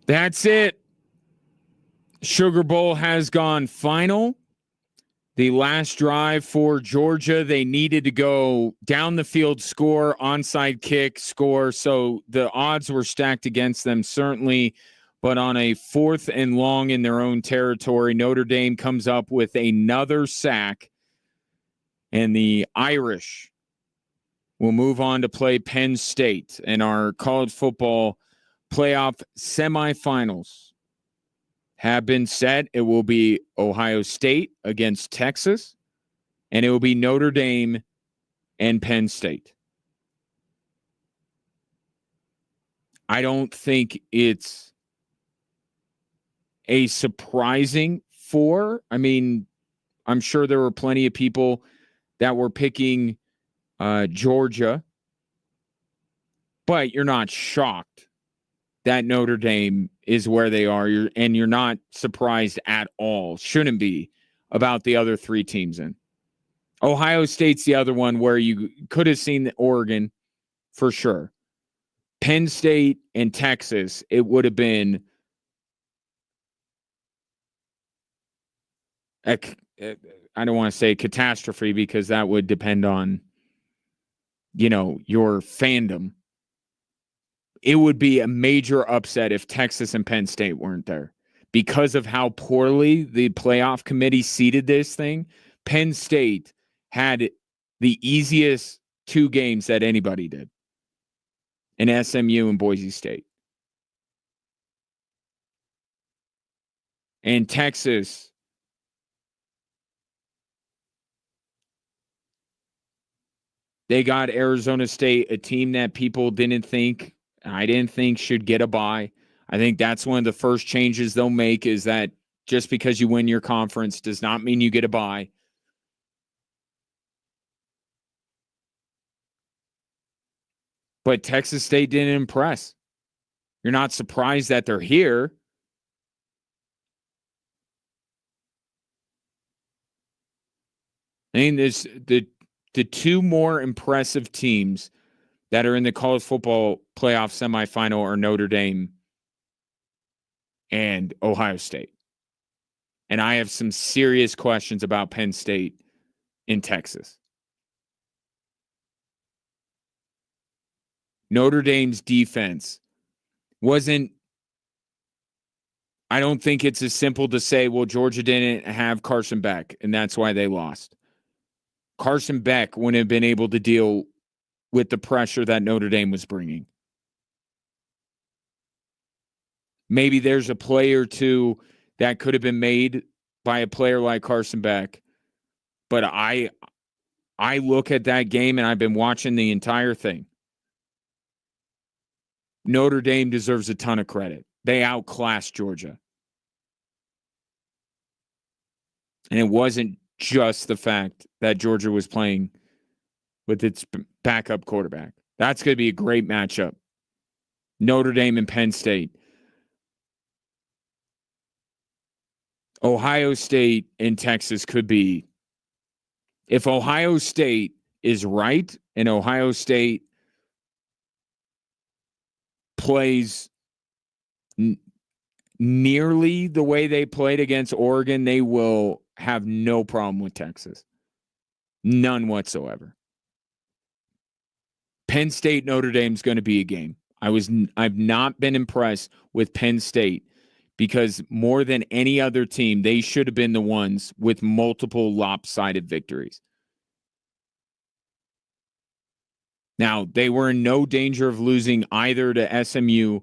That's it. Sugar Bowl has gone final. The last drive for Georgia, they needed to go down the field, score, onside kick, score. So the odds were stacked against them, certainly. But on a 4th and long in their own territory, Notre Dame comes up with another sack. And the Irish will move on to play Penn State in our college football playoff semifinals. Have been set. It will be Ohio State against Texas, and it will be Notre Dame and Penn State. I don't think it's a surprising 4. I mean, I'm sure there were plenty of people that were picking Georgia, but you're not shocked that Notre Dame is where they are, and you're not surprised at all, shouldn't be, about the other 3 teams in. Ohio State's the other one where you could have seen Oregon for sure. Penn State and Texas, it would have been I don't want to say catastrophe because that would depend on, your fandom. It would be a major upset if Texas and Penn State weren't there. Because of how poorly the playoff committee seeded this thing, Penn State had the easiest 2 games that anybody did in SMU and Boise State. And Texas, they got Arizona State, a team that people I didn't think should get a bye. I think that's one of the first changes they'll make is that just because you win your conference does not mean you get a bye. But Texas State didn't impress. You're not surprised that they're here. I mean, there's the 2 more impressive teams that are in the college football playoff semifinal are Notre Dame and Ohio State. And I have some serious questions about Penn State in Texas. Notre Dame's defense I don't think it's as simple to say, well, Georgia didn't have Carson Beck, and that's why they lost. Carson Beck wouldn't have been able to deal with the pressure that Notre Dame was bringing. Maybe there's a play or 2 that could have been made by a player like Carson Beck. But I look at that game, and I've been watching the entire thing. Notre Dame deserves a ton of credit. They outclassed Georgia. And it wasn't just the fact that Georgia was playing with its backup quarterback. That's going to be a great matchup. Notre Dame and Penn State. Ohio State and Texas could be. If Ohio State is right and Ohio State plays nearly the way they played against Oregon, they will have no problem with Texas. None whatsoever. Penn State, Notre Dame is going to be a game. I've not been impressed with Penn State because more than any other team, they should have been the ones with multiple lopsided victories. Now, they were in no danger of losing either to SMU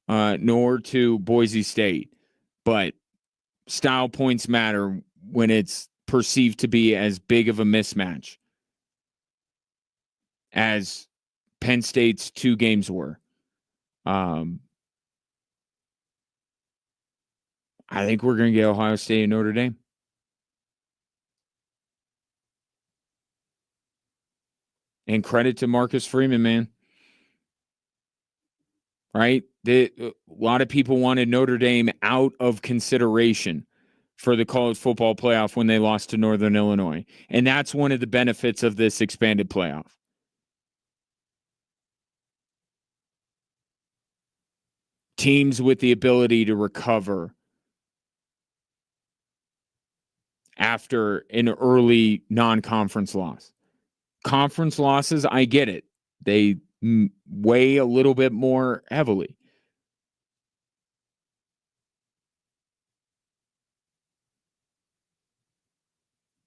nor to Boise State, but style points matter when it's perceived to be as big of a mismatch as Penn State's 2 games were. I think we're going to get Ohio State and Notre Dame. And credit to Marcus Freeman, man. Right? A lot of people wanted Notre Dame out of consideration for the college football playoff when they lost to Northern Illinois. And that's one of the benefits of this expanded playoff. teams with the ability to recover after an early non-conference loss. Conference losses, I get it. They weigh a little bit more heavily.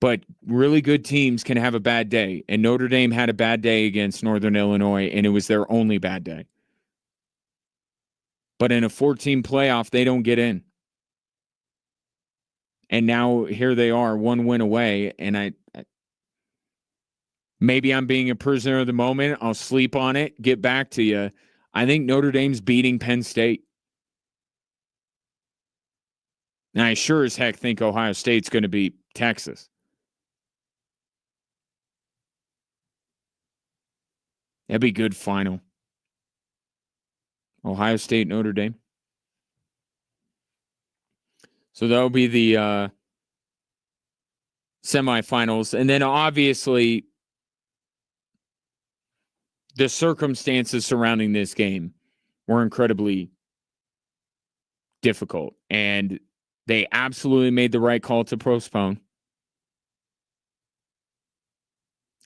But really good teams can have a bad day. And Notre Dame had a bad day against Northern Illinois, and it was their only bad day. But in a 14 playoff, they don't get in. And now here they are, one win away. And maybe I'm being a prisoner of the moment. I'll sleep on it, get back to you. I think Notre Dame's beating Penn State. And I sure as heck think Ohio State's going to beat Texas. That'd be a good final. Ohio State, Notre Dame. So that'll be the semifinals. And then obviously the circumstances surrounding this game were incredibly difficult. And they absolutely made the right call to postpone.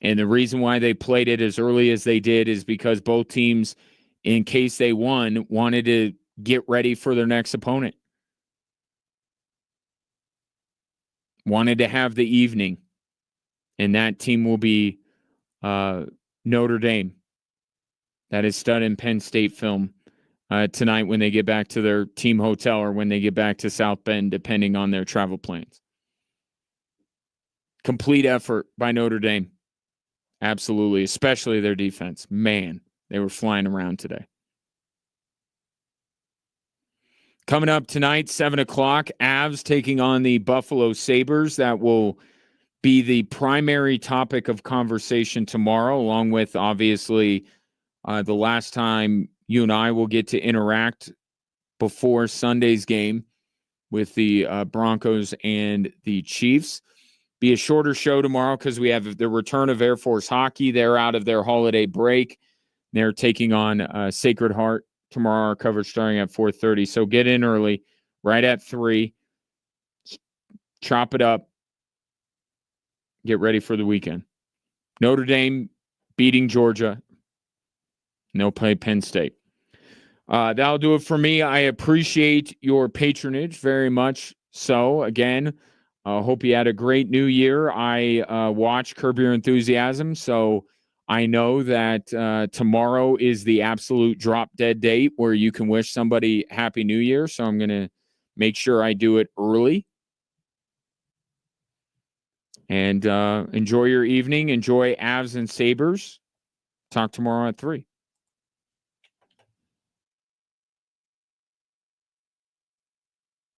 And the reason why they played it as early as they did is because both teams, in case they won, wanted to get ready for their next opponent. Wanted to have the evening. And that team will be Notre Dame. That is stud in Penn State film tonight when they get back to their team hotel or when they get back to South Bend, depending on their travel plans. Complete effort by Notre Dame. Absolutely, especially their defense. Man, they were flying around today. Coming up tonight, 7 o'clock, Avs taking on the Buffalo Sabres. That will be the primary topic of conversation tomorrow, along with, obviously, the last time you and I will get to interact before Sunday's game with the Broncos and the Chiefs. Be a shorter show tomorrow because we have the return of Air Force hockey. They're out of their holiday break. They're taking on Sacred Heart tomorrow. Our coverage starting at 4:30. So get in early, right at 3. Chop it up. Get ready for the weekend. Notre Dame beating Georgia. And they'll play Penn State. That'll do it for me. I appreciate your patronage very much. So, again, hope you had a great new year. I watch Curb Your Enthusiasm, so I know that tomorrow is the absolute drop-dead date where you can wish somebody Happy New Year, so I'm going to make sure I do it early. And enjoy your evening. Enjoy Avs and Sabres. Talk tomorrow at 3.